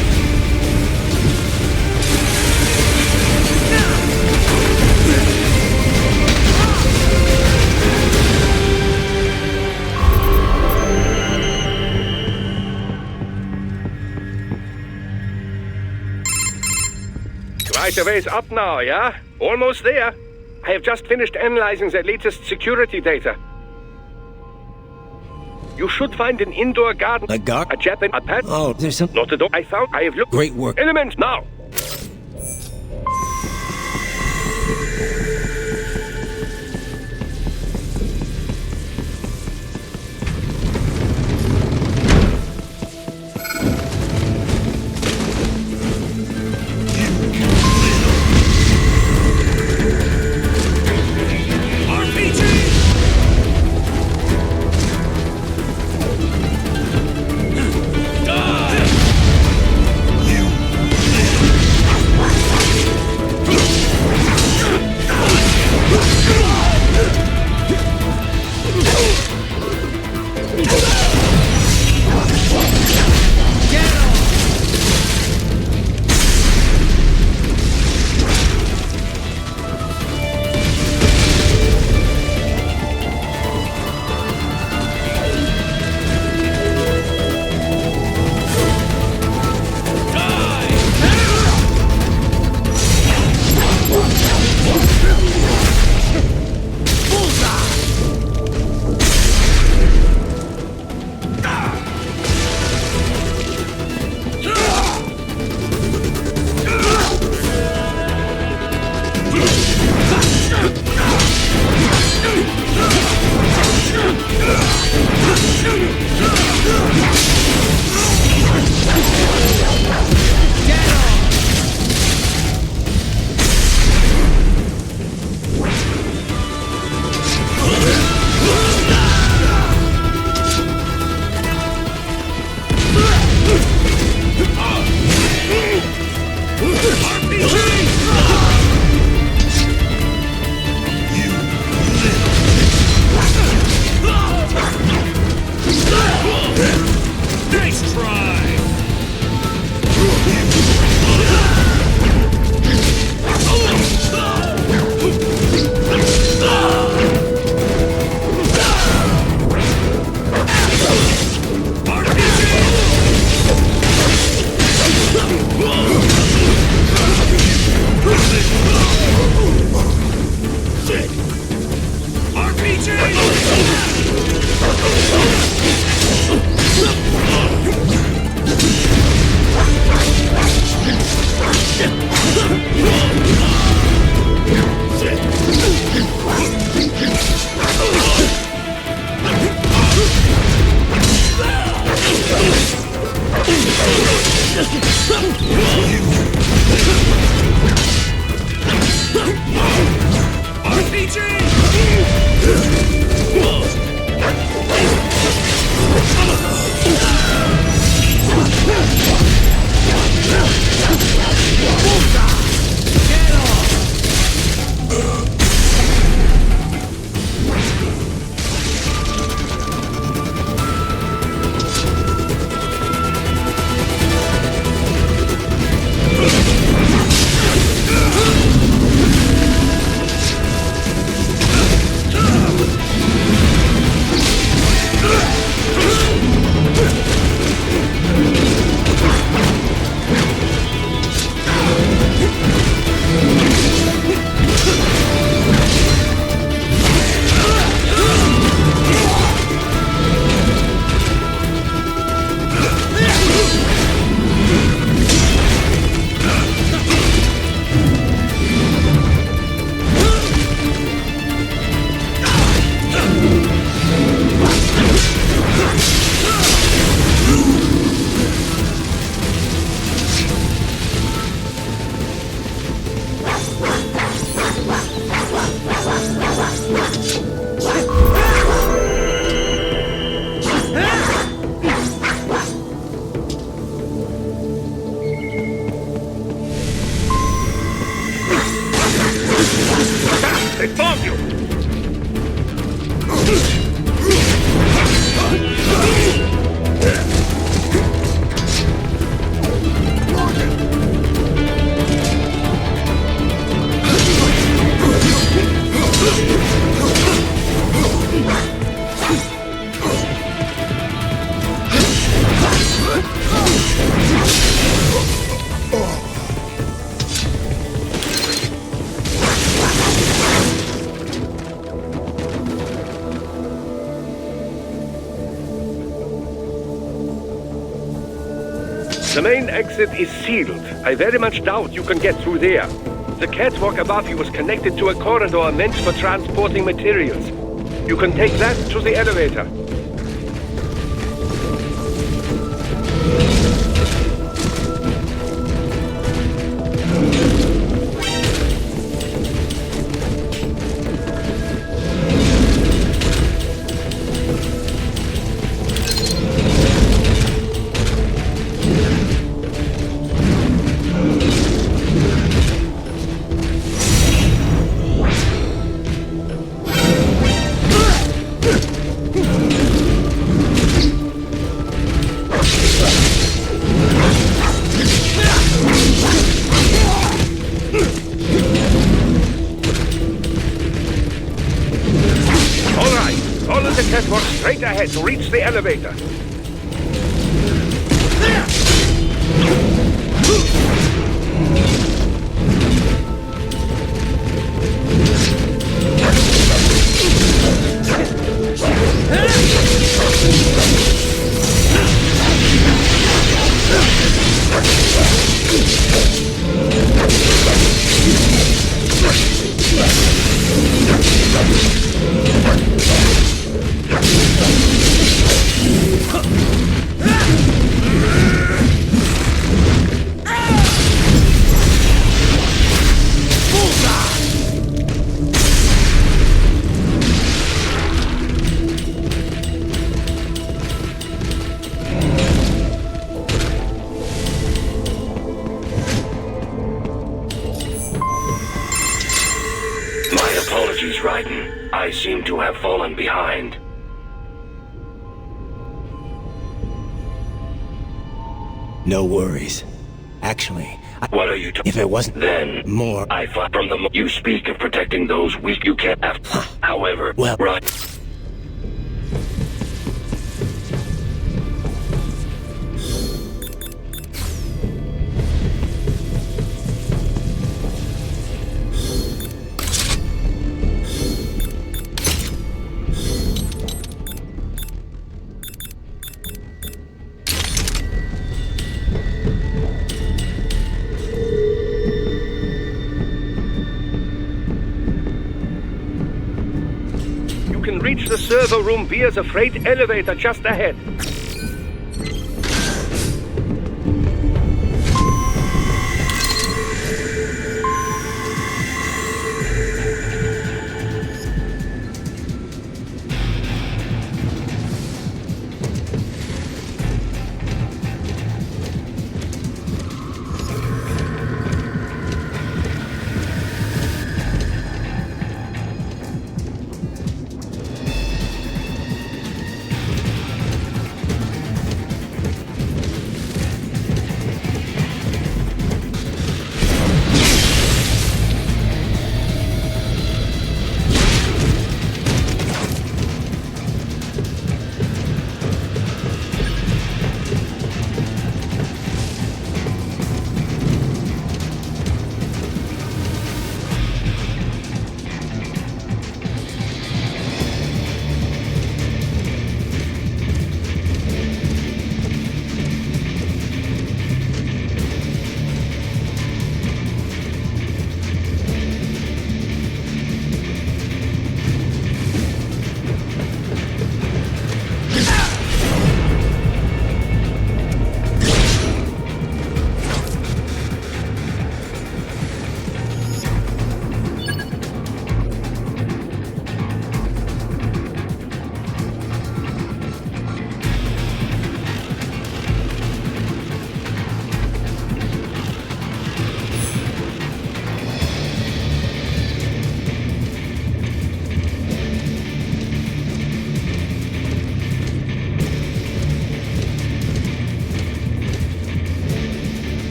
Right away is up now, yeah? Almost there. I have just finished analyzing the latest security data. You should find an indoor garden. A garden? A Japan, a pet. Oh, there's some. Not a door. I have looked. Great work. Element now. The main exit is sealed. I very much doubt you can get through there. The catwalk above you is connected to a corridor meant for transporting materials. You can take that to the elevator. Straight ahead to reach the elevator. I seem to have fallen behind. No worries. Actually, what are you if it wasn't then more I thought from the you speak of protecting those weak you can't have. However, well, right. Reach the server room via the freight elevator just ahead.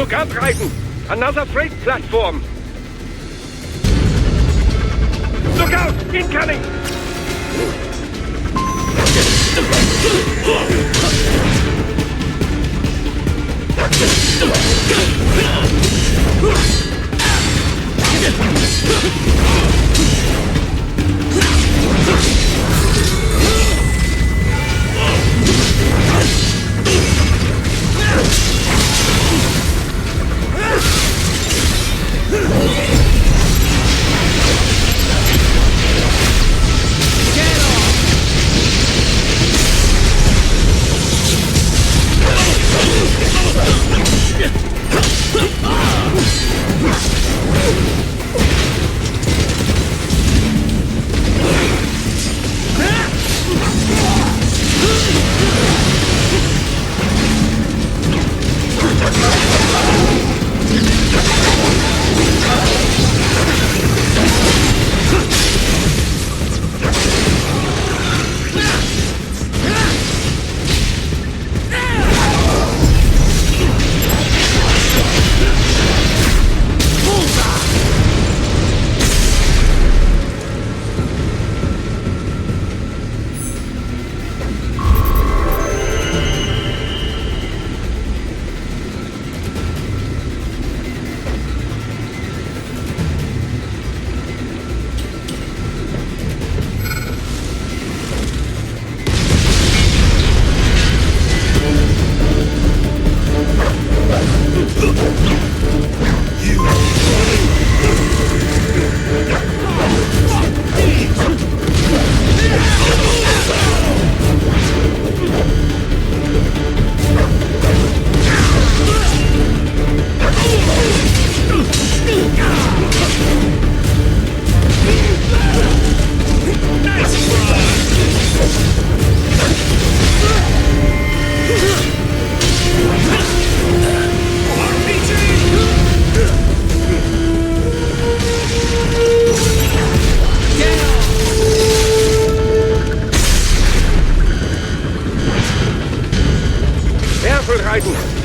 Look out, Raiden! Another freight platform! Look out! Incoming!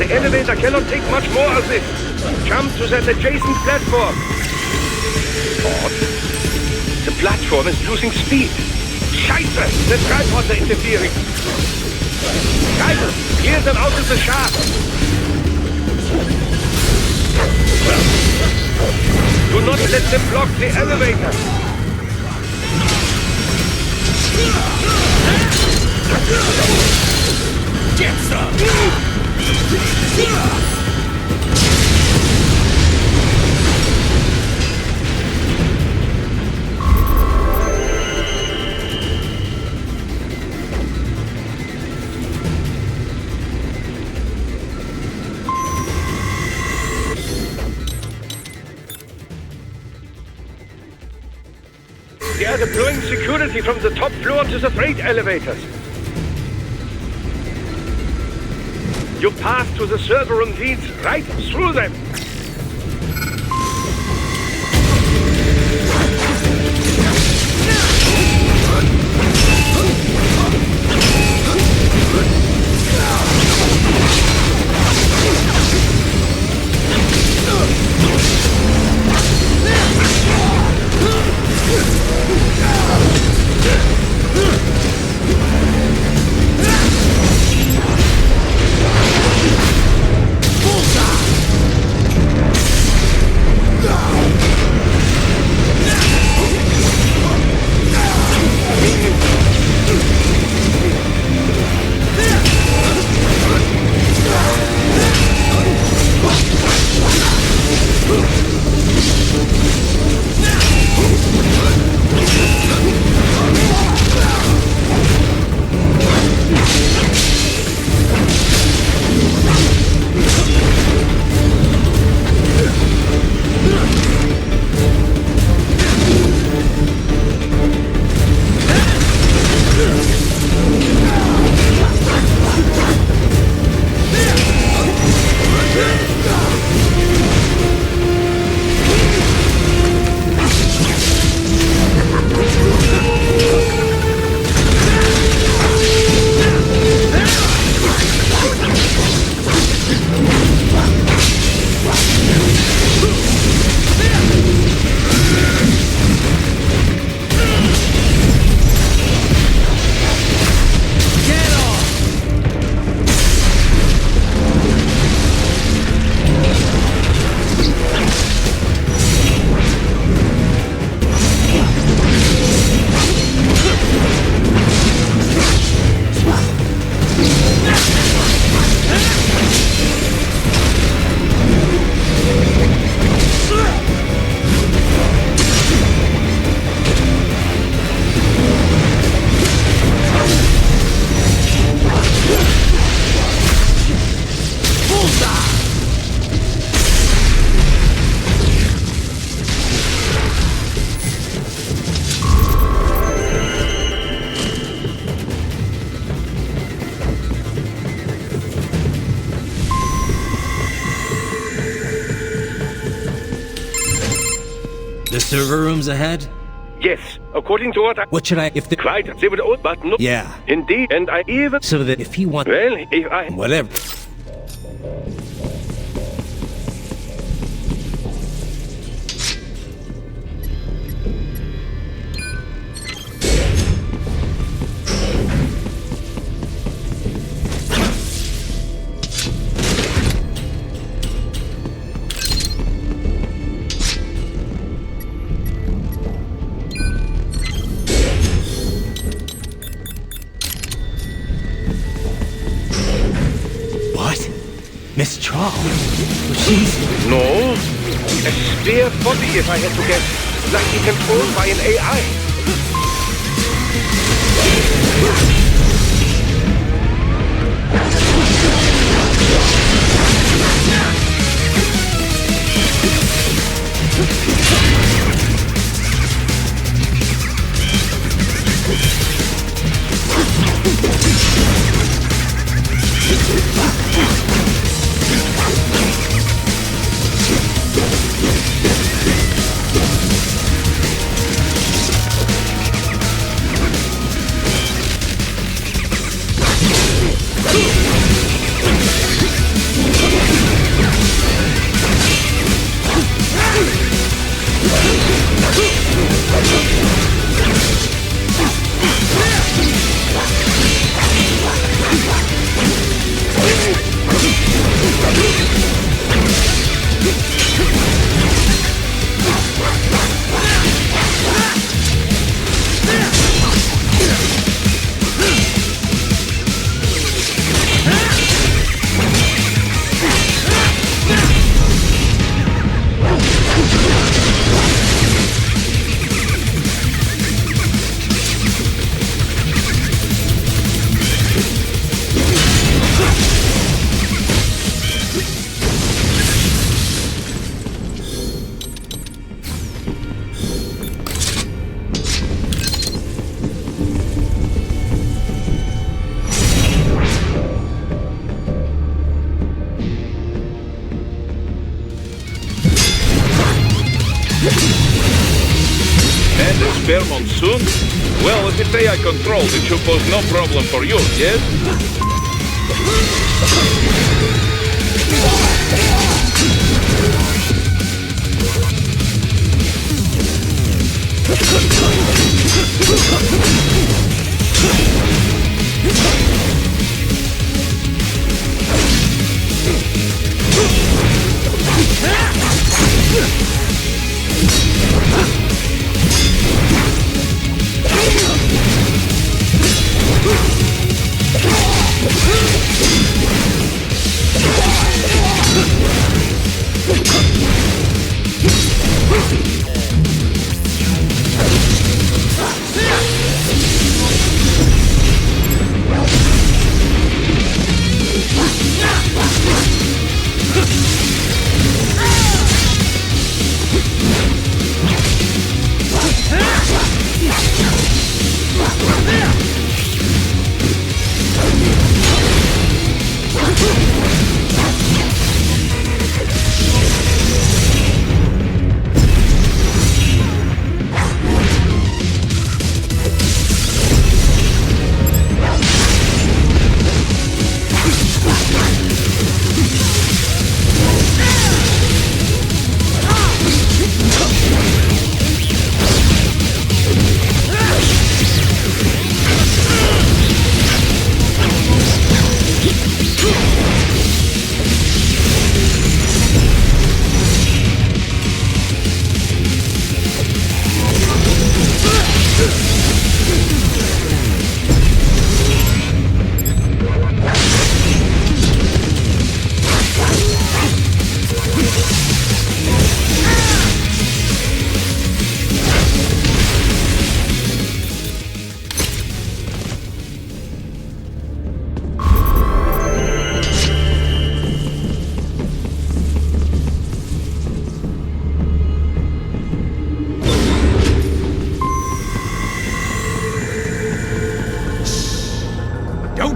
The elevator cannot take much more of this. Jump to that adjacent platform. Odd. The platform is losing speed. Scheiße! The tripods are interfering. Guys, clear them out of the shaft. Do not let them block the elevator. Get some! They are deploying security from the top floor to the freight elevators. You pass to the server room leads right through them. server rooms ahead? Yes, according to what I... What should I... if the... Quite, they would own, but no... Yeah. Indeed, and I even... So that if he wants... Well, if I... Whatever. Miss Charles? She's... No. A spare body, if I had to guess. Likely controlled by an AI. Spare monsoon? Well, if it's AI controlled, it should pose no problem for you, yes?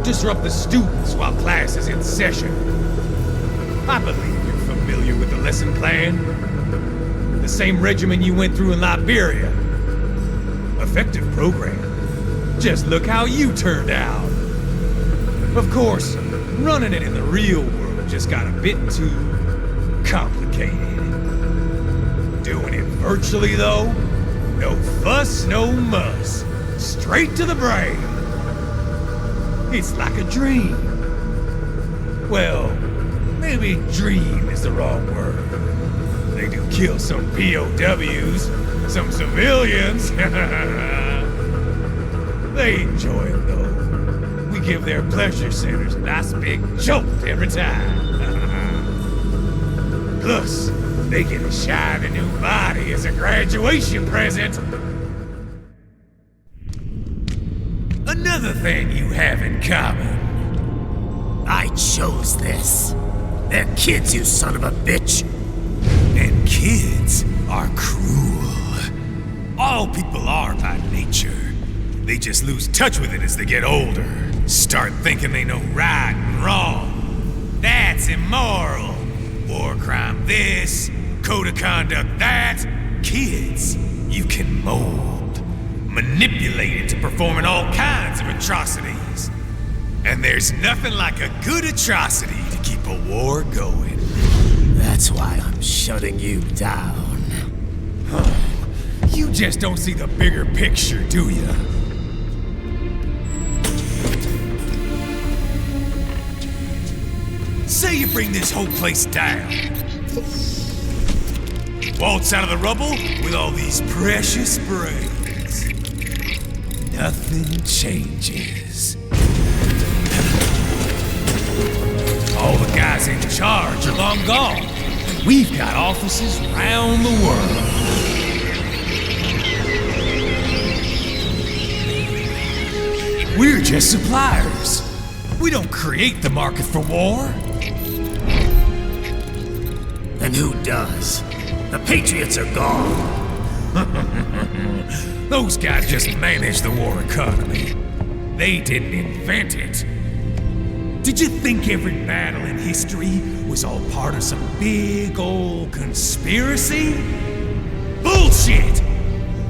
Disrupt the students while class is in session. I believe you're familiar with the lesson plan. The same regimen you went through in Liberia. Effective program. Just look how you turned out. Of course, running it in the real world just got a bit too complicated. Doing it virtually, though, no fuss, no muss. Straight to the brain. It's like a dream. Well, maybe dream is the wrong word. They do kill some POWs, some civilians. They enjoy it, though. We give their pleasure centers a nice big jolt every time. Plus, they get a shiny new body as a graduation present. Another thing you have in common. I chose this. They're kids, you son of a bitch. And kids are cruel. All people are by nature. They just lose touch with it as they get older. Start thinking they know right and wrong. That's immoral. War crime this, code of conduct that. Kids, you can mold, manipulate into performing all kinds of atrocities. And there's nothing like a good atrocity to keep a war going. That's why I'm shutting you down. You just don't see the bigger picture, do you? Say you bring this whole place down. Waltz out of the rubble with all these precious brains. Nothing changes. All the guys in charge are long gone, and we've got offices around the world. We're just suppliers. We don't create the market for war. And who does? The Patriots are gone. Those guys just manage the war economy. They didn't invent it. Did you think every battle in history was all part of some big old conspiracy? Bullshit!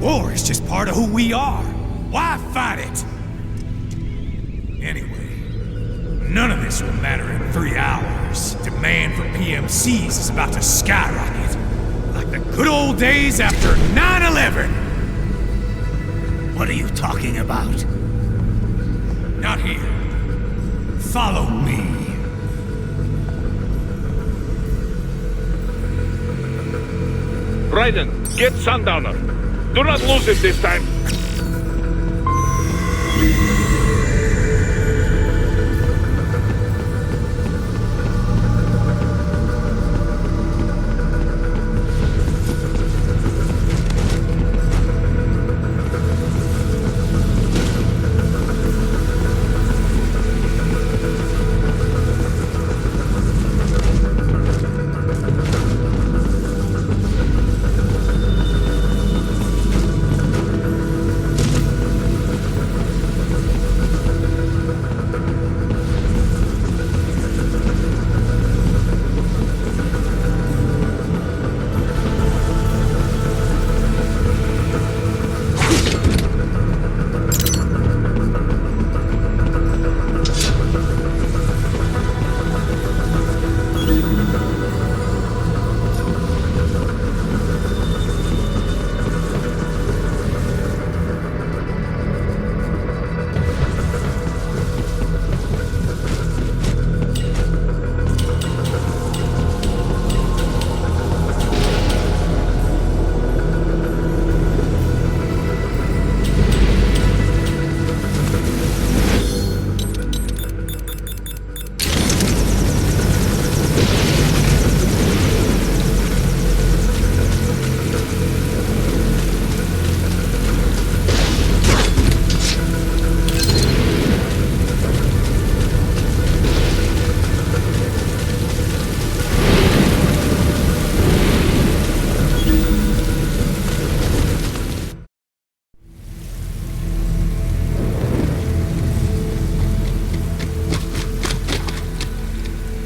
War is just part of who we are. Why fight it? Anyway, none of this will matter in 3 hours. Demand for PMCs is about to skyrocket. Like the good old days after 9/11. What are you talking about? Not here. Follow me. Raiden, get Sundowner. Do not lose it this time.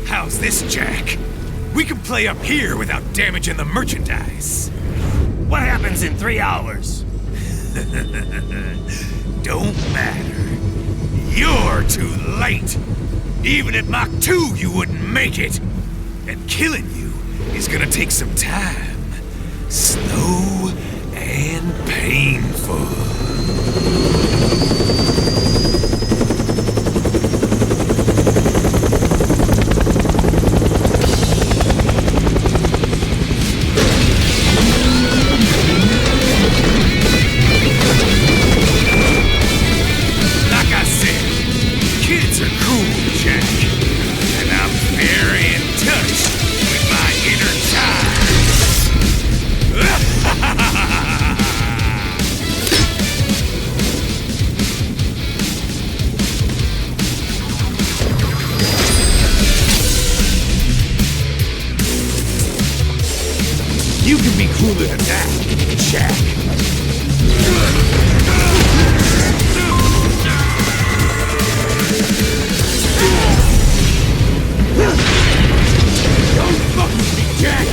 How's this, Jack? We can play up here without damaging the merchandise. What happens in 3 hours? Don't matter. You're too late. Even at Mach 2, you wouldn't make it. And killing you is gonna take some time. Slow and painful. You can be cooler than that, Jack. Don't fuck with me, Jack!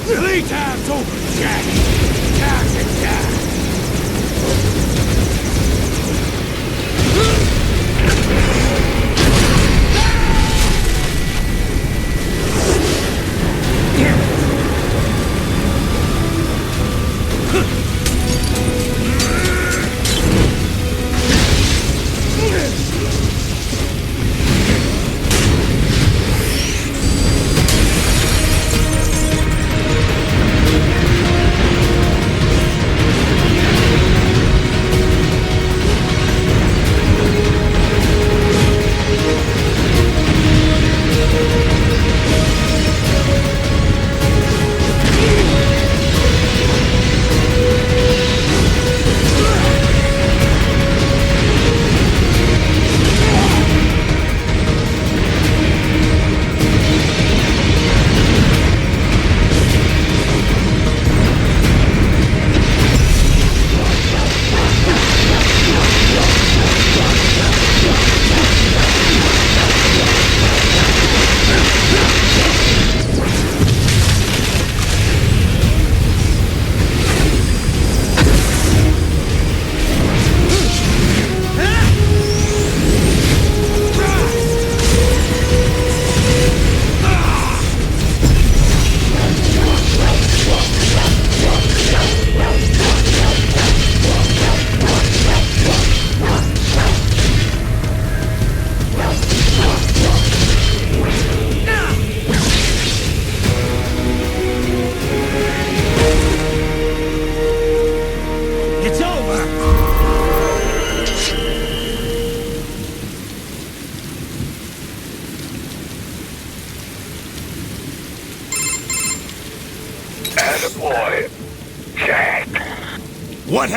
Playtime's over, Jack. Time to die.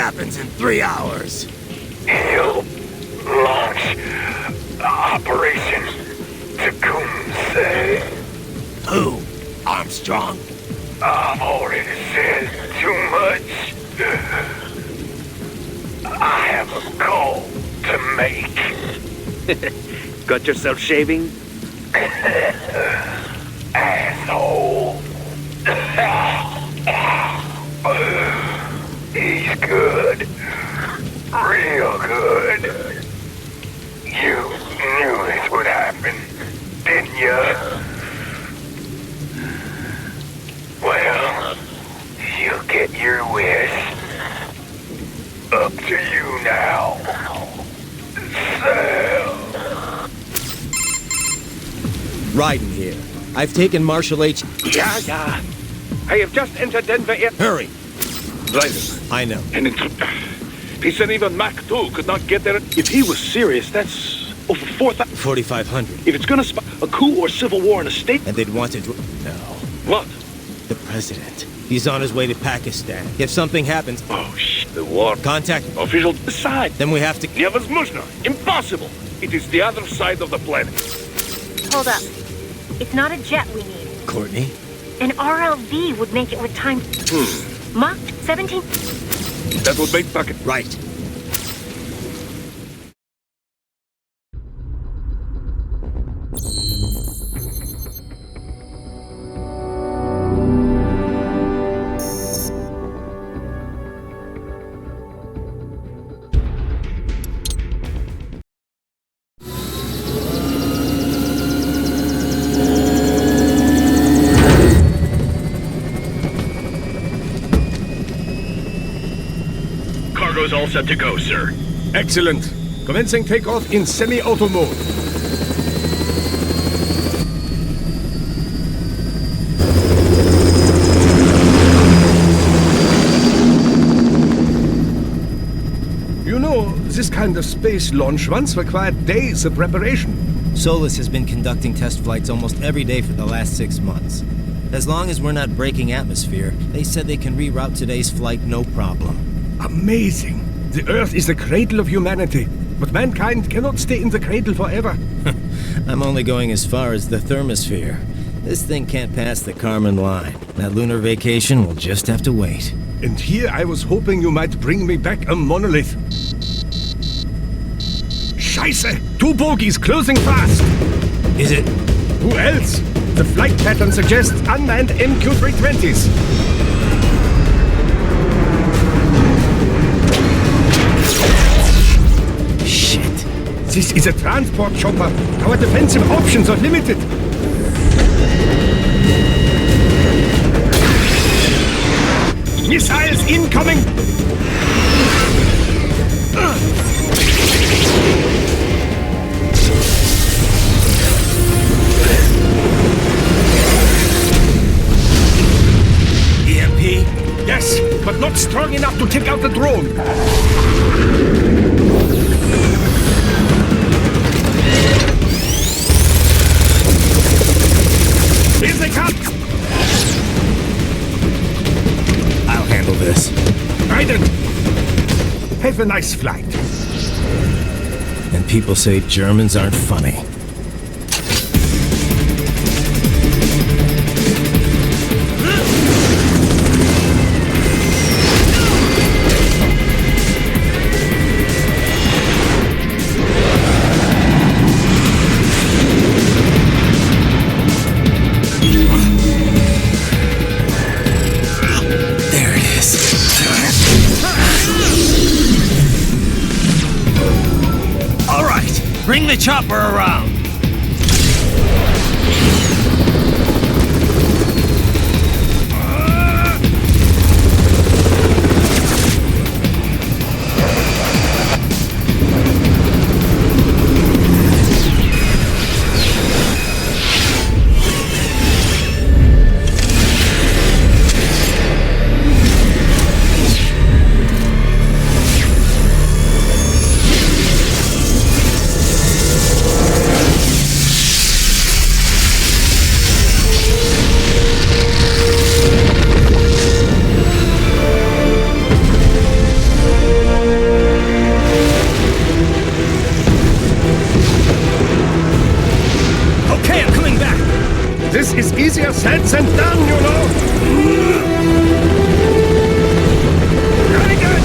happens in 3 hours. He'll launch Operation Tecumseh. Who? Armstrong? I've already said too much. I have a call to make. Got yourself shaving? Asshole. He's good. Real good. You knew this would happen, didn't you? Well, you'll get your wish. Up to you now. Sam. Raiden here. I've taken Marshal H. Yeah. I have just entered Denver Air. Hurry. Raiden. I know. He said even Mach 2 could not get there. If he was serious, that's over 4,000. 4,500. If it's gonna spark a coup or civil war in a state... And they'd want to... No. What? The president. He's on his way to Pakistan. If something happens... Oh, shit. The war. Contact... Official decide. Then we have to... Nevazmushno. Impossible. It is the other side of the planet. Hold up. It's not a jet we need. Courtney? An RLV would make it with time. Mach 17? That would make pocket. Right. Cargo's all set to go, sir. Excellent. Commencing takeoff in semi-auto mode. You know, this kind of space launch once required days of preparation. Solus has been conducting test flights almost every day for the last 6 months. As long as we're not breaking atmosphere, they said they can reroute today's flight no problem. Amazing. The Earth is the cradle of humanity, but mankind cannot stay in the cradle forever. I'm only going as far as the thermosphere. This thing can't pass the Kármán line. That lunar vacation will just have to wait. And here I was hoping you might bring me back a monolith. Scheiße! 2 bogies closing fast! Is it? Who else? The flight pattern suggests unmanned MQ-320s. Shit. This is a transport chopper. Our defensive options are limited. Missiles incoming! EMP? Yes, but not strong enough to take out the drone. Here they come! I'll handle this. Raiden! Have a nice flight. And people say Germans aren't funny. Bring the chopper around! Sets and done, you know! Very good!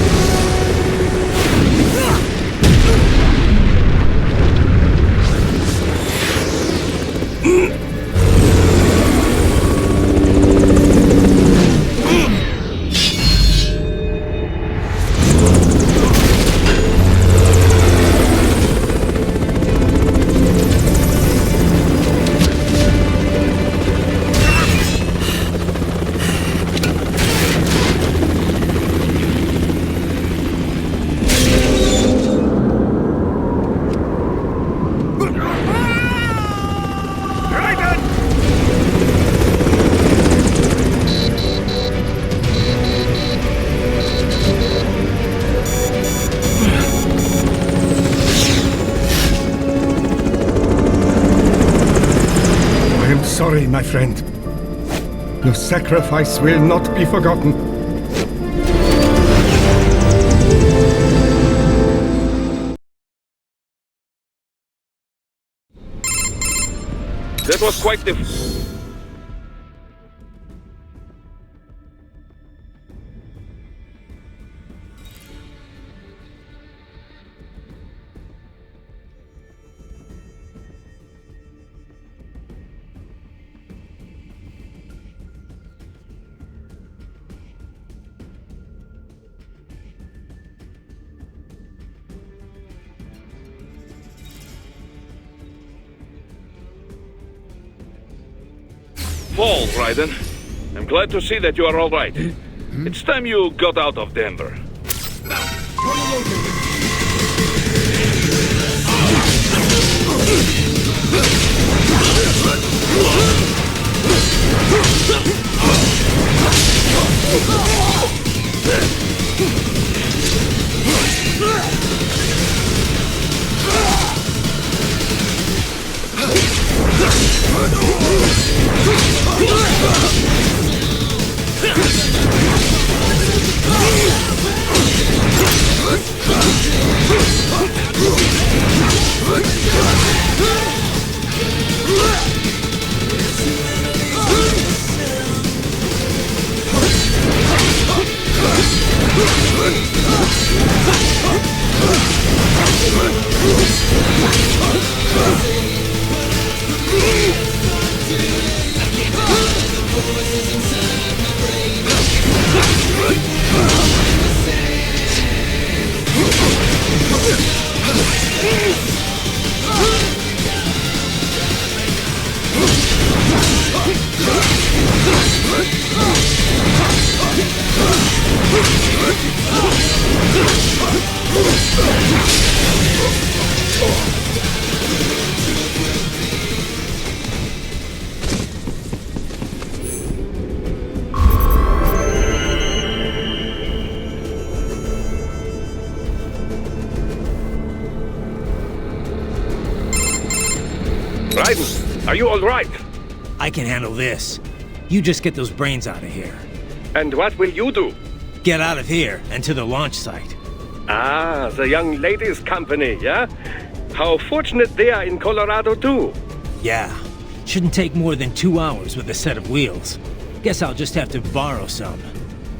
Sorry, my friend. Your sacrifice will not be forgotten. That was quite the... Fall, Raiden. I'm glad to see that you are all right. It's time you got out of Denver. Raiden, are you all right? I can handle this. You just get those brains out of here. And what will you do? Get out of here and to the launch site. Ah, the young ladies' company, yeah? How fortunate they are in Colorado, too. Yeah. Shouldn't take more than 2 hours with a set of wheels. Guess I'll just have to borrow some.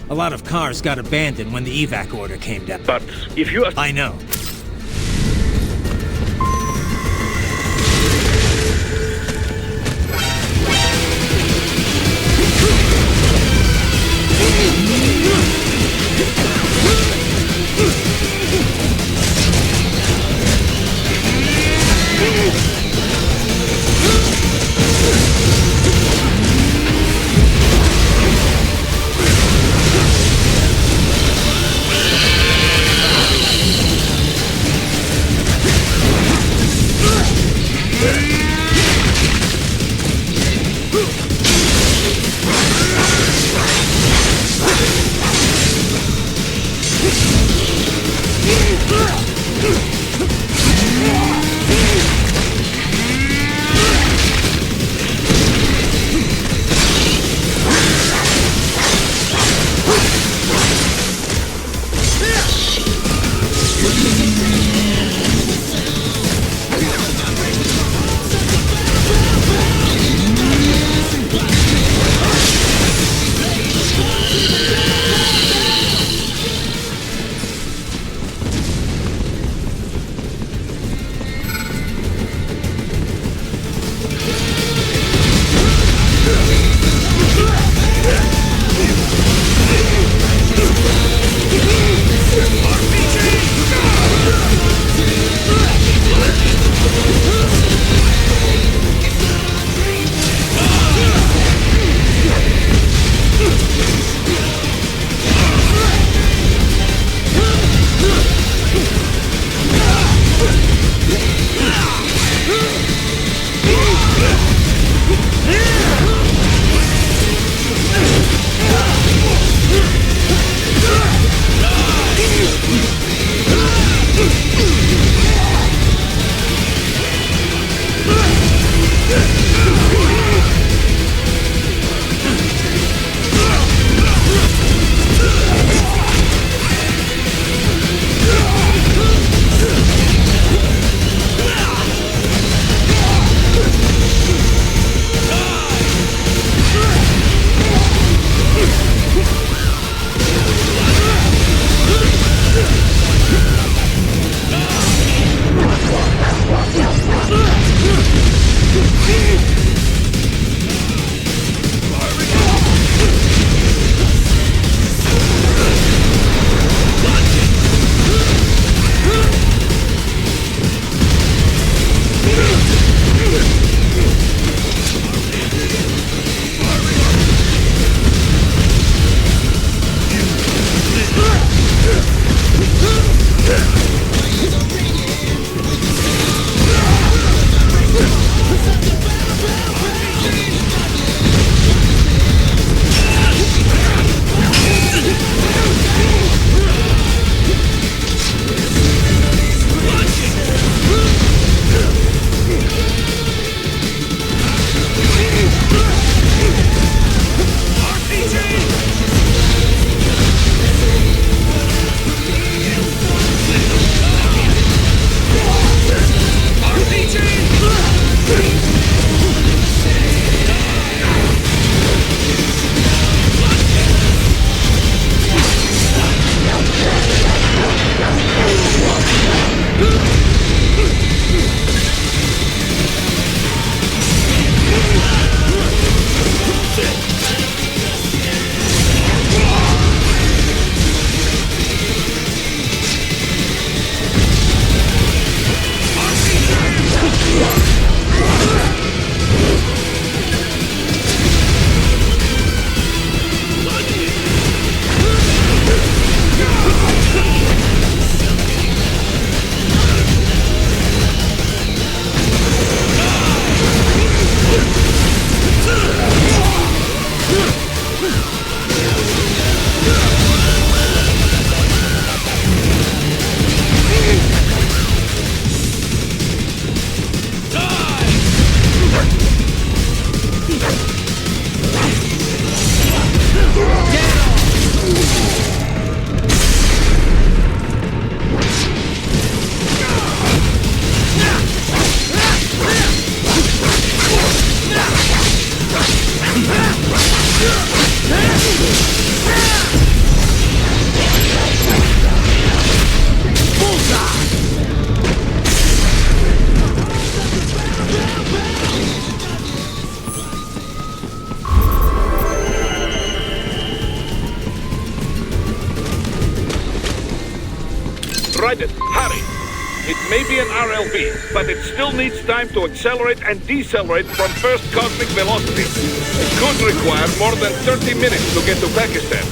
A lot of cars got abandoned when the evac order came down. But if you... I know. Hurry! It may be an RLV, but it still needs time to accelerate and decelerate from first cosmic velocity. It could require more than 30 minutes to get to Pakistan.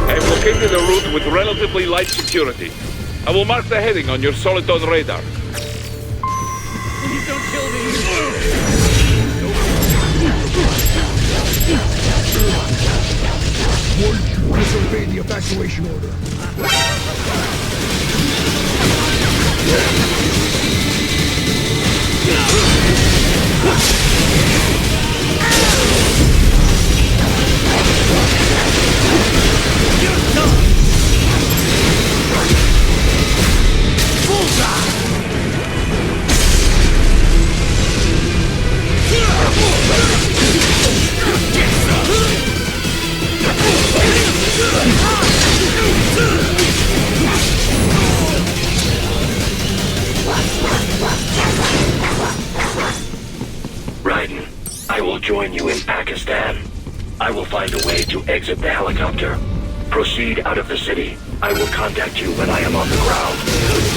I've located a route with relatively light security. I will mark the heading on your Soliton radar. Please don't kill me! Warden, disobey the evacuation order. Bullseye! I will find a way to exit the helicopter. Proceed out of the city. I will contact you when I am on the ground.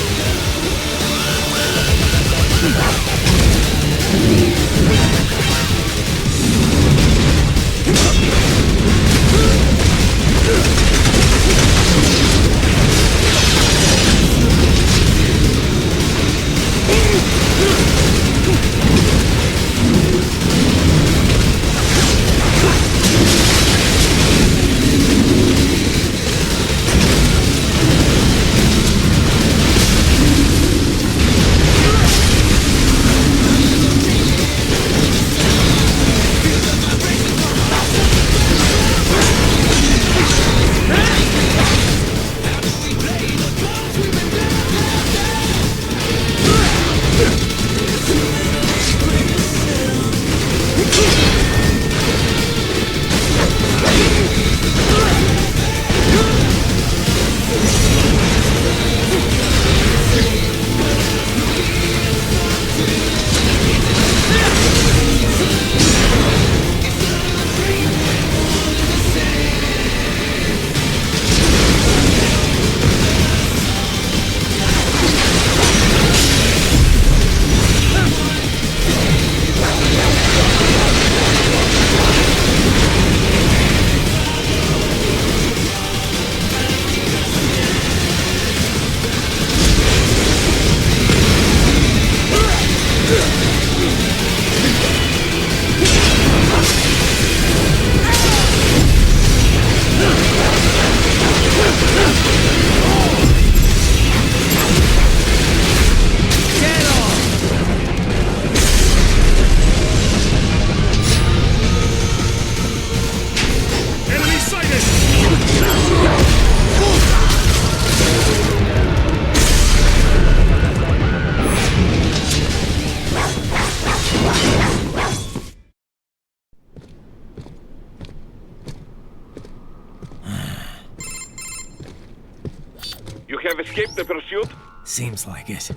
You have escaped the pursuit? Seems like it.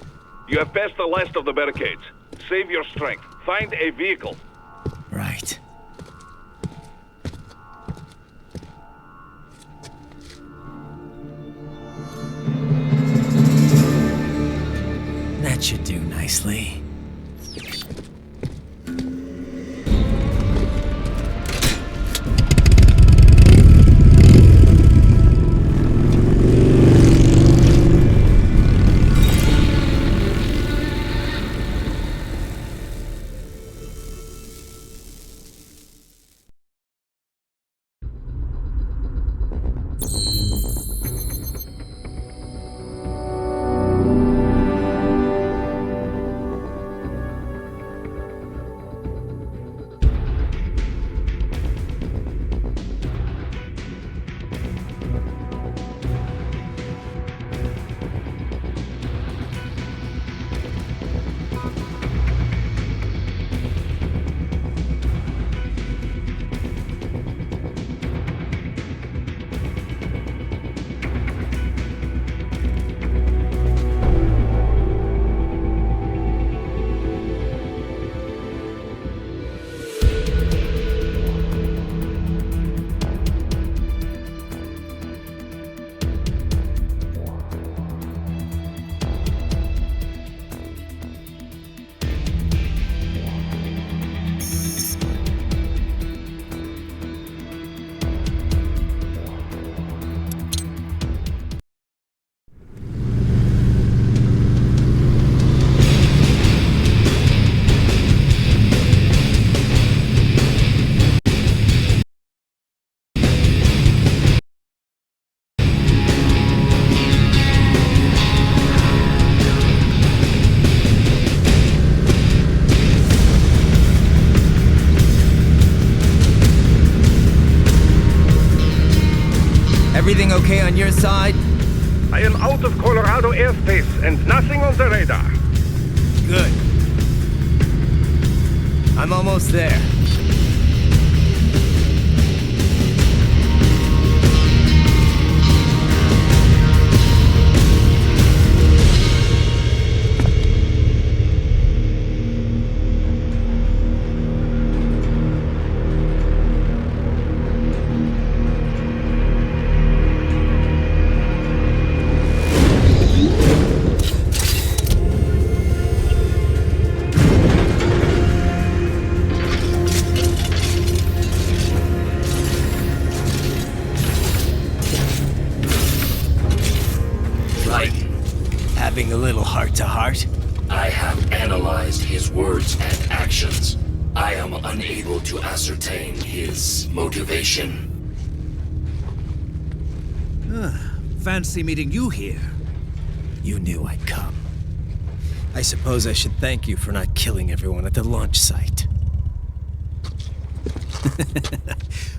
You have passed the last of the barricades. Save your strength. Find a vehicle. Right. That should do nicely. Everything okay on your side? I am out of Colorado airspace and nothing on the radar. Good. I'm almost there. having a little heart-to-heart? I have analyzed his words and actions. I am unable to ascertain his motivation. Fancy meeting you here. You knew I'd come. I suppose I should thank you for not killing everyone at the launch site.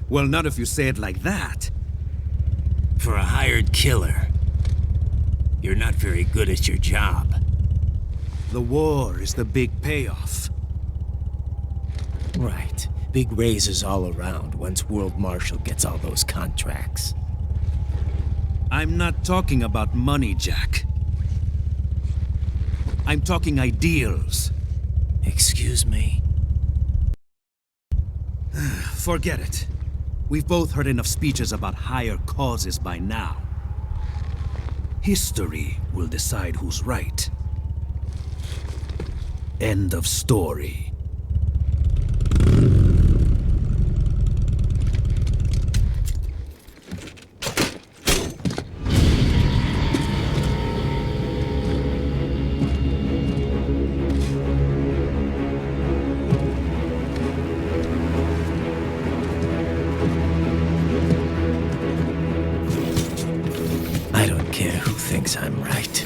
Well, not if you say it like that. For a hired killer, you're not very good at your job. The war is the big payoff. Right. Big raises all around once World Marshal gets all those contracts. I'm not talking about money, Jack. I'm talking ideals. Excuse me? Forget it. We've both heard enough speeches about higher causes by now. History will decide who's right. End of story. I don't care who thinks I'm right.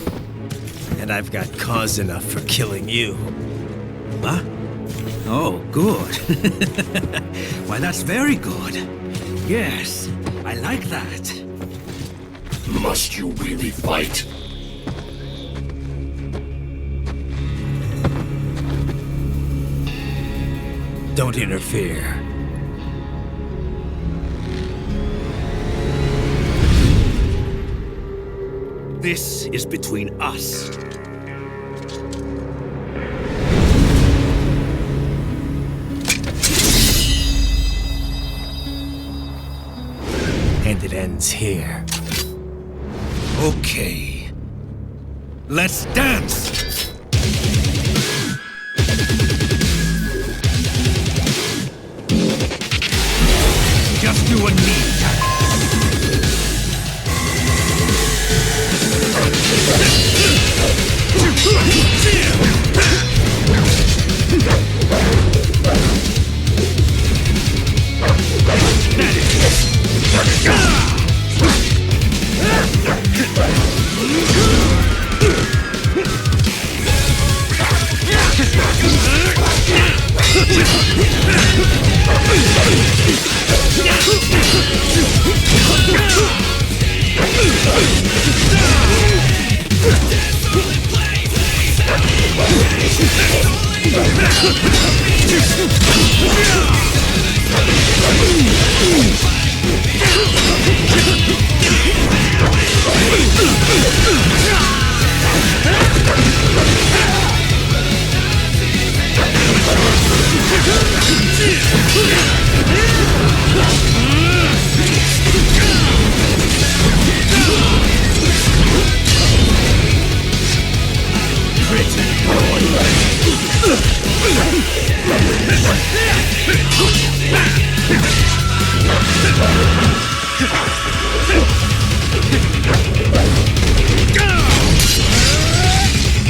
And I've got cause enough for killing you. Huh? Oh, good. Why, that's very good. Yes, I like that. Must you really fight? Don't interfere. This is between us. And it ends here. Okay. Let's dance! Just you and me, Jack.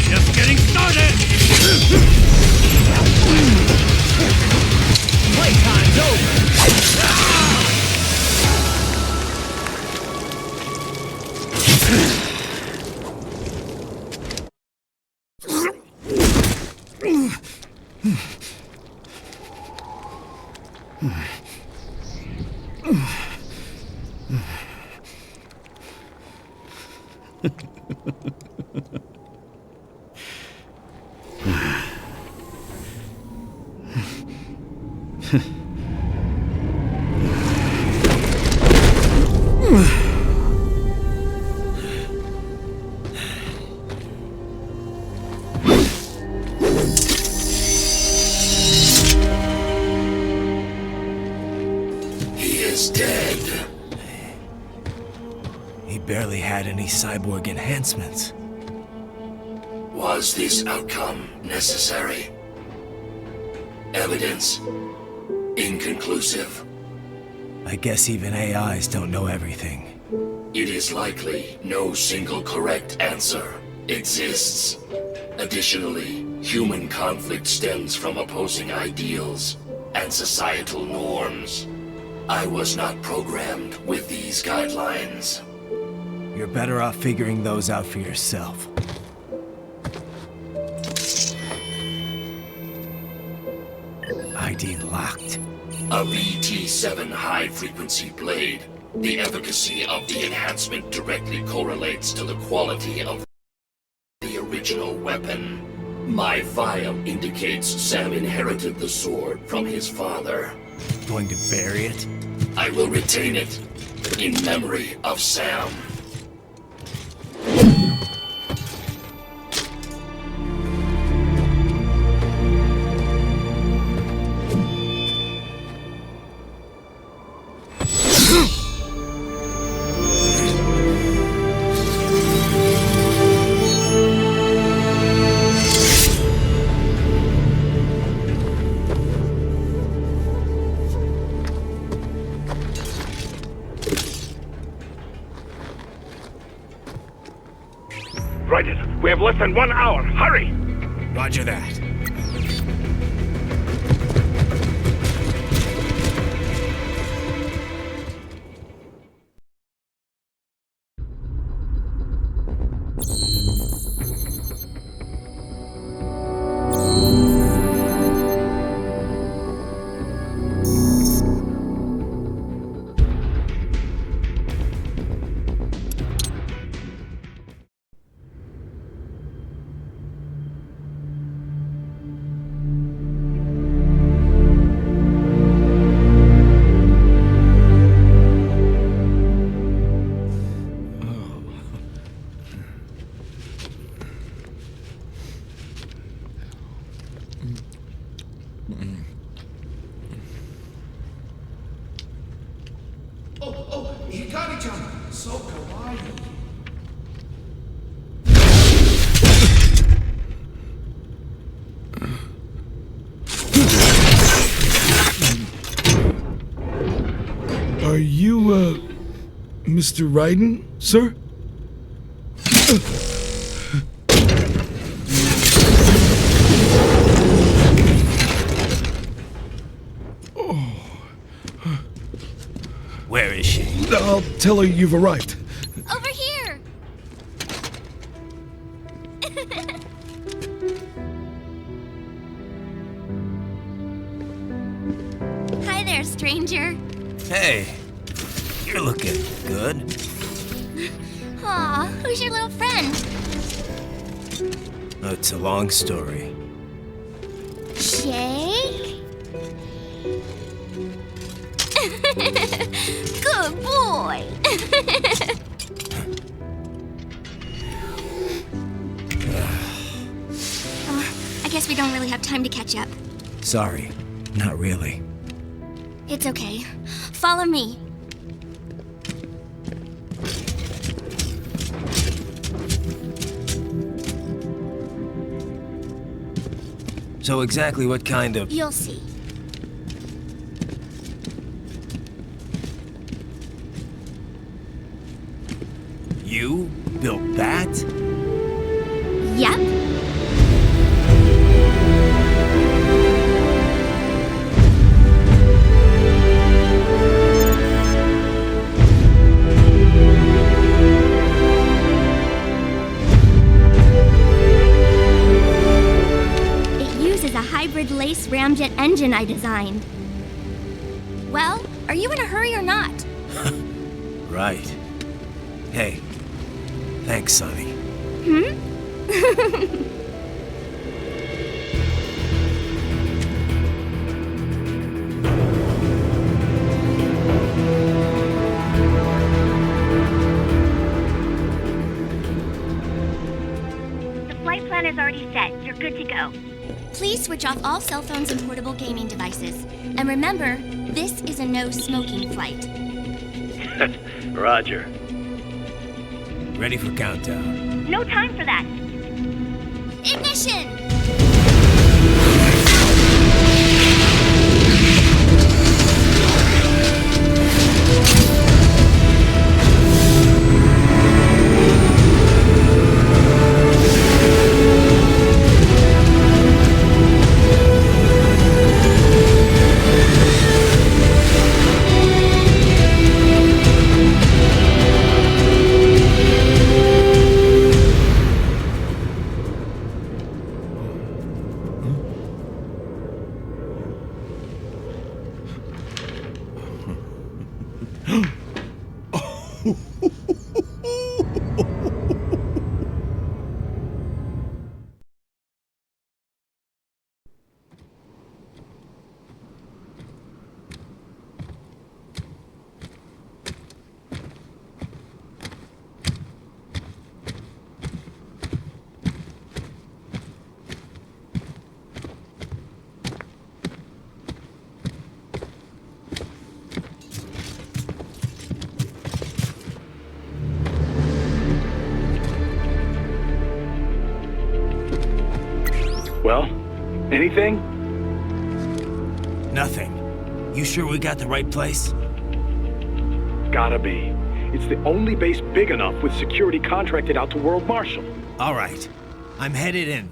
Just getting started! Playtime's over! He is dead. He barely had any cyborg enhancements. Was this outcome necessary? Evidence inconclusive. I guess even AIs don't know everything. It is likely no single correct answer. exists. Additionally, human conflict stems from opposing ideals and societal norms. I was not programmed with these guidelines. You're better off figuring those out for yourself. ID locked. A VT7 high-frequency blade. The efficacy of the enhancement directly correlates to the quality of the original weapon. My file indicates Sam inherited the sword from his father. Going to bury it? I will retain it in memory of Sam. Raiden, we have less than 1 hour. Hurry! Roger that. Oh, Hikari-chan, so kawaii. Are you, Mr. Raiden, sir? Where is she? I'll tell her you've arrived. Over here! Hi there, stranger. Hey, you're looking good. Aw, who's your little friend? Oh, it's a long story. Shake? Good boy. I guess we don't really have time to catch up. Sorry, not really. It's okay. Follow me. So exactly what kind of... You'll see. You built that? Yep. It uses a hybrid lace ramjet engine I designed. Well, are you in a hurry or not? Right. Hey, thanks, Sonny. Hmm? The flight plan is already set. You're good to go. Please switch off all cell phones and portable gaming devices. And remember, this is a no-smoking flight. Roger. Ready for countdown. No time for that. Ignition! Anything? Nothing. You sure we got the right place? Gotta be. It's the only base big enough with security contracted out to World Marshal. All right. I'm headed in.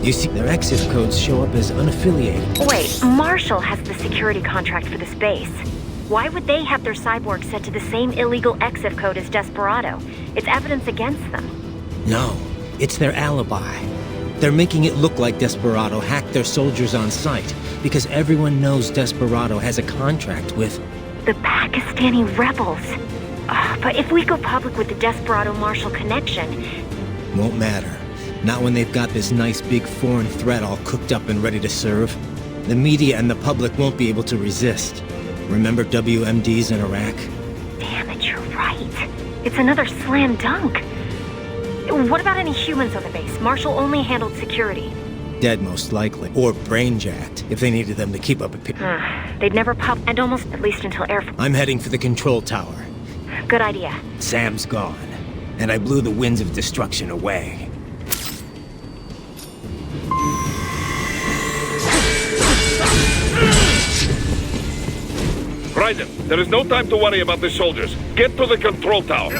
You see, their exit codes show up as unaffiliated. Wait, Marshall has the security contract for this base. Why would they have their cyborg set to the same illegal exit code as Desperado? It's evidence against them. No, it's their alibi. They're making it look like Desperado hacked their soldiers on sight, because everyone knows Desperado has a contract with... the Pakistani rebels. But if we go public with the Desperado-Marshall connection... Won't matter. Not when they've got this nice big foreign threat all cooked up and ready to serve. The media and the public won't be able to resist. Remember WMDs in Iraq? Damn it, you're right. It's another slam dunk. What about any humans on the base? Marshall only handled security. Dead, most likely. Or brain-jacked, if they needed them to keep up a... They'd never pop, and almost at least until Air Force. I'm heading for the control tower. Good idea. Sam's gone, and I blew the winds of destruction away. Raiden, there is no time to worry about the soldiers. Get to the control tower.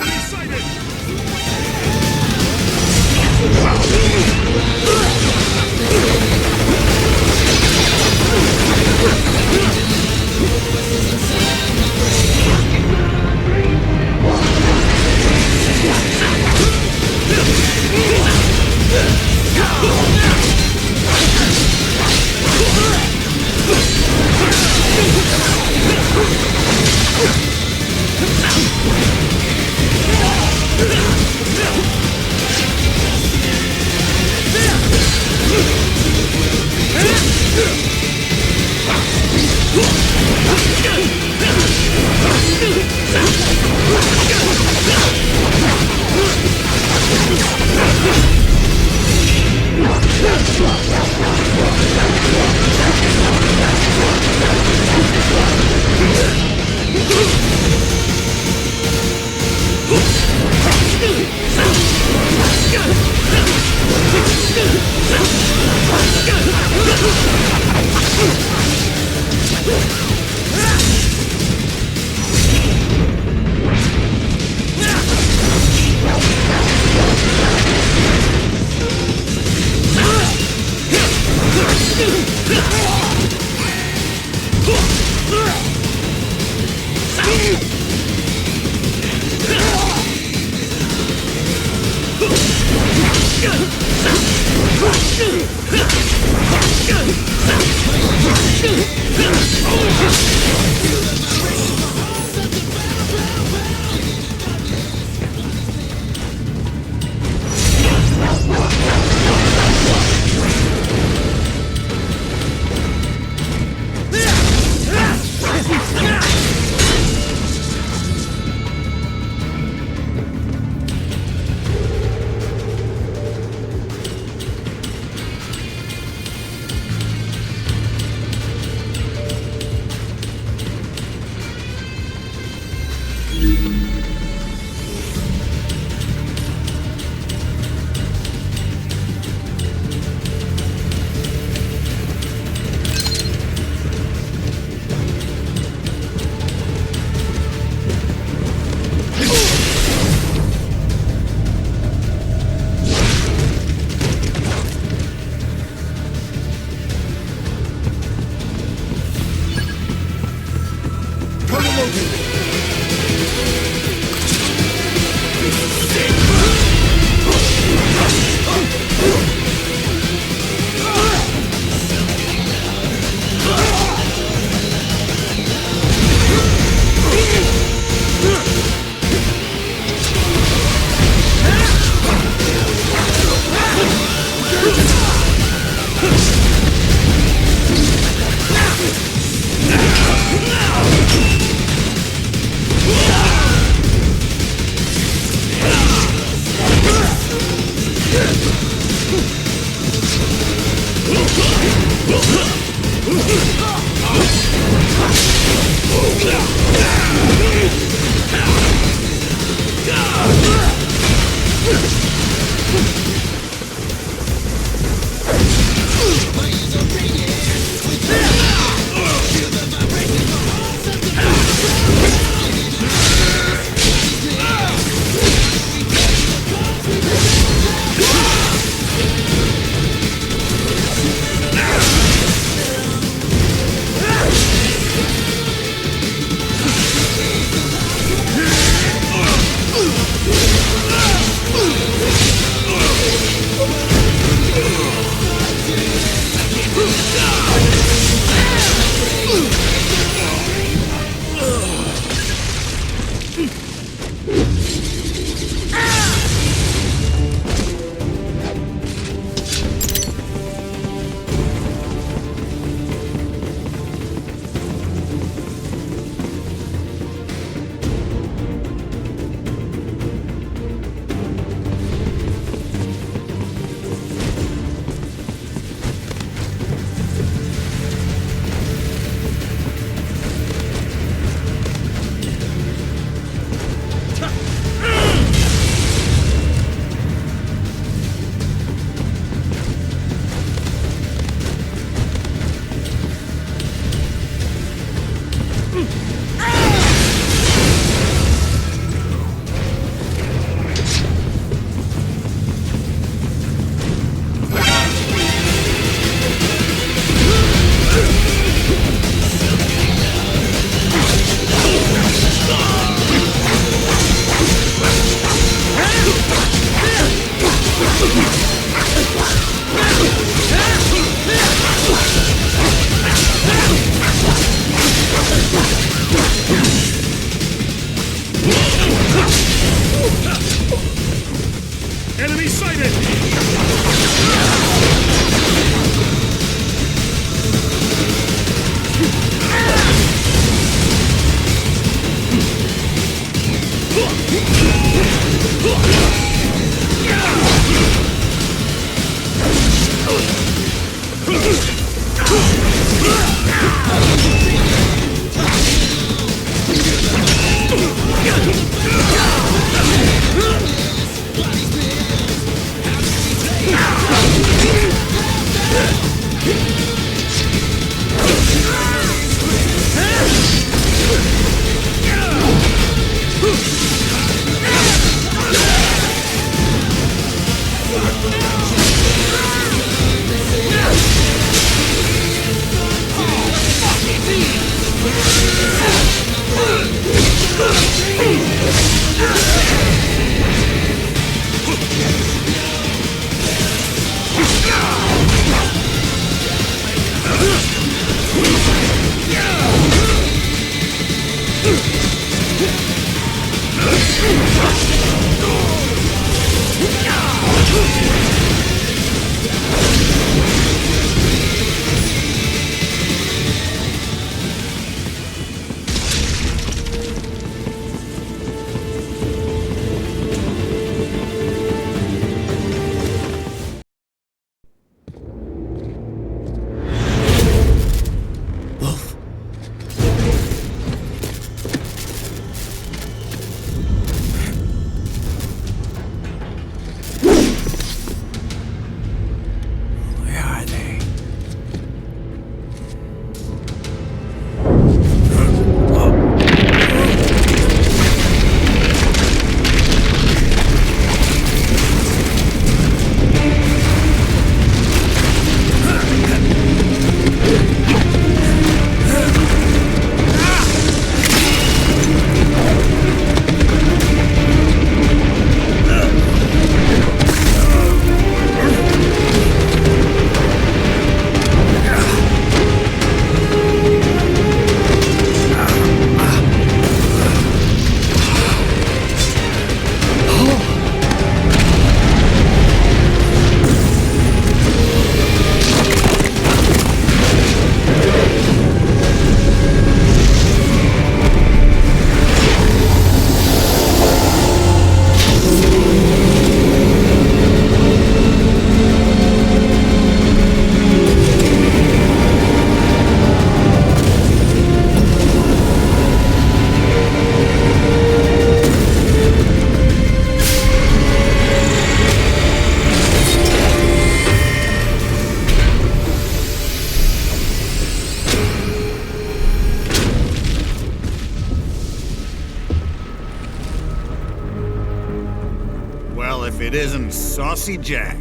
if it isn't Saucy Jack.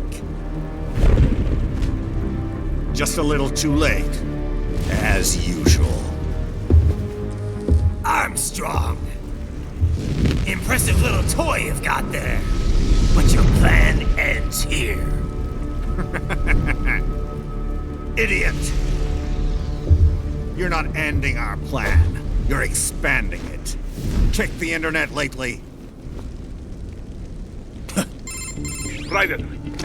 Just a little too late, as usual. Armstrong! Impressive little toy you've got there. But your plan ends here. Idiot! You're not ending our plan. You're expanding it. Check the internet lately. Ryder,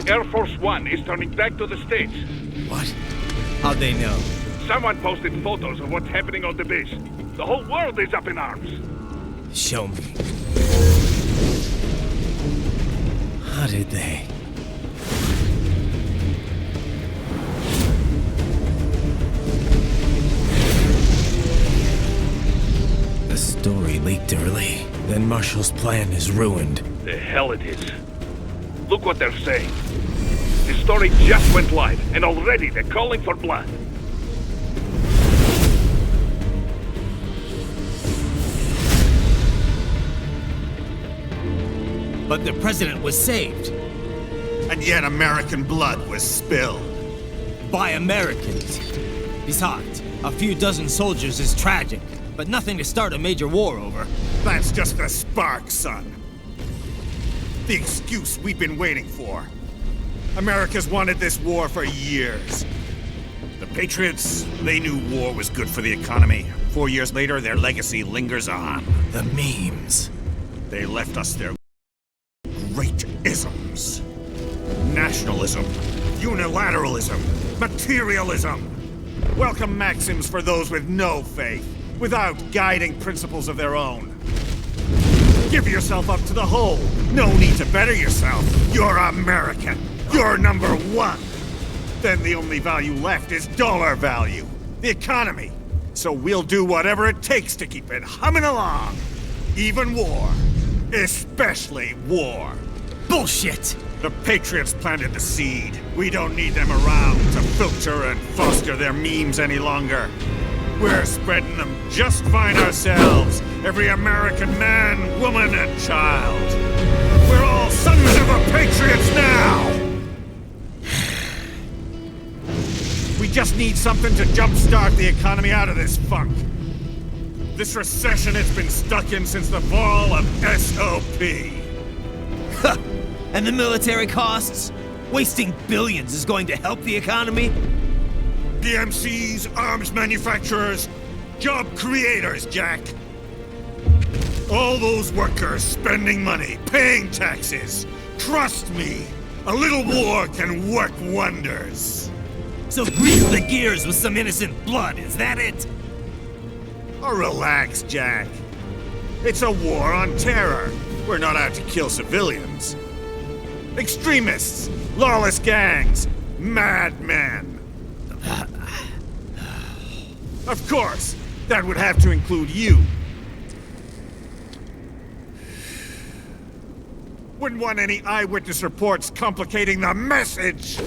Air Force One is turning back to the States. What? How'd they know? Someone posted photos of what's happening on the base. The whole world is up in arms. Show me. How did they? The story leaked early. Then Marshall's plan is ruined. The hell it is. Look what they're saying. The story just went live, and already they're calling for blood. But the president was saved. And yet American blood was spilled. By Americans. Besides, a few dozen soldiers is tragic, but nothing to start a major war over. That's just the spark, son. The excuse we've been waiting for. America's wanted this war for years. The Patriots, they knew war was good for the economy. 4 years later, their legacy lingers on. The memes. They left us their great isms. Nationalism, unilateralism, materialism. Welcome maxims for those with no faith, without guiding principles of their own. Give yourself up to the whole. No need to better yourself. You're American. You're number one. Then the only value left is dollar value. The economy. So we'll do whatever it takes to keep it humming along. Even war. Especially war. Bullshit! The Patriots planted the seed. We don't need them around to filter and foster their memes any longer. We're spreading them just fine ourselves. Every American man, woman, and child. We're all sons of the Patriots now! We just need something to jumpstart the economy out of this funk. This recession it's been stuck in since the fall of SOP. And the military costs? Wasting billions is going to help the economy? DMCs, arms manufacturers, job creators, Jack. All those workers spending money, paying taxes. Trust me, a little war can work wonders. So grease the gears with some innocent blood, is that it? Oh, relax, Jack. It's a war on terror. We're not out to kill civilians. Extremists, lawless gangs, madmen. Of course, that would have to include you. Wouldn't want any eyewitness reports complicating the message.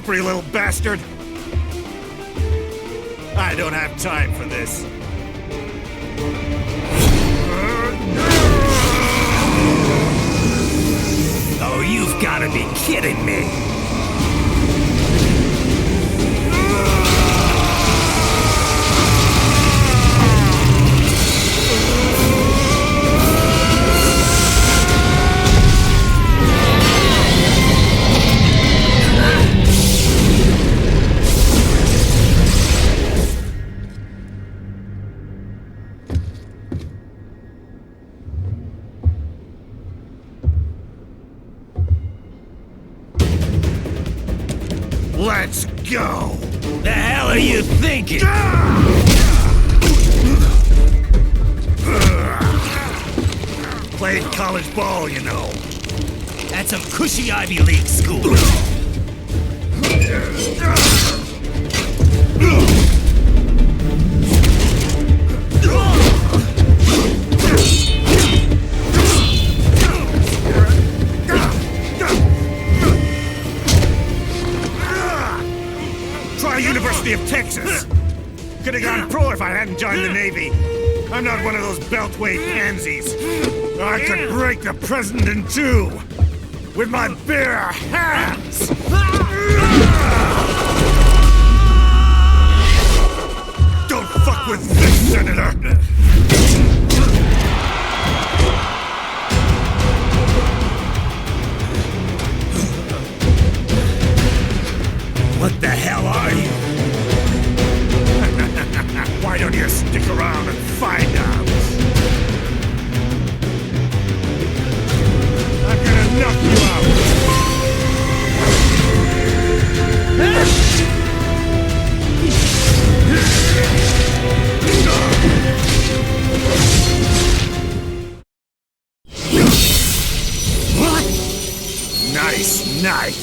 slippery little bastard! I don't have time for this. Oh, you've gotta be kidding me! Let's go! The hell are you thinking? Played college ball, you know. That's some cushy Ivy League school. Try University of Texas. Could have gone pro if I hadn't joined the Navy. I'm not one of those beltway pansies. I could break the president in two with my bare hands. Don't fuck with this, Senator. What the hell are you? Why don't you stick around and find out? I'm gonna knock you out! What? Nice, nice!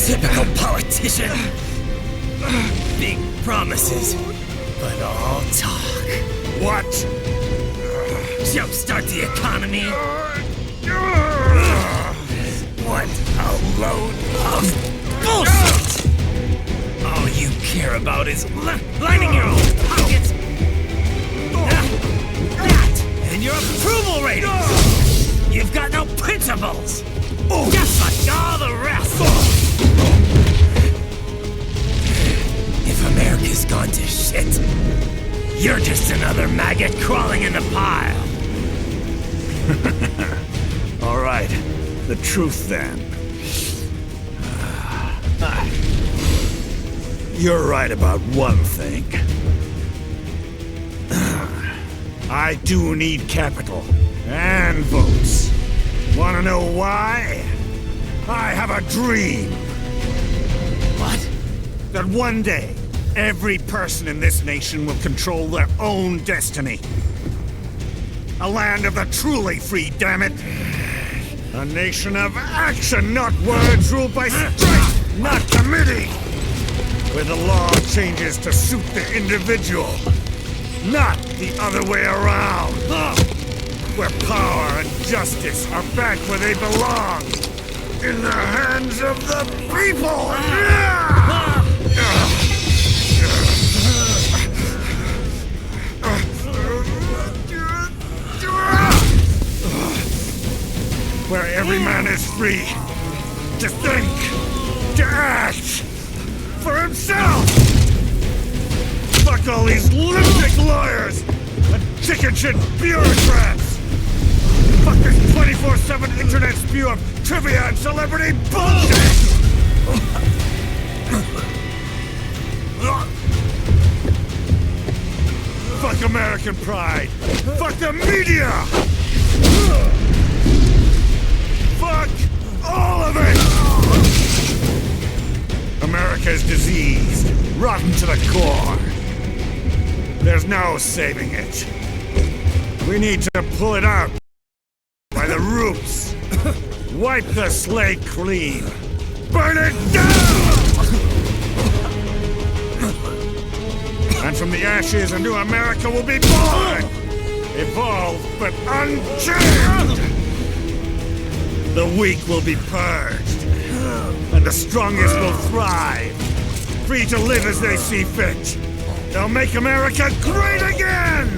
Typical politician. Big promises, but all talk. What? Jumpstart the economy? What a load of bullshit! All you care about is lining your own pockets. That and your approval ratings. You've got no principles. Just like all the rest. If America's gone to shit, you're just another maggot crawling in the pile. All right, the truth then. You're right about one thing. I do need capital and votes. Wanna know why? I have a dream. What? That one day, every person in this nation will control their own destiny. A land of the truly free, damn it! A nation of action, not words, ruled by strength, not committee! Where the law changes to suit the individual, not the other way around! Where power and justice are back where they belong! In the hands of the people! Where every man is free to think, to act for himself! Fuck all these lunatic lawyers and chicken shit bureaucrats! Fuck this 24/7 internet spew of trivia and celebrity bullshit! Fuck American pride! Fuck the media! Fuck all of it! diseased, rotten to the core. There's no saving it. We need to pull it out by the roots. Wipe the slate clean. Burn it down! And from the ashes, a new America will be born! Evolved, but unchained! The weak will be purged, and the strongest will thrive, free to live as they see fit. They'll make America great again!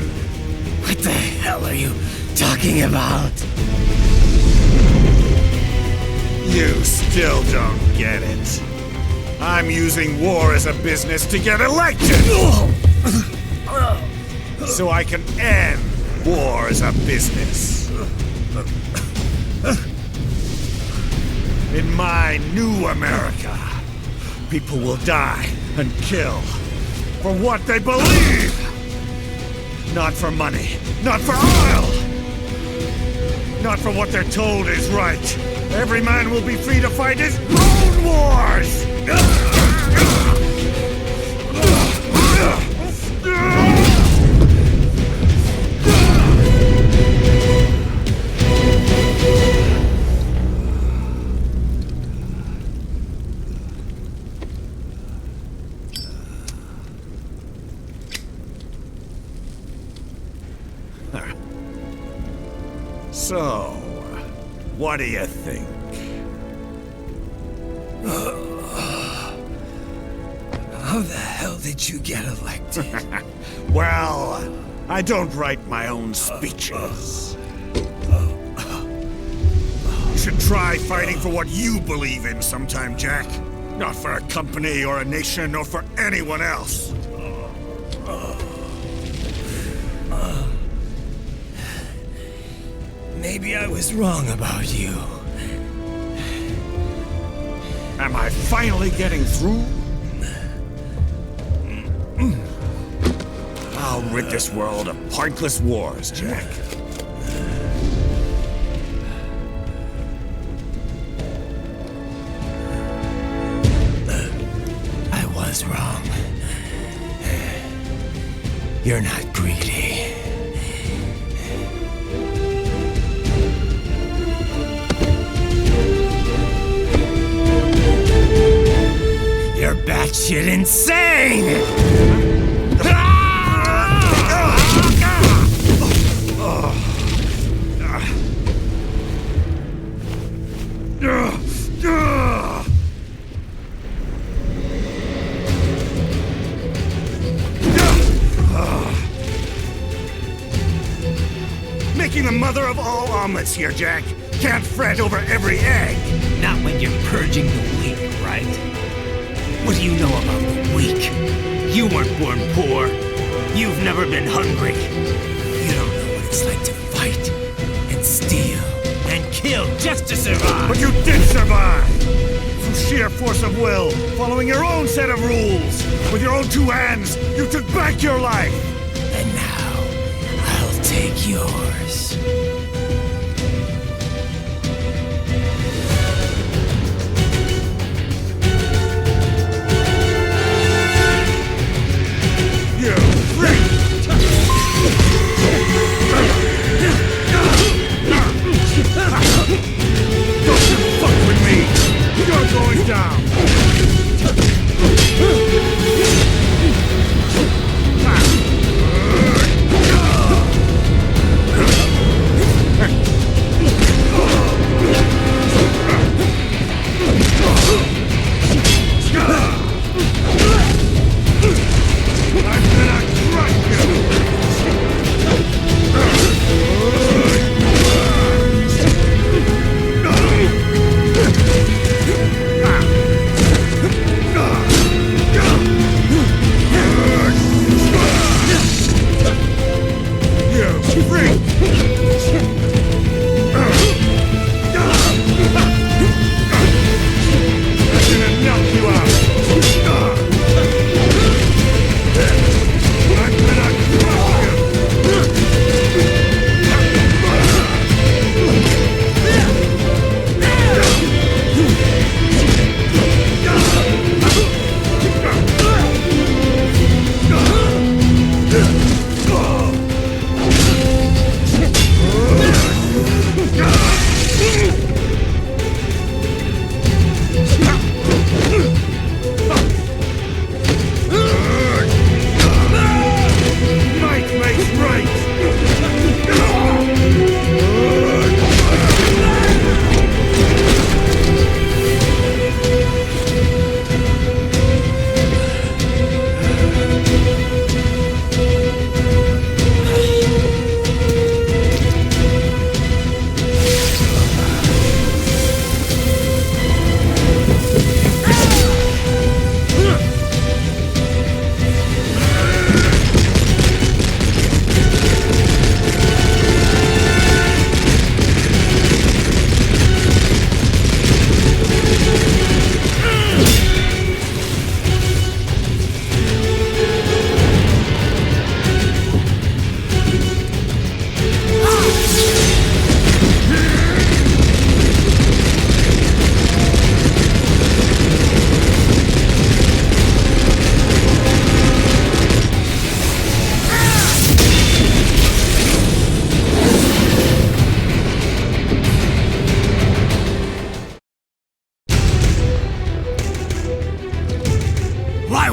What the hell are you talking about? You still don't get it. I'm using war as a business to get elected! So I can end war as a business. In my new America, people will die and kill for what they believe! Not for money, not for oil! Not for what they're told is right. Every man will be free to fight his own wars! So, what do you think? How the hell did you get elected? Well, I don't write my own speeches. You should try fighting for what you believe in sometime, Jack. Not for a company or a nation or for anyone else. Maybe I was wrong about you. Am I finally getting through? I'll rid this world of pointless wars, Jack. I was wrong. You're not greedy. You're batshit insane! Making the mother of all omelets here, Jack. Can't fret over every egg. Not when you're purging the weak, right? What do you know about the weak? You weren't born poor. You've never been hungry. You don't know what it's like to fight and steal and kill just to survive. But you did survive! Through sheer force of will, following your own set of rules. With your own two hands, you took back your life. And now, I'll take yours. You freak! Don't you fuck with me! You're going down!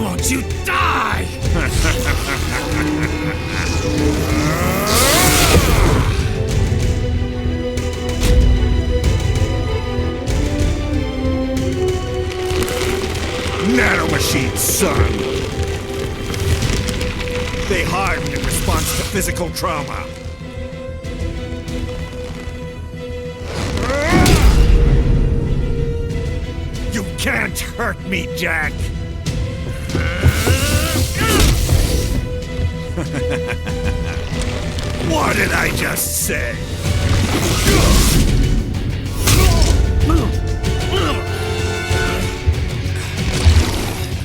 won't you die? Nanomachines, son! They harden in response to physical trauma. You can't hurt me, Jack! What did I just say?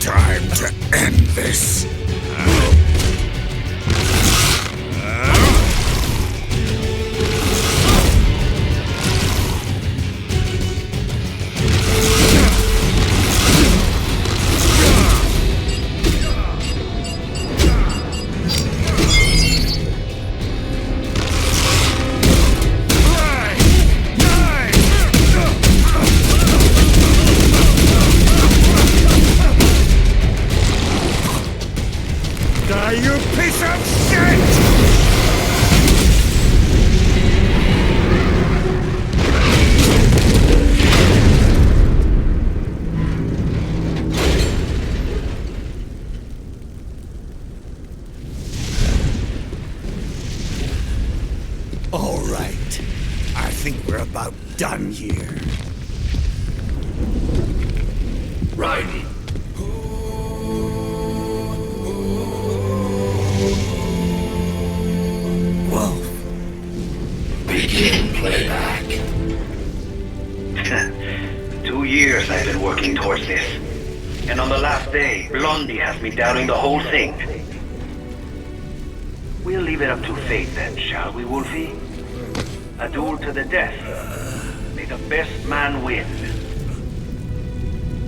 Time to end this. You piece of shit! All right. I think we're about done here. Right. Begin playback. 2 years I've been working towards this. And on the last day, Blondie has me doubting the whole thing. We'll leave it up to fate then, shall we, Wolfie? A duel to the death. May the best man win.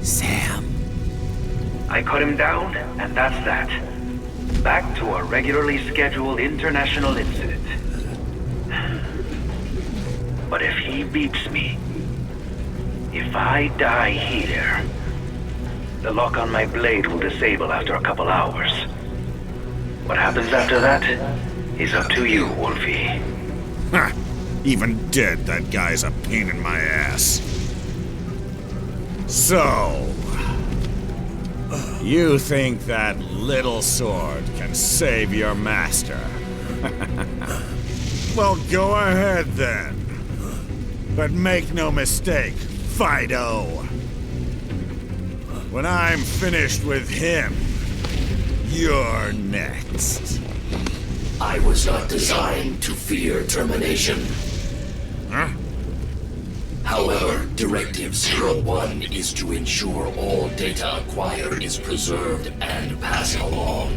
Sam. I cut him down, and that's that. Back to a regularly scheduled international incident. But if he beeps me, if I die here, the lock on my blade will disable after a couple hours. What happens after that is up to you, Wolfie. Ha! Even dead, that guy's a pain in my ass. So... you think that little sword can save your master? Well, go ahead then. But make no mistake, Fido. When I'm finished with him, you're next. I was not designed to fear termination. Huh? However, Directive 01 is to ensure all data acquired is preserved and passed along.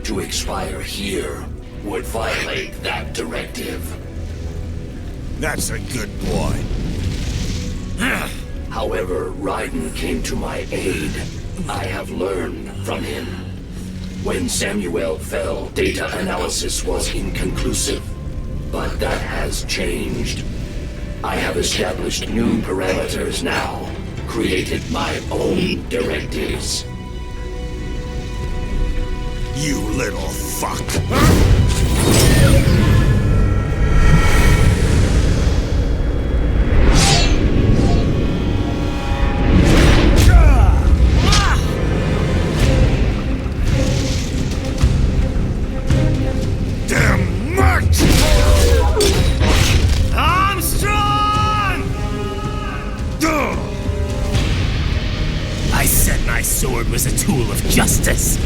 To expire here would violate that directive. That's a good boy. However, Raiden came to my aid. I have learned from him. When Samuel fell, data analysis was inconclusive. But that has changed. I have established new parameters now, created my own directives. You little fuck. Sword was a tool of justice.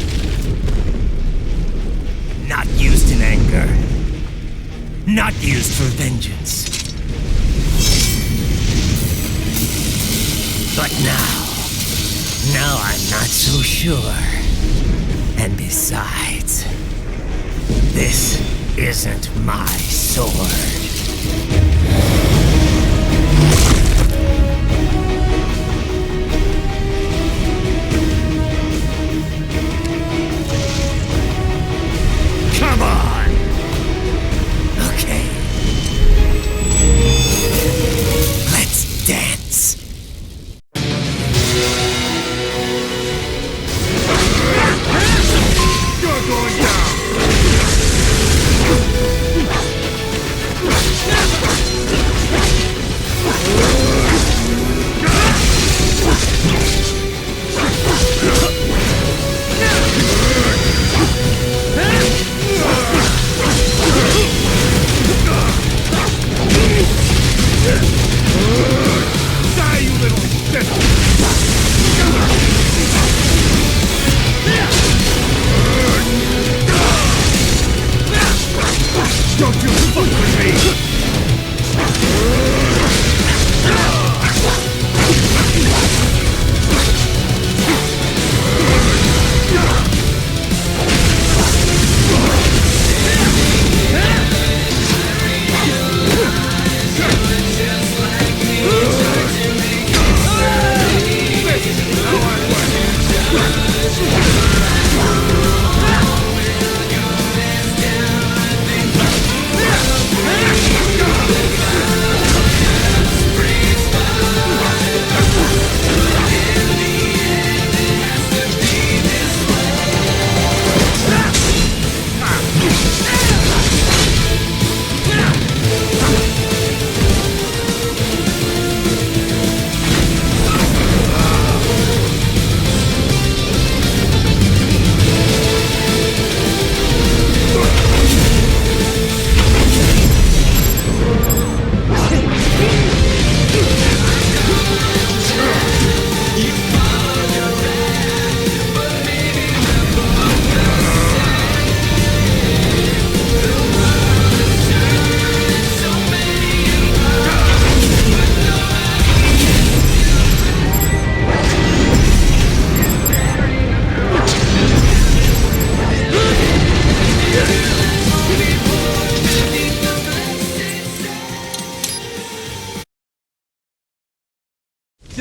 Not used in anger. Not used for vengeance. But now I'm not so sure. And besides, this isn't my sword. Come on! Okay. Let's dance.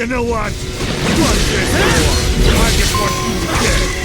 You know what? Fuck this war. I just want you dead.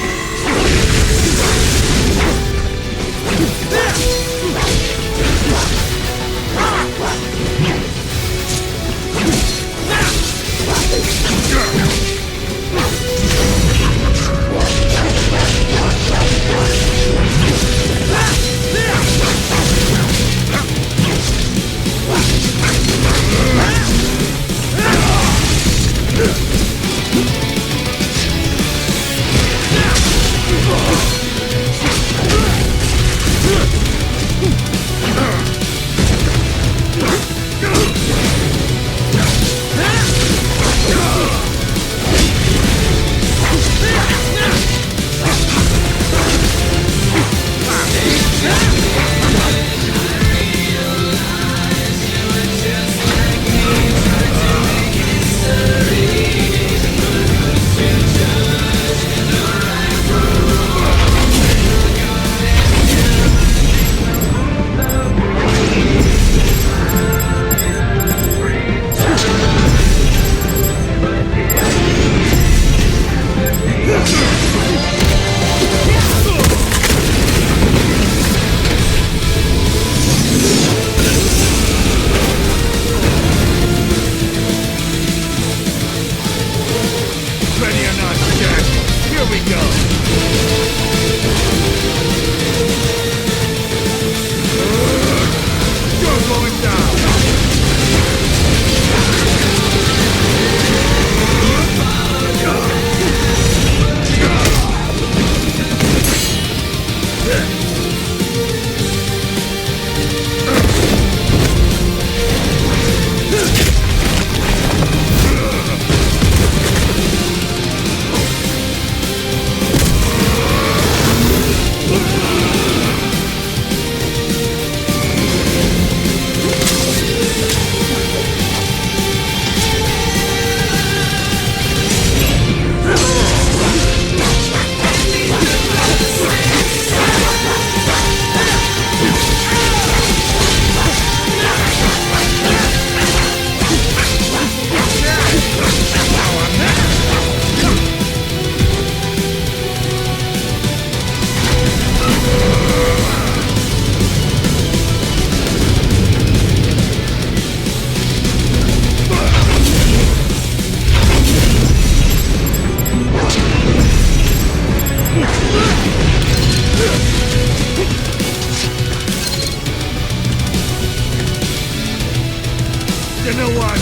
You know what?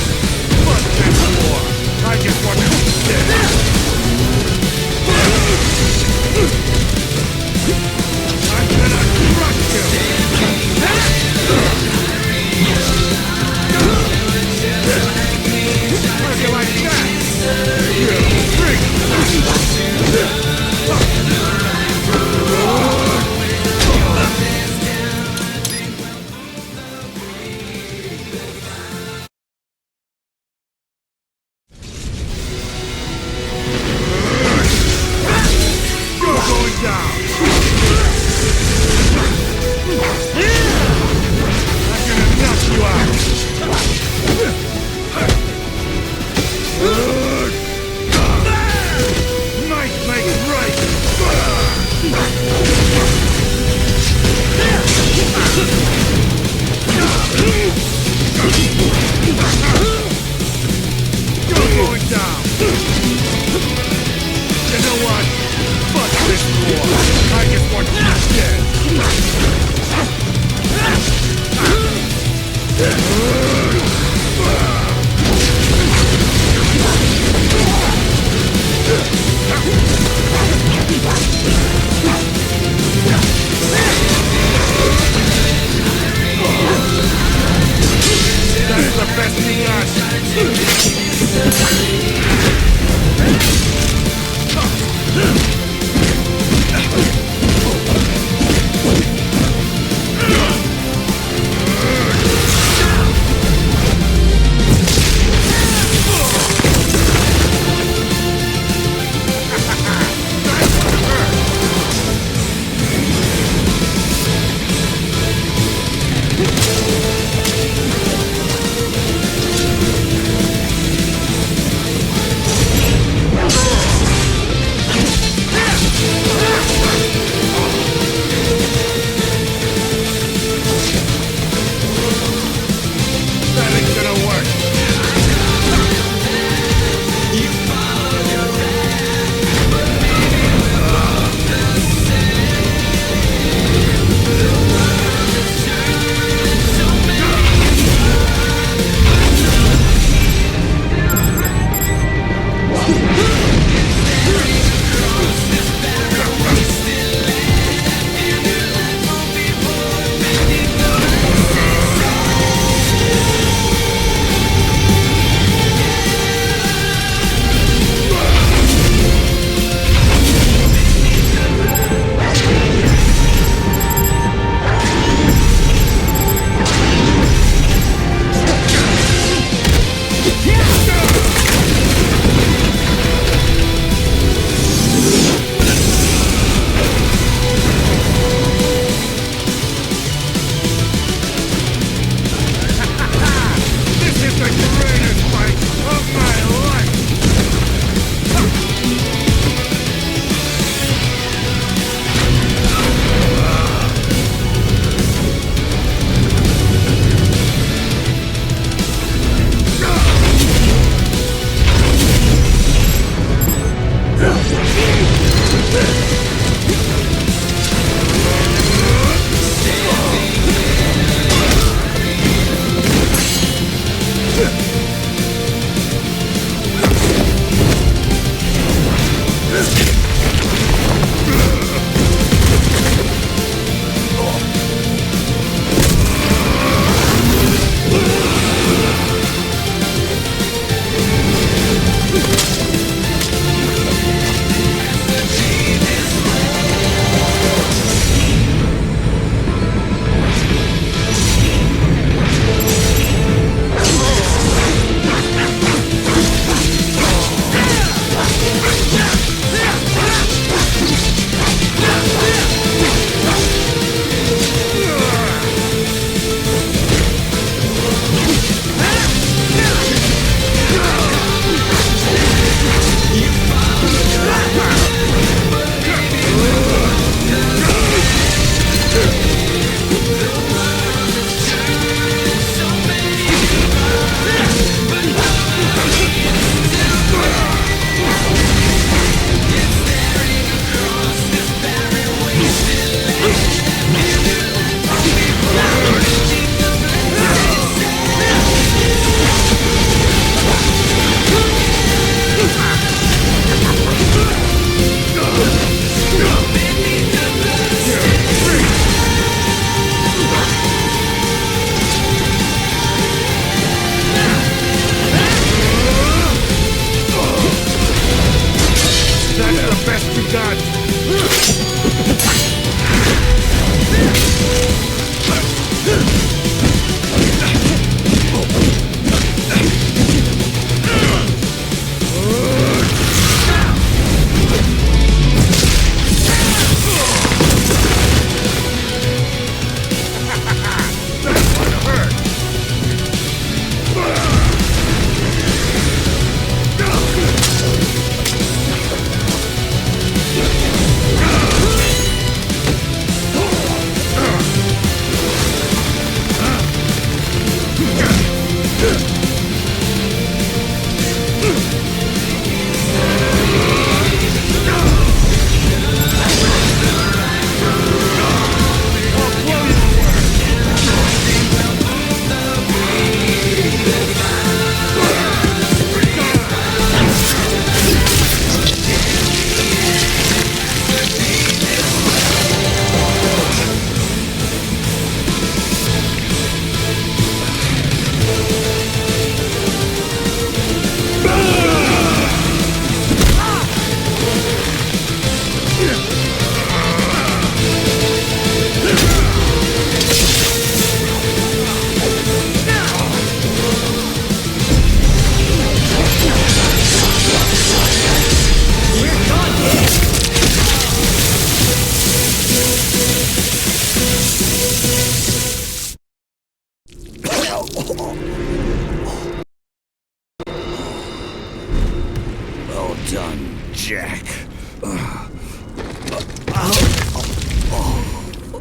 Fuck this war. I just want to be dead. I'm gonna crush you. How do you like that? You freak.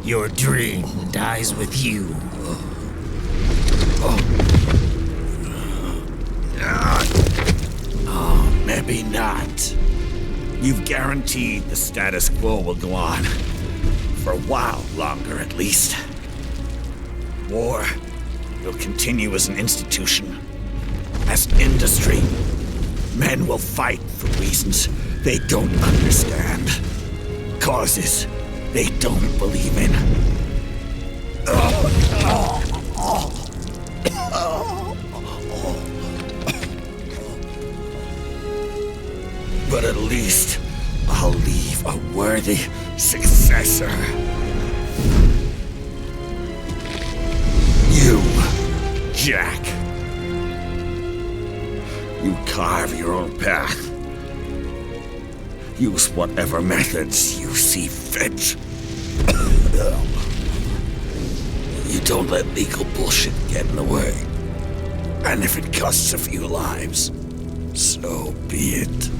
Your dream dies with you. Oh, maybe not. You've guaranteed the status quo will go on. For a while longer, at least. War will continue as an institution. As an industry. Men will fight for reasons they don't understand. Causes they don't believe in. But at least I'll leave a worthy successor. You, Jack. You carve your own path. Use whatever methods you see fit. You don't let legal bullshit get in the way. And if it costs a few lives, so be it.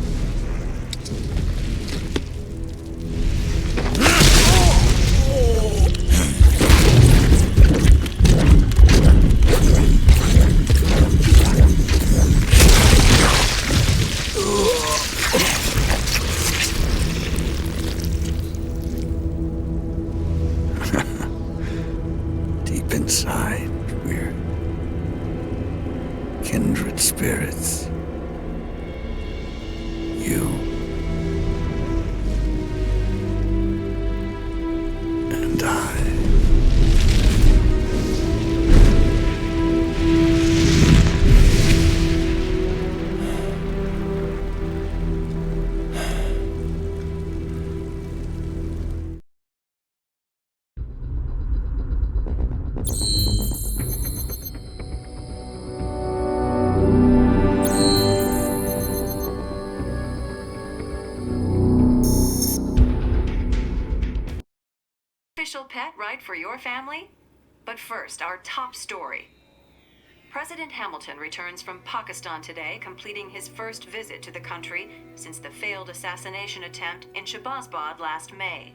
spirits. You. And I. Official pet right for your family? But first, our top story. President Hamilton returns from Pakistan today, completing his first visit to the country since the failed assassination attempt in Shahbazbad last May.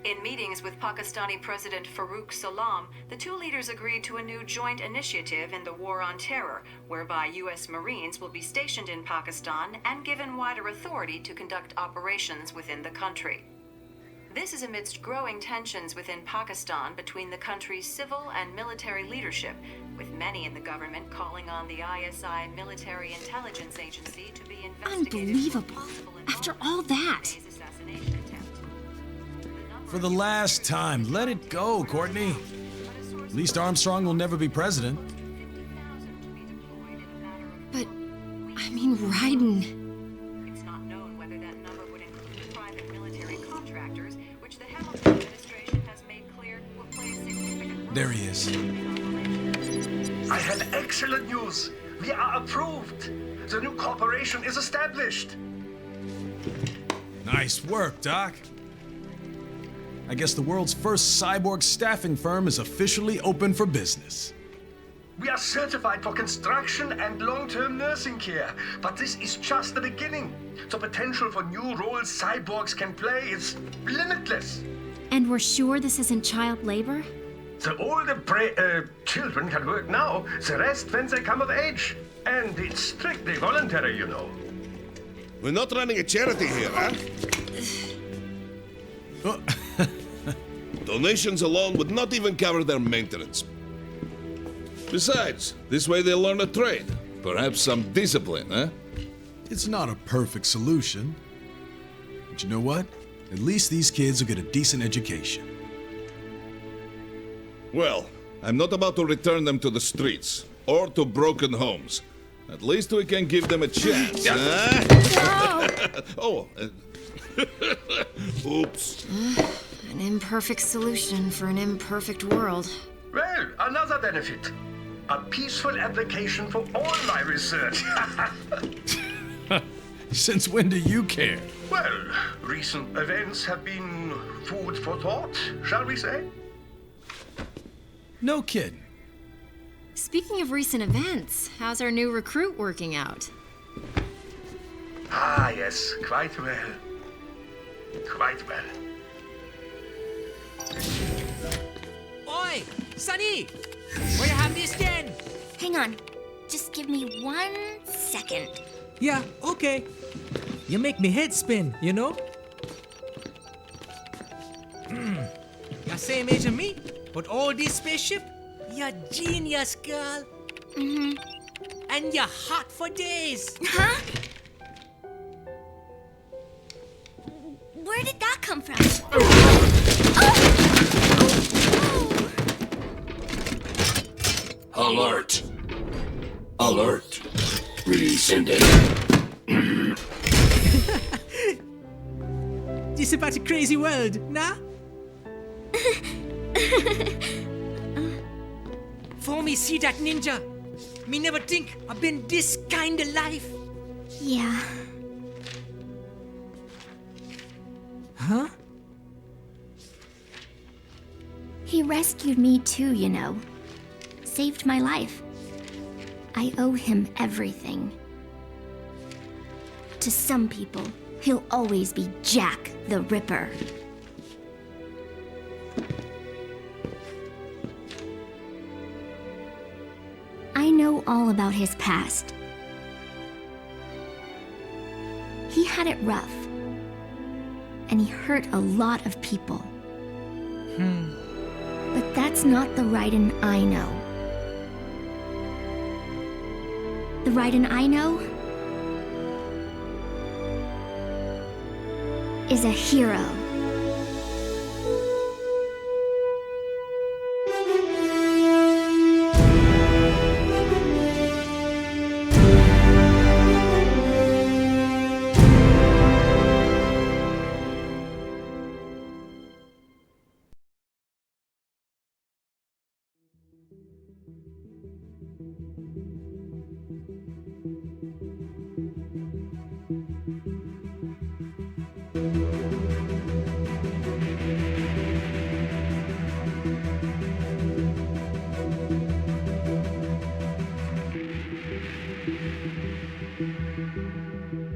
In meetings with Pakistani President Farooq Salam, the two leaders agreed to a new joint initiative in the War on Terror, whereby U.S. Marines will be stationed in Pakistan and given wider authority to conduct operations within the country. This is amidst growing tensions within Pakistan between the country's civil and military leadership, with many in the government calling on the ISI military intelligence agency to be investigated. Unbelievable. After all that. For the last time, let it go, Courtney. At least Armstrong will never be president. But, I mean, Raiden. There he is. I have excellent news. We are approved. The new corporation is established. Nice work, Doc. I guess the world's first cyborg staffing firm is officially open for business. We are certified for construction and long-term nursing care, but this is just the beginning. The potential for new roles cyborgs can play is limitless. And we're sure this isn't child labor? The older children can work now, the rest when they come of age. And it's strictly voluntary, you know. We're not running a charity here, huh? Donations alone would not even cover their maintenance. Besides, this way they'll learn a trade. Perhaps some discipline, huh? It's not a perfect solution. But you know what? At least these kids will get a decent education. Well, I'm not about to return them to the streets or to broken homes. At least we can give them a chance, huh? Oh, oops. An imperfect solution for an imperfect world. Well, another benefit. A peaceful application for all my research. Since when do you care? Well, recent events have been food for thought, shall we say? No kidding. Speaking of recent events, how's our new recruit working out? Ah, yes, quite well. Quite well. Oi! Sonny! Where you have this then? Hang on. Just give me 1 second. Yeah, okay. You make me head spin, you know? You're same age as me, but all this spaceship, you're genius, girl. Mm-hmm. And you're hot for days. Huh? Where did that come from? Alert! Alert! Rescinding. This about a crazy world, nah? For me see that ninja, me never think I've been this kind of life. Yeah. Huh? He rescued me too, you know. Saved my life. I owe him everything. To some people, he'll always be Jack the Ripper. I know all about his past. He had it rough. And he hurt a lot of people. But that's not the Raiden I know. The Raiden I know is a hero.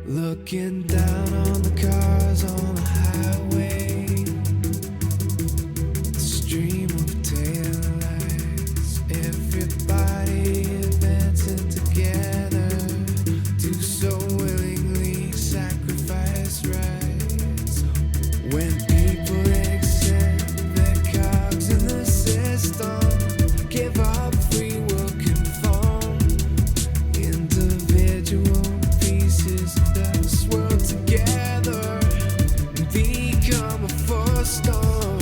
Looking down on the cars on the highway, the stream of taillights, everybody advancing together, do so willingly sacrifice rights. When people accept their cogs in the system, give up free will conform, individual pieces that swirl together and become a force storm.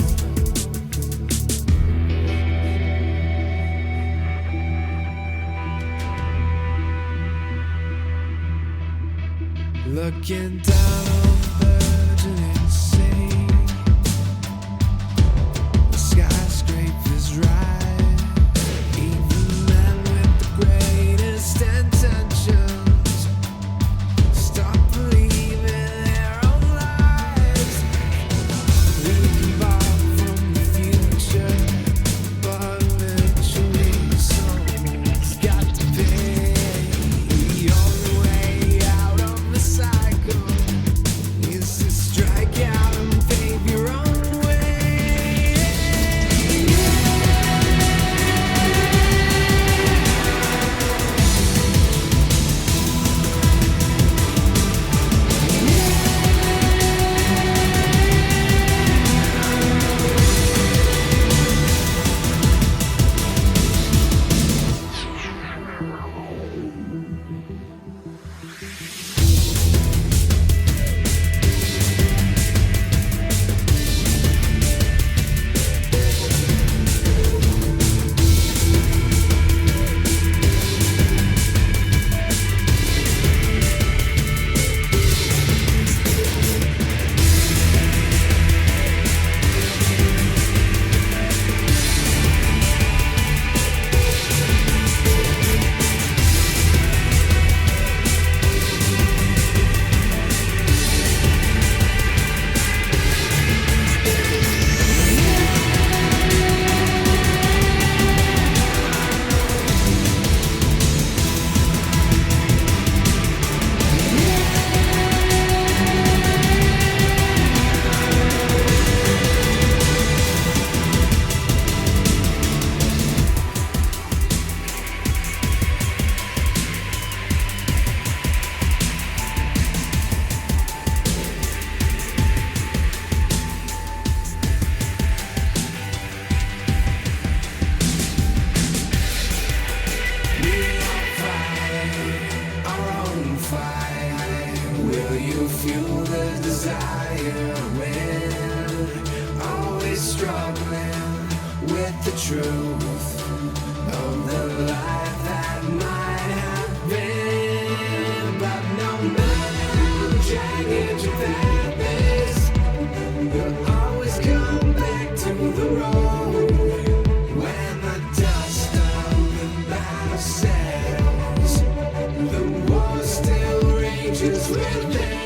Looking down on the virgin insane, the skyscrapers rise, even men with the greatest intentions stop believing their own lies. We can borrow from the future, but eventually someone's got to pay. The only way out of the cycle is to strike out and pave your own way. Will you fuel the desire when always struggling with the truth of the life that might have been? But no matter how jagged your path is, you'll always come back to the road when the dust of the battle settles. The war still rages within.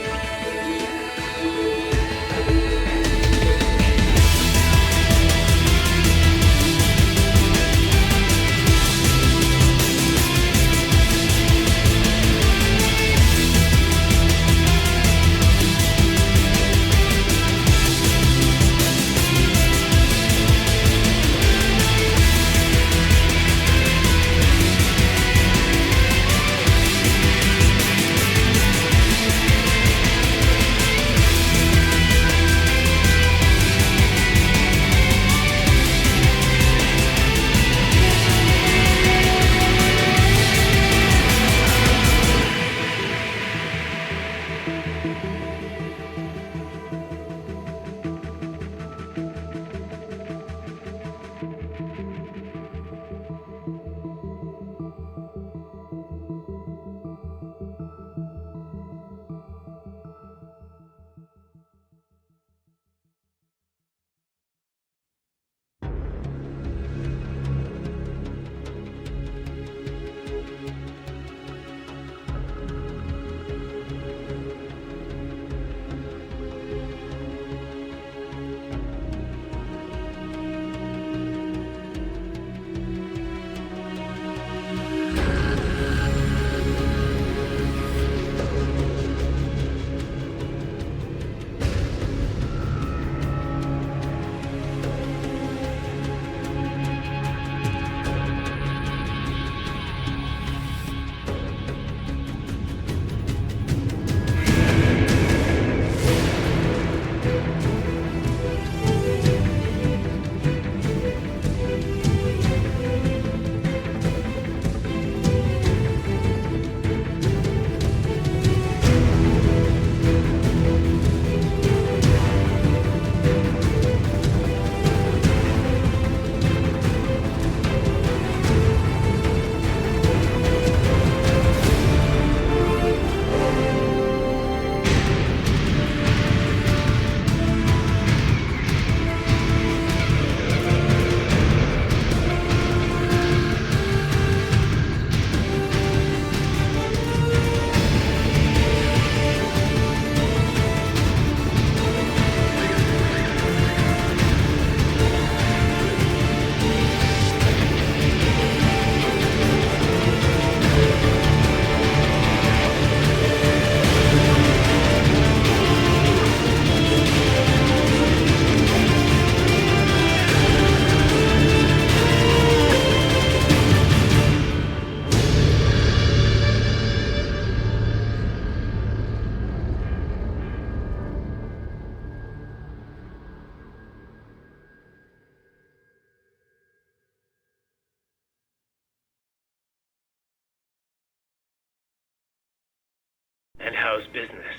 And how's business?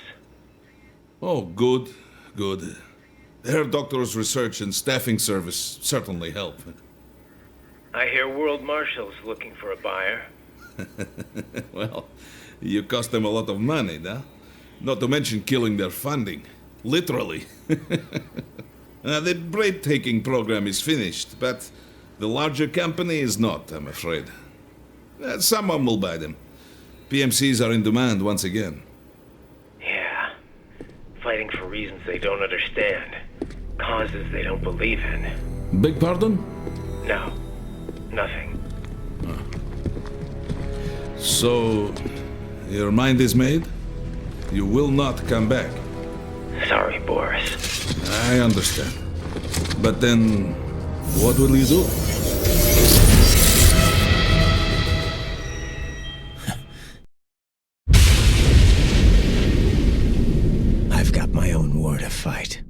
Oh, good, good. Herr Doctor's research and staffing service certainly help. I hear World Marshal's looking for a buyer. Well, you cost them a lot of money, nah? Not to mention killing their funding. Literally. The break-taking program is finished, but the larger company is not, I'm afraid. Someone will buy them. PMCs are in demand once again. Yeah. Fighting for reasons they don't understand. Causes they don't believe in. Beg pardon? No. Nothing. So, your mind is made? You will not come back. Sorry, Boris. I understand. But then, what will you do? I've got my own war to fight.